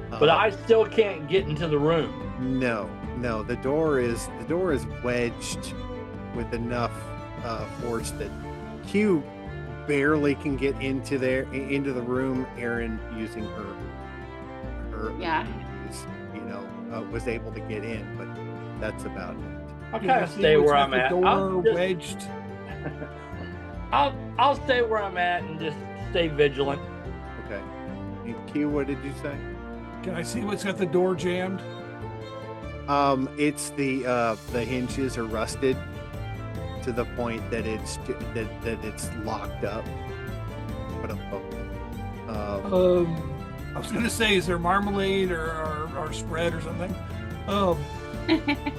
Speaker 9: But I still can't get into the room.
Speaker 2: No. The door is wedged with enough force that Q barely can get into the room. Aaron, using her
Speaker 8: Yeah.
Speaker 2: was able to get in, but that's about it.
Speaker 9: I'll
Speaker 5: You
Speaker 9: kind of
Speaker 5: see
Speaker 9: stay
Speaker 5: what's
Speaker 9: where
Speaker 5: at
Speaker 9: I'm
Speaker 5: the
Speaker 9: at.
Speaker 5: door wedged.
Speaker 9: I'll stay where I'm at and just stay vigilant.
Speaker 2: Okay. And Q, what did you say?
Speaker 5: Can I see what's at the door jammed?
Speaker 2: It's the hinges are rusted to the point that it's locked up. But
Speaker 5: I was gonna say, is there marmalade or spread or something?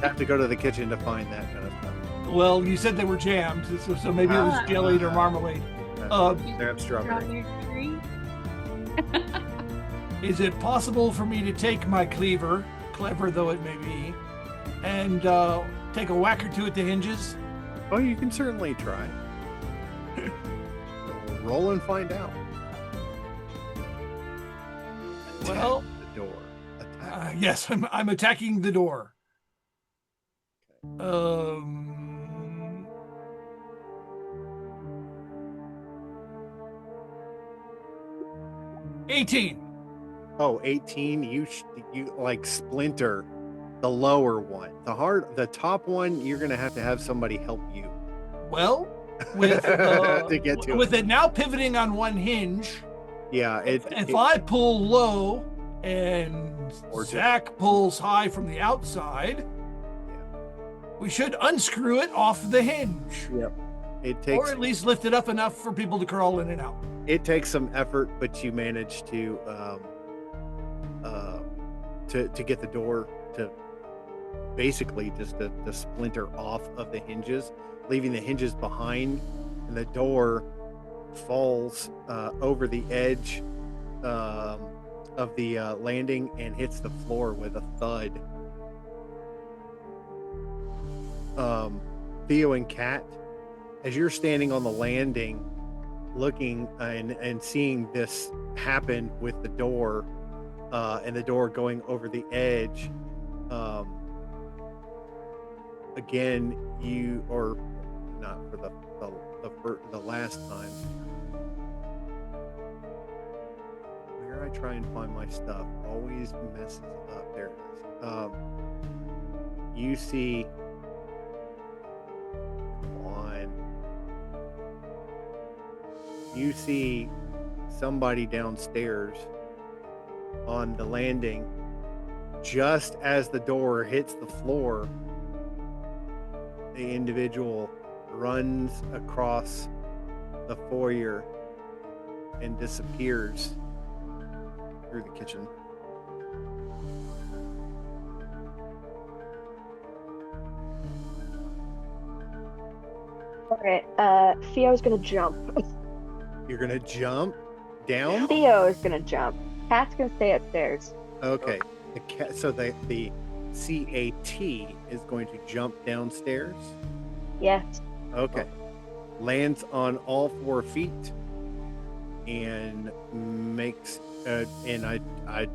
Speaker 2: have to go to the kitchen to find that kind of stuff.
Speaker 5: Well, you said they were jammed, so maybe it was jellied or marmalade.
Speaker 2: They have strawberry.
Speaker 5: Is it possible for me to take my cleaver, clever though it may be, and take a whack or two at the hinges?
Speaker 2: Oh, you can certainly try. Roll and find out.
Speaker 5: Well,
Speaker 2: the door. Attack.
Speaker 5: Yes, I'm attacking the door. 18.
Speaker 2: Oh, 18. You like splinter the lower one. The top one, you're gonna have to have somebody help you.
Speaker 5: Well, with
Speaker 2: to get to
Speaker 5: with it now pivoting on one hinge.
Speaker 2: Yeah,
Speaker 5: if I pull low and Zach pulls high from the outside, we should unscrew it off the hinge.
Speaker 2: Yep. It takes,
Speaker 5: or at least lift it up enough for people to crawl in and out.
Speaker 2: It takes some effort, but you manage to get the door to basically just to splinter off of the hinges, leaving the hinges behind, and the door falls over the edge of the landing and hits the floor with a thud. Theo and Kat, as you're standing on the landing looking and seeing this happen with the door and the door going over the edge, again, you, or not for the last time, where I try and find my stuff always messes up. There it is. You see, you see somebody downstairs on the landing. Just as the door hits the floor, the individual runs across the foyer and disappears through the kitchen.
Speaker 6: All right, Theo's gonna jump.
Speaker 2: You're gonna jump down?
Speaker 6: Theo is gonna jump. Kat's gonna stay upstairs.
Speaker 2: Okay. So the CAT is going to jump downstairs?
Speaker 6: Yes.
Speaker 2: Okay. Lands on all 4 feet and makes and I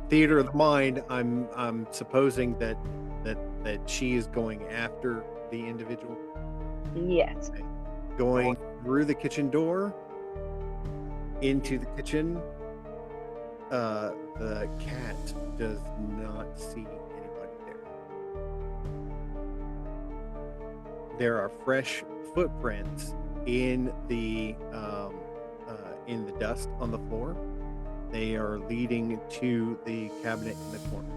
Speaker 2: theater of the mind, I'm supposing that she is going after the individual.
Speaker 6: Yes.
Speaker 2: Okay. Going through the kitchen door into the kitchen. The cat does not see anybody there. There are fresh footprints in the dust on the floor. They are leading to the cabinet in the corner,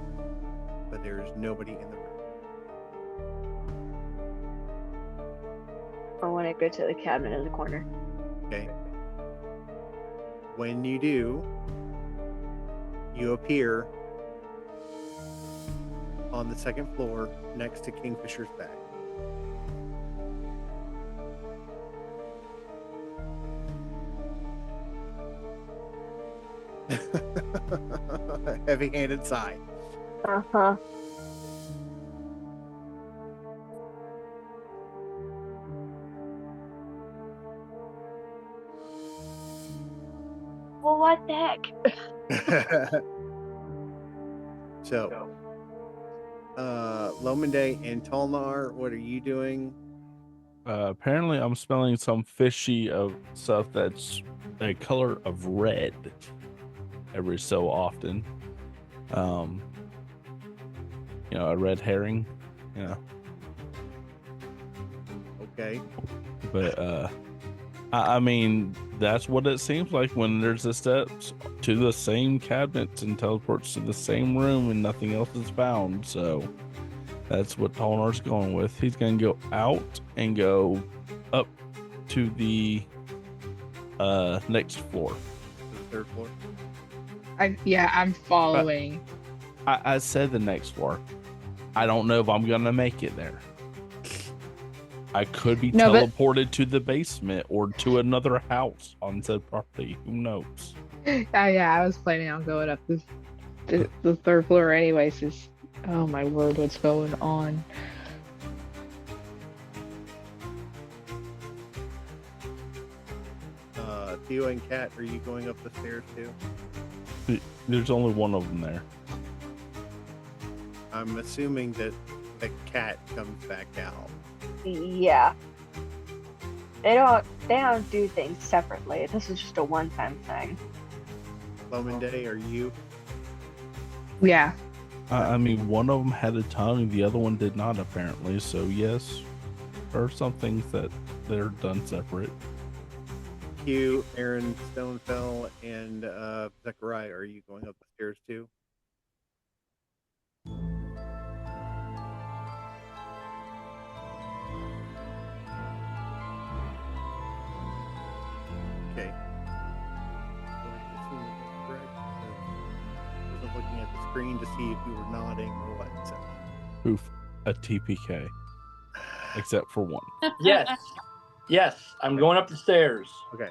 Speaker 2: but there is nobody in the room.
Speaker 6: I want to go to the cabinet in the corner.
Speaker 2: Okay. When you do, you appear on the second floor next to Kingfisher's bag. Heavy-handed sigh.
Speaker 6: Uh-huh. Well, what the heck?
Speaker 2: So, Lominde and Talnar, what are you doing?
Speaker 7: Apparently, I'm smelling some fishy of stuff that's a color of red every so often. A red herring, you know.
Speaker 2: Okay.
Speaker 7: But I mean, that's what it seems like when there's the steps to the same cabinets and teleports to the same room and nothing else is found. So that's what Tolnar's going with. He's going to go out and go up to the next floor.
Speaker 2: The third floor.
Speaker 4: I'm following.
Speaker 7: I said the next floor. I don't know if I'm going to make it there. I could be teleported to the basement or to another house on said property. Who knows?
Speaker 4: I was planning on going up the third floor anyways. Oh my word, what's going on?
Speaker 2: Theo and Kat, are you going up the stairs too?
Speaker 7: There's only one of them there.
Speaker 2: I'm assuming that the cat comes back out.
Speaker 6: Yeah. They don't do things separately. This is just a one-time thing.
Speaker 2: Lominde, are you?
Speaker 4: Yeah.
Speaker 7: I mean, one of them had a tongue, the other one did not, apparently. So yes, there are some things that they're done separate.
Speaker 2: Q, Aaron, Stonefell, and Zechariah, are you going up the stairs too? Okay. I was looking at the screen to see if you were nodding or what. So.
Speaker 7: Oof, a TPK. Except for one.
Speaker 9: Yes. Yes, I'm going up the stairs.
Speaker 2: Okay.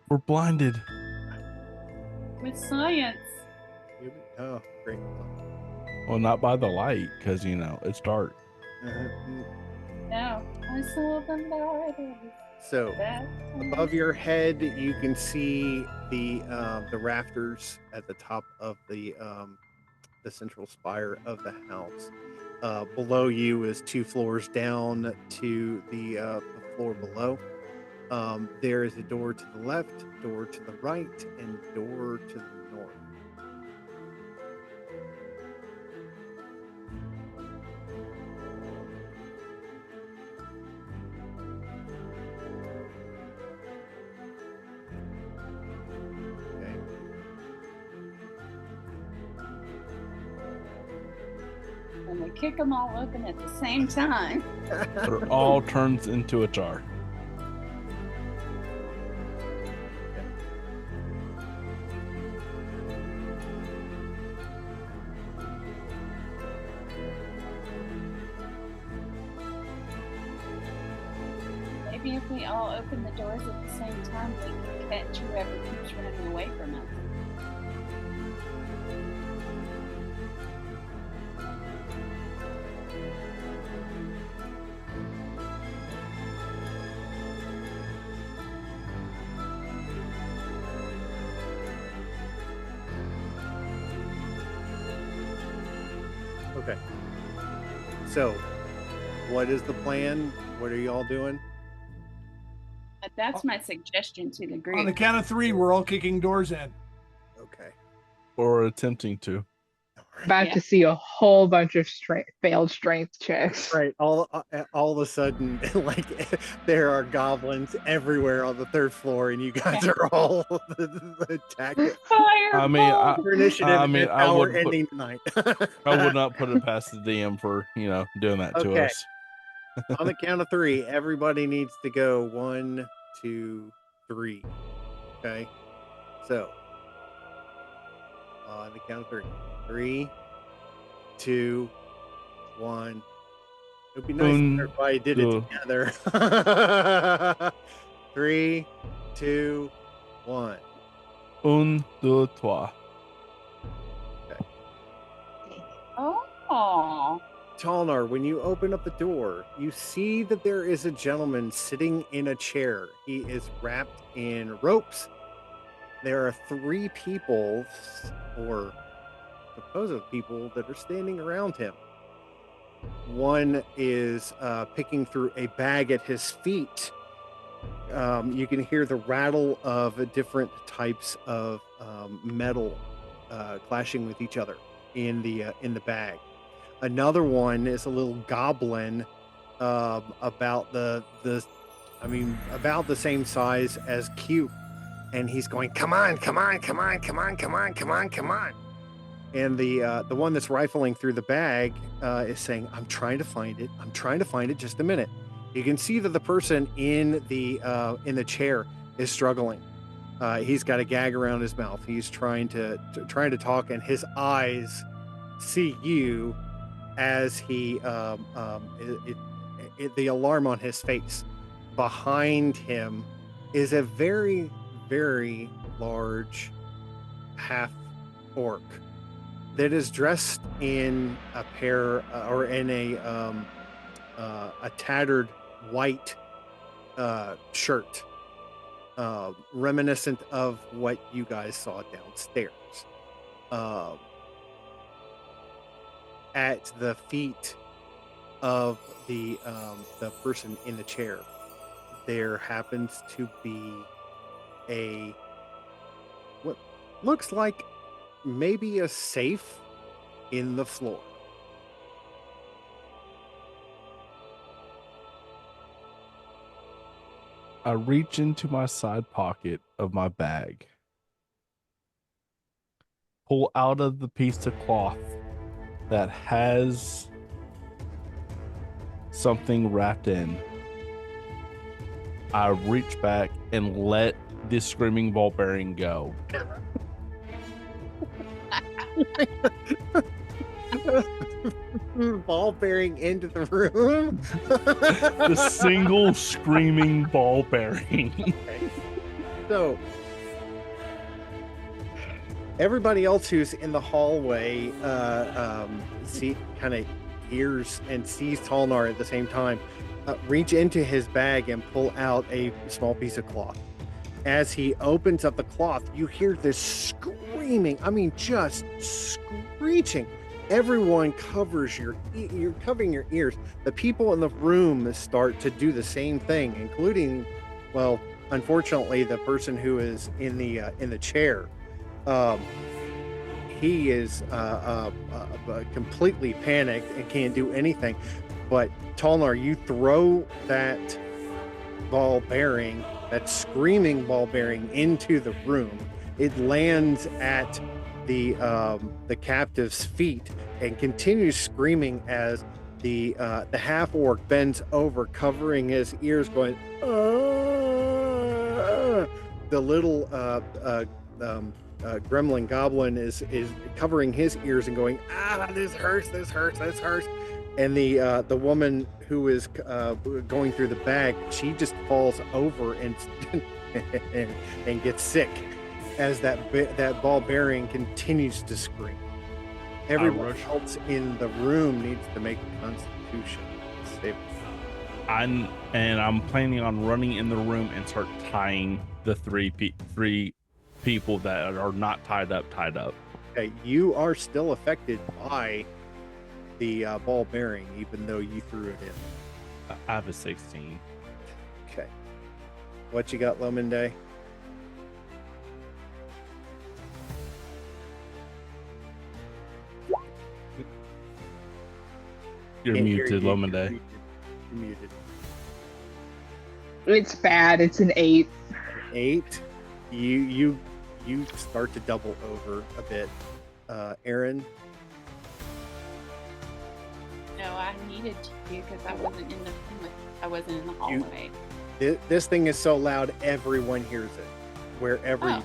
Speaker 7: We're blinded.
Speaker 8: With science.
Speaker 2: Oh, great.
Speaker 7: Well, not by the light, because, you know, it's dark.
Speaker 8: No, I saw them light.
Speaker 2: So, above your head, you can see the rafters at the top of the central spire of the house. Below you is 2 floors down to the floor below. There is a door to the left, door to the right, and door to the north.
Speaker 8: And we kick them all open at the same time.
Speaker 7: It all turns into a jar.
Speaker 8: Maybe if we all open the doors at the same time, we can catch whoever keeps running away from us.
Speaker 2: Okay. So, what is the plan? What are y'all doing?
Speaker 8: But that's my suggestion to the group.
Speaker 5: On the count of 3, we're all kicking doors in.
Speaker 2: Okay.
Speaker 7: Or attempting to.
Speaker 4: About to see a whole bunch of failed strength checks.
Speaker 2: Right. All of a sudden, like there are goblins everywhere on the 3rd floor, and you guys are all attacking.
Speaker 7: I mean,
Speaker 2: Your initiative.
Speaker 7: I mean,
Speaker 2: how we're ending tonight.
Speaker 7: I would not put it past the DM for, you know, doing that to us.
Speaker 2: On the count of 3, everybody needs to go 1, 2, 3. Okay. So, on the count of 3. 3, 2, 1. It would be nice if everybody did it together. 3, 2, 1.
Speaker 7: 1, 2, 3.
Speaker 2: Okay.
Speaker 8: Oh.
Speaker 2: Talnar, when you open up the door, you see that there is a gentleman sitting in a chair. He is wrapped in ropes. There are 3 people, or supposed people, that are standing around him. One is picking through a bag at his feet. you can hear the rattle of different types of metal clashing with each other in the bag. Another one is a little goblin, about about the same size as Q, and he's going, "Come on, come on, come on, come on, come on, come on, come on!" And the one that's rifling through the bag is saying, "I'm trying to find it. I'm trying to find it. Just a minute." You can see that the person in the chair is struggling. He's got a gag around his mouth. He's trying to talk, and his eyes see you as he the alarm on his face. Behind him is a very, very large half orc that is dressed in a pair or in a tattered white shirt, reminiscent of what you guys saw downstairs. At the feet of the person in the chair, there happens to be what looks like maybe a safe in the floor.
Speaker 7: I reach into my side pocket of my bag, pull out of the piece of cloth that has something wrapped in. I reach back and let this screaming ball bearing go.
Speaker 2: Ball bearing into the room.
Speaker 7: The single screaming ball bearing.
Speaker 2: Okay. So everybody else who's in the hallway kind of hears and sees Talnar at the same time. Reach into his bag and pull out a small piece of cloth. As he opens up the cloth, you hear this screaming. I mean, just screeching. Everyone you're covering your ears. The people in the room start to do the same thing, including, well, unfortunately, the person who is in the chair. He is completely panicked and can't do anything. But Talnar, you throw that ball bearing, that screaming ball bearing, into the room. It lands at the captive's feet and continues screaming as the half orc bends over, covering his ears, going, "Aah!" The little gremlin goblin is covering his ears and going, "Ah, this hurts, this hurts, this hurts." And the woman who is going through the bag, she just falls over and and gets sick as that ball bearing continues to scream. Everyone else in the room needs to make a Constitution save.
Speaker 7: I'm planning on running in the room and start tying the three people that are not tied up.
Speaker 2: Okay, you are still affected by the ball bearing, even though you threw it in.
Speaker 7: I have a 16.
Speaker 2: Okay. What you got, Lominde?
Speaker 7: You're muted, Lominde.
Speaker 2: You're muted.
Speaker 4: It's bad. It's an 8.
Speaker 2: 8. You start to double over a bit. Aaron?
Speaker 8: No, I needed to because I wasn't in the hallway.
Speaker 2: This thing is so loud, everyone hears it. Wherever you.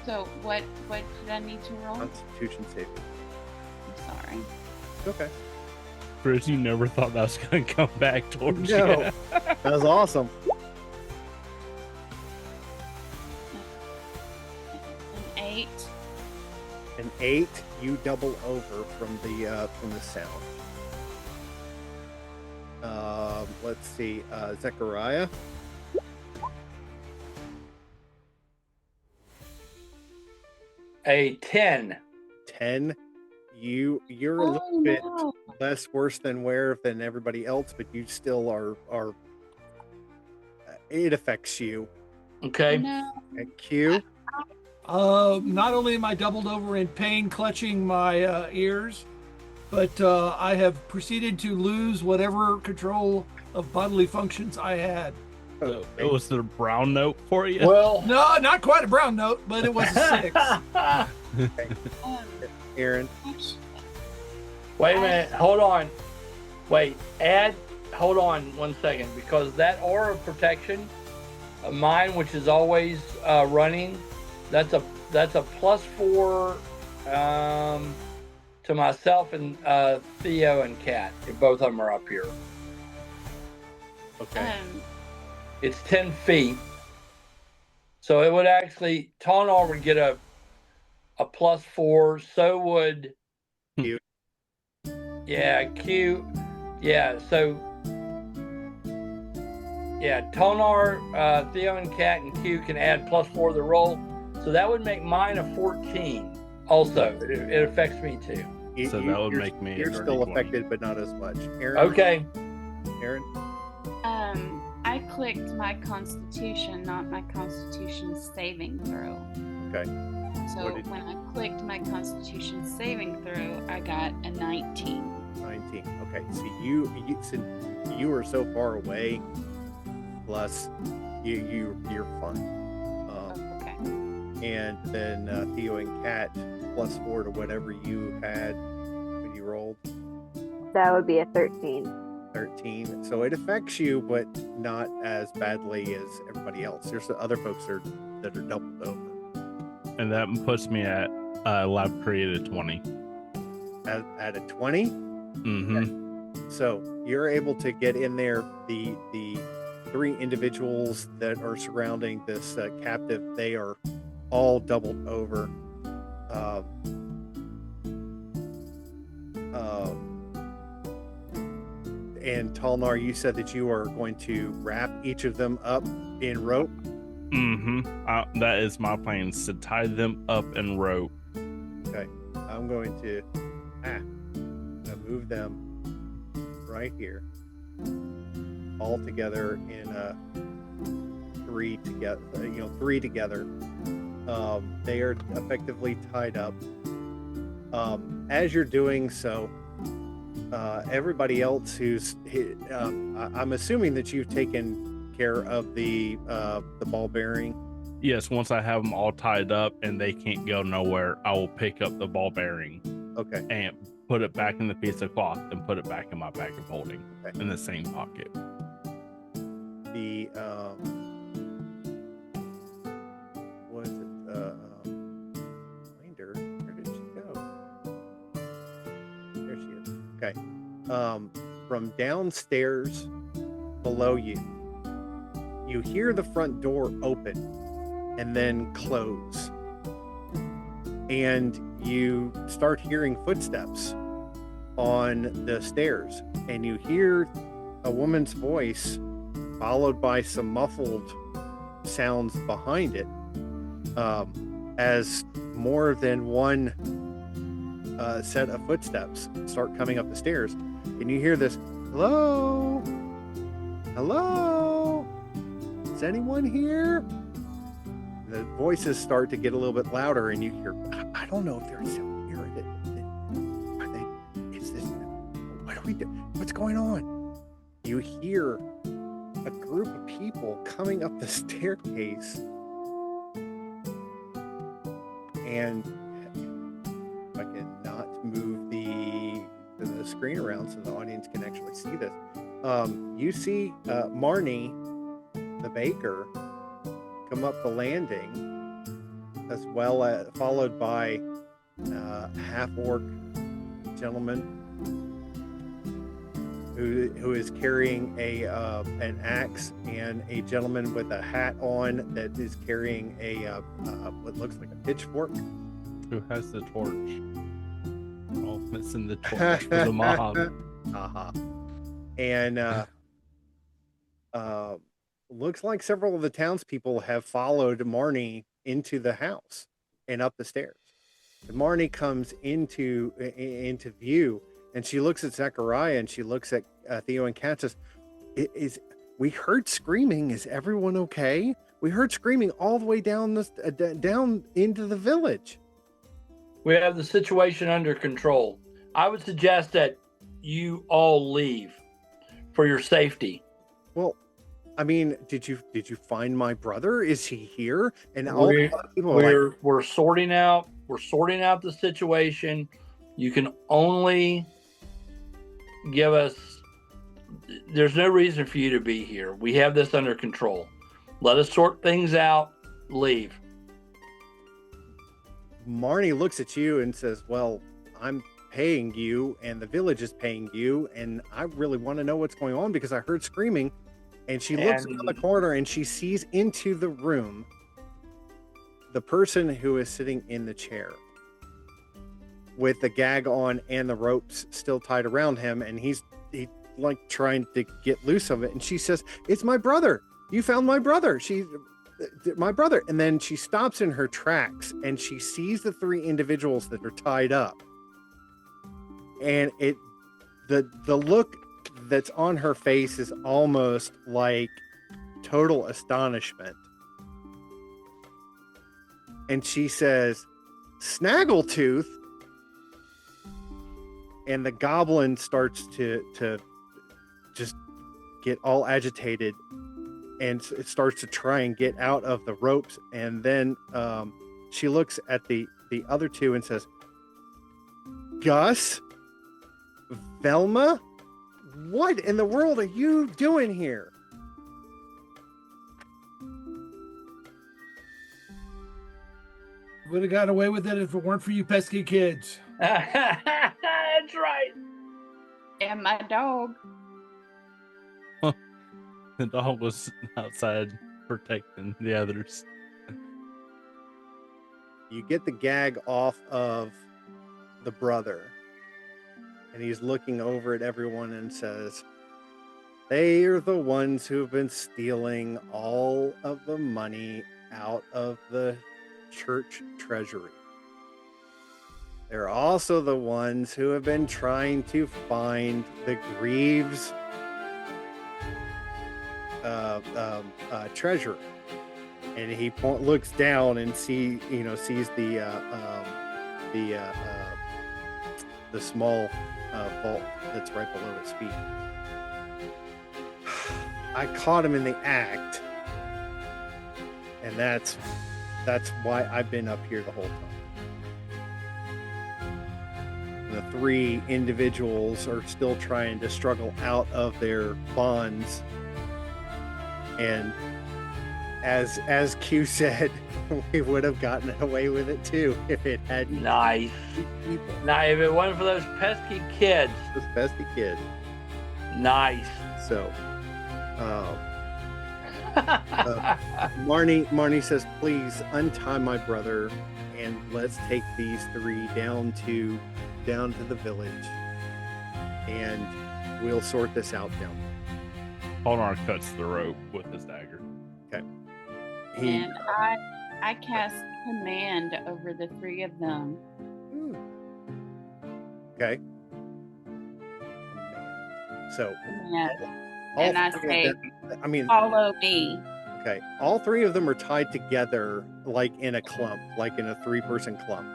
Speaker 8: So what did I need to roll?
Speaker 2: Constitution saving.
Speaker 8: I'm sorry.
Speaker 2: Okay.
Speaker 7: Chris, you never thought that was going to come back towards you.
Speaker 2: No, that was awesome.
Speaker 8: An 8.
Speaker 2: An 8. You double over from the sound. Let's see, Zechariah.
Speaker 9: A 10.
Speaker 2: 10. You're a little bit less worse than everybody else, but you still are it affects you.
Speaker 9: Okay.
Speaker 8: No.
Speaker 2: And Q.
Speaker 5: Not only am I doubled over in pain, clutching my ears, but I have proceeded to lose whatever control of bodily functions I had.
Speaker 7: So it was the brown note for you?
Speaker 9: Well,
Speaker 5: No, not quite a brown note, but it was a 6.
Speaker 2: Aaron.
Speaker 9: Wait a minute. Hold on. Wait. Hold on 1 second, because that aura of protection of mine, which is always running, that's a +4 to myself and Theo and Kat. Both of them are up here.
Speaker 2: Okay.
Speaker 9: It's 10 feet. So it would actually, Tonar would get a +4. So would
Speaker 2: Q.
Speaker 9: Yeah, Q. Yeah, so yeah, Tonar, Theo and Kat and Q can add +4 to the roll. So that would make mine a 14. Also, it affects me too.
Speaker 7: So that would make me.
Speaker 2: You're still affected, but not as much. Aaron.
Speaker 9: Okay.
Speaker 2: Aaron.
Speaker 8: I clicked my Constitution, not my Constitution saving throw.
Speaker 2: Okay.
Speaker 8: So when I clicked my Constitution saving throw, I got a 19.
Speaker 2: 19. Okay. So since you are so far away, plus you're fine.
Speaker 8: Okay.
Speaker 2: And then Theo and Kat +4 to whatever you had when you rolled.
Speaker 6: That would be a 13.
Speaker 2: 13. So it affects you, but not as badly as everybody else. There's the other folks that are doubled over.
Speaker 7: And that puts me at lab created 20.
Speaker 2: At a 20?
Speaker 7: Mm-hmm.
Speaker 2: Okay. So you're able to get in there. The 3 individuals that are surrounding this captive, they are all doubled over. And Talnar, you said that you are going to wrap each of them up in rope.
Speaker 7: Mm-hmm. That is my plan, is to tie them up in rope.
Speaker 2: Okay. I'm going to move them right here, all together in a 3 together. 3 together. They are effectively tied up. As you're doing so, everybody else who's I'm assuming that you've taken care of the ball bearing.
Speaker 7: Yes, once I have them all tied up and they can't go nowhere, I will pick up the ball bearing.
Speaker 2: Okay.
Speaker 7: And put it back in the piece of cloth and put it back in my bag of holding in the same pocket.
Speaker 2: The what is it? Binder. Where did she go? There she is. Okay. From downstairs below you, you hear the front door open and then close. And you start hearing footsteps on the stairs, and you hear a woman's voice followed by some muffled sounds behind it, as more than one set of footsteps start coming up the stairs. And you hear this, hello? Hello? Is anyone here? The voices start to get a little bit louder, and you hear, I don't know if they're still here. Are they? Is this? What do we do? What's going on? You hear a group of people coming up the staircase, and if I can not move the screen around so the audience can actually see this. You see Marnie, the baker, come up the landing, as well as followed by half-orc gentleman who is carrying an axe, and a gentleman with a hat on that is carrying what looks like a pitchfork.
Speaker 7: Who has the torch? Oh, missing the torch for the mob.
Speaker 2: And looks like several of the townspeople have followed Marnie into the house and up the stairs. And Marnie comes into view, and she looks at Zechariah, and she looks at Theo and Kat, says, We heard screaming. Is everyone okay? We heard screaming all the way down down into the village.
Speaker 9: We have the situation under control. I would suggest that you all leave for your safety.
Speaker 2: Well, I mean, did you find my brother? Is he here? And all
Speaker 9: We're,
Speaker 2: the other people are like,
Speaker 9: we're sorting out the situation. You can only give us. There's no reason for you to be here. We have this under control. Let us sort things out. Leave.
Speaker 2: Marnie looks at you and says, well, I'm paying you and the village is paying you, and I really want to know what's going on because I heard screaming. And she looks around the corner and she sees into the room the person who is sitting in the chair with the gag on and the ropes still tied around him, and he's like trying to get loose of it. And she says, it's my brother. You found my brother. My brother. And then she stops in her tracks and she sees the three individuals that are tied up. And the look that's on her face is almost like total astonishment. And she says, Snaggletooth. And the goblin starts to just get all agitated, and it starts to try and get out of the ropes. And then she looks at the other two and says, Gus, Velma, what in the world are you doing here?
Speaker 14: Would have got away with it if it weren't for you pesky kids.
Speaker 9: That's right.
Speaker 8: And my dog.
Speaker 7: The dog was outside protecting the others.
Speaker 2: You get the gag off of the brother, and he's looking over at everyone and says, they are the ones who have been stealing all of the money out of the church treasury. They're also the ones who have been trying to find the Greaves treasure. And he looks down and sees the small vault that's right below his feet. I caught him in the act, and that's why I've been up here the whole time. The three individuals are still trying to struggle out of their bonds, and as Q said, we would have gotten away with it too if it had
Speaker 9: nice
Speaker 2: people.
Speaker 9: Now, if it wasn't for those pesky kids.
Speaker 2: Those pesky kids.
Speaker 9: Nice.
Speaker 2: So, Marnie says, please untie my brother and let's take these three down to the village, and we'll sort this out down there.
Speaker 7: Polnar cuts the rope with his dagger.
Speaker 2: Okay.
Speaker 8: And I cast command over the three of them.
Speaker 2: Okay. So,
Speaker 8: and I say, follow me.
Speaker 2: Okay. All three of them are tied together like in a clump, like in a 3-person clump.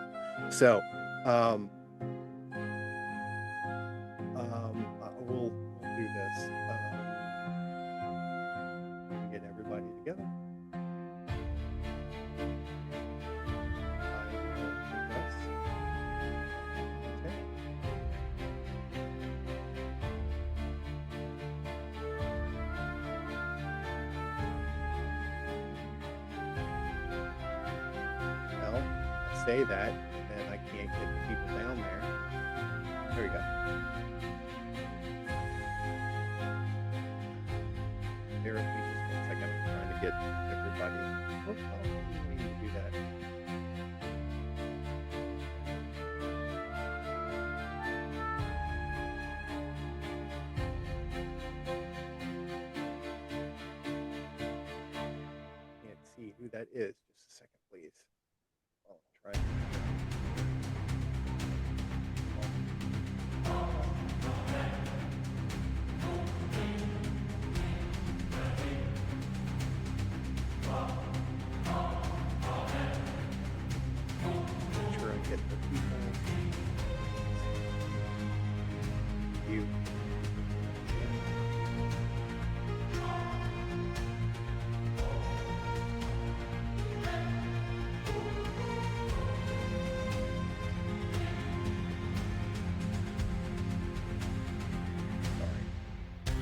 Speaker 2: So, we'll do this. Get everybody together. Well, I say that, and I can't get the people down there. There we go. Bear with me just 1 second. I'm trying to get everybody. Oh, we need to do that. Can't see who that is. Just a second, please. I'll try.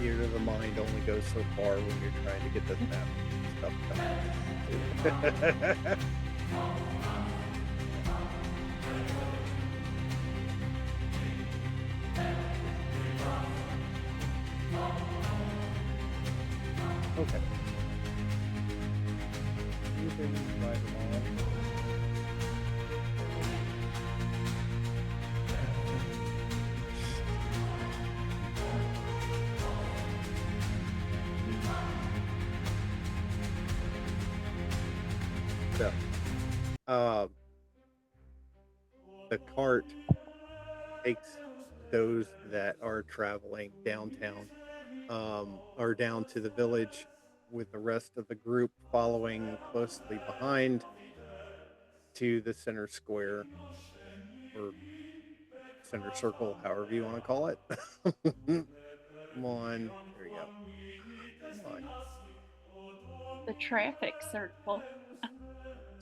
Speaker 2: theater of the mind only goes so far when you're trying to get this map stuff done. Okay. Moving right along. So, the cart takes those that are traveling downtown, or down to the village, with the rest of the group following closely behind to the center square or center circle, however you want to call it. Come on, there you go. Come on.
Speaker 8: The traffic circle.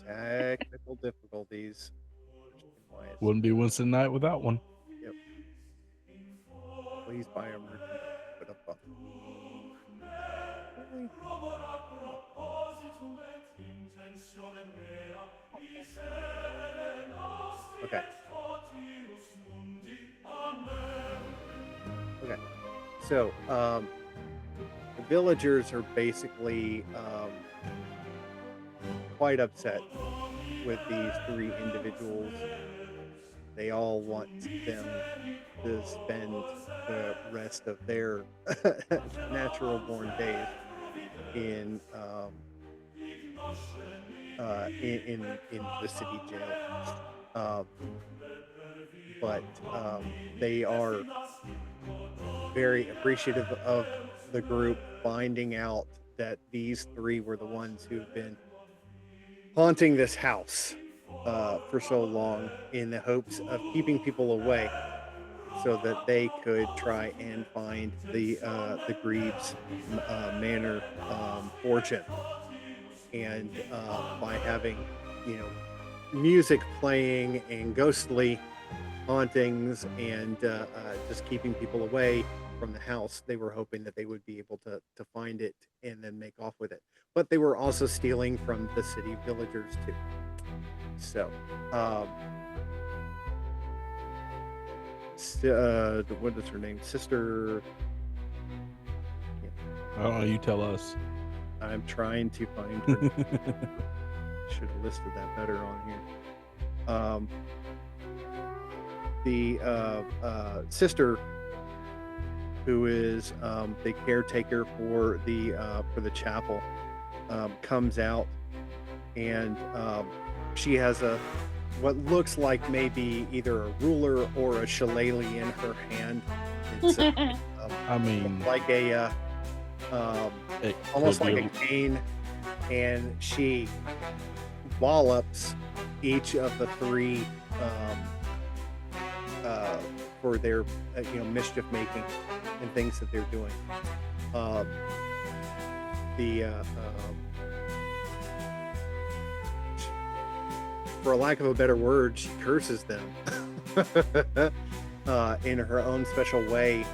Speaker 2: Technical difficulties.
Speaker 7: Wouldn't be Wednesday night without one.
Speaker 2: Yep. Please buy our merchandise. Put up a... Really? Okay. Okay. So, the villagers are basically quite upset with these three individuals. They all want them to spend the rest of their natural born days in the city jail. But they are very appreciative of the group finding out that these three were the ones who've been haunting this house for so long, in the hopes of keeping people away, so that they could try and find the Greaves Manor fortune. And by having, music playing and ghostly hauntings and just keeping people away from the house, they were hoping that they would be able to find it and then make off with it. But they were also stealing from the city villagers too. So, what is her name? Sister.
Speaker 7: Oh, you tell us.
Speaker 2: I'm trying to find her. Should have listed that better on here. The sister, who is the caretaker for the chapel, comes out, and she has what looks like maybe either a ruler or a shillelagh in her hand. It's like a almost like a cane, and she wallops each of the three for their mischief making and things that they're doing. For lack of a better word, she curses them in her own special way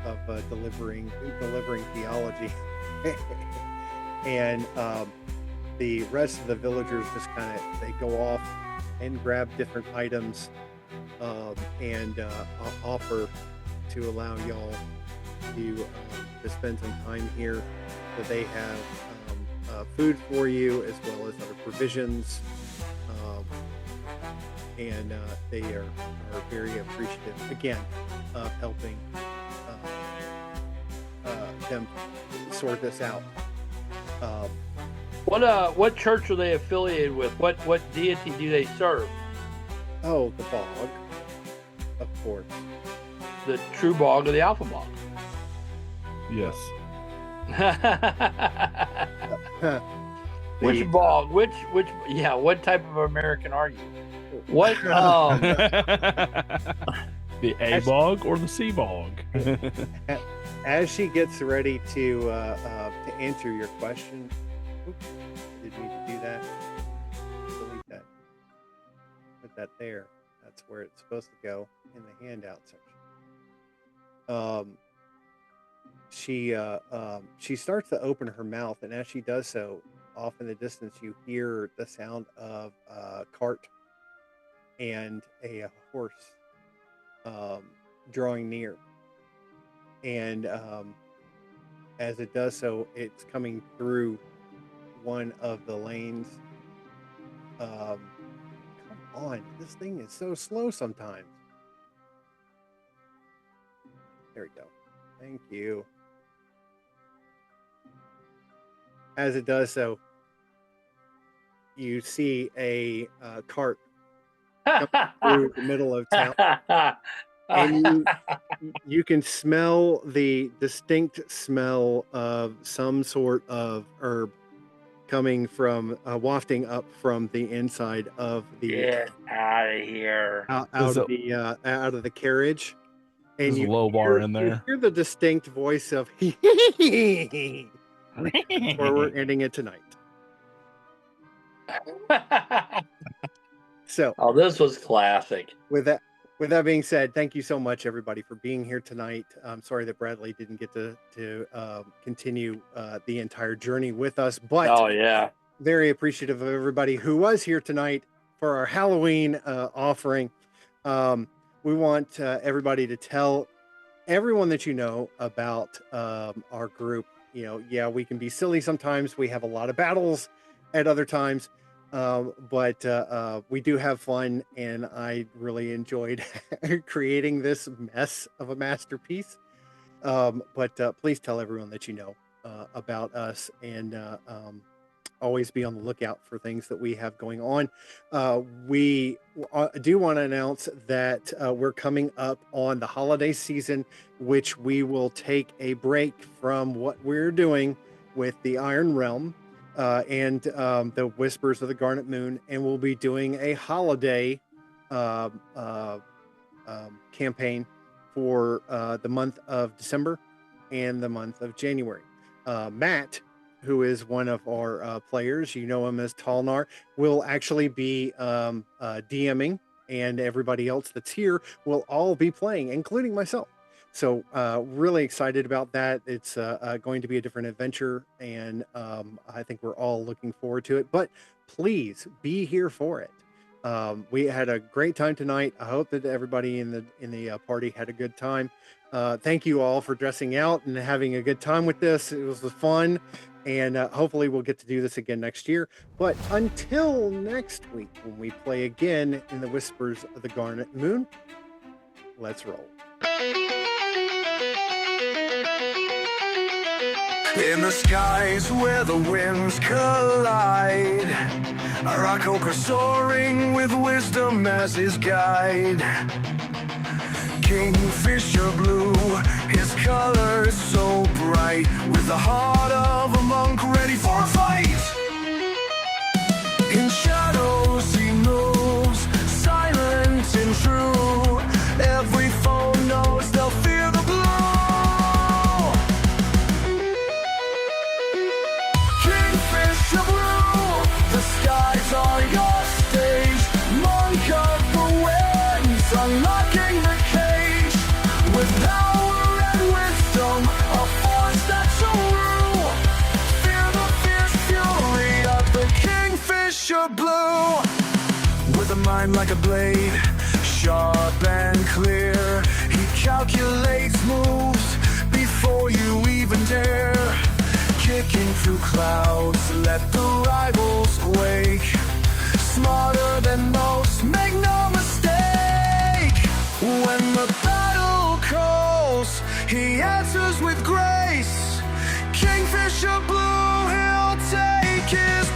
Speaker 2: of delivering theology. And the rest of the villagers just they go off and grab different items and offer to allow y'all to spend some time here. That they have food for you, as well as other provisions. And they are very appreciative, again, of helping them sort this out.
Speaker 9: What church are they affiliated with? What deity do they serve?
Speaker 2: Oh, the bog, of course.
Speaker 9: The true bog of the Alpha Bog.
Speaker 7: Yes.
Speaker 9: Which bog? Which? Yeah. What type of American are you? What?
Speaker 7: The A bog or the C bog?
Speaker 2: As she gets ready to answer your question, oops, didn't need to do that. Delete that. Put that there. That's where it's supposed to go in the handout section. she starts to open her mouth, and as she does so, off in the distance, you hear the sound of a cart and a horse drawing near. And as it does so, it's coming through one of the lanes. Come on, this thing is so slow sometimes. There we go. Thank you. As it does so, you see a cart coming through the middle of town. And you can smell the distinct smell of some sort of herb coming from wafting up from the inside of the
Speaker 9: Get out of here.
Speaker 2: out of the carriage. And
Speaker 7: There's a
Speaker 2: you
Speaker 7: low bar in
Speaker 2: you
Speaker 7: there.
Speaker 2: hear the distinct voice of where we're ending it tonight. So,
Speaker 9: oh, this was classic.
Speaker 2: With that being said, thank you so much, everybody, for being here tonight. I'm sorry that Bradley didn't get to continue the entire journey with us, but
Speaker 9: oh yeah,
Speaker 2: very appreciative of everybody who was here tonight for our Halloween offering. We want everybody to tell everyone that you know about our group. You know, yeah, we can be silly sometimes. We have a lot of battles at other times. But we do have fun, and I really enjoyed creating this mess of a masterpiece. But please tell everyone that you know about us, and always be on the lookout for things that we have going on. We do want to announce that we're coming up on the holiday season, which we will take a break from what we're doing with the Iron Realm and the Whispers of the Garnet Moon, and we'll be doing a holiday campaign for the month of December and the month of January. Matt, who is one of our players, you know him as Talnar, will actually be DMing, and everybody else that's here will all be playing, including myself. So really excited about that. It's going to be a different adventure, and I think we're all looking forward to it. But please be here for it. We had a great time tonight. I hope that everybody in the party had a good time. Thank you all for dressing out and having a good time with this. It was fun, and hopefully we'll get to do this again next year. But until next week, when we play again in the Whispers of the Garnet Moon, let's roll.
Speaker 15: In the skies where the winds collide, Rockoker soaring with wisdom as his guide. Kingfisher blue, his colors so bright, with the heart of a monk ready for a fight. In shadows he moves, silent and true. Every foe knows they'll fear the blow. Kingfisher blue, the skies are your stage. Monk of the winds, unlocking the cage. With power and wisdom, a force that's so rule. Fear the fierce fury of the Kingfisher blue. With a mind like a blade, sharp and clear, he calculates moves before you even dare. Kicking through clouds, let the rivals wake. Smarter than most, make no mistake. When the battle calls, he answers with grace. Kingfisher blue, he'll take his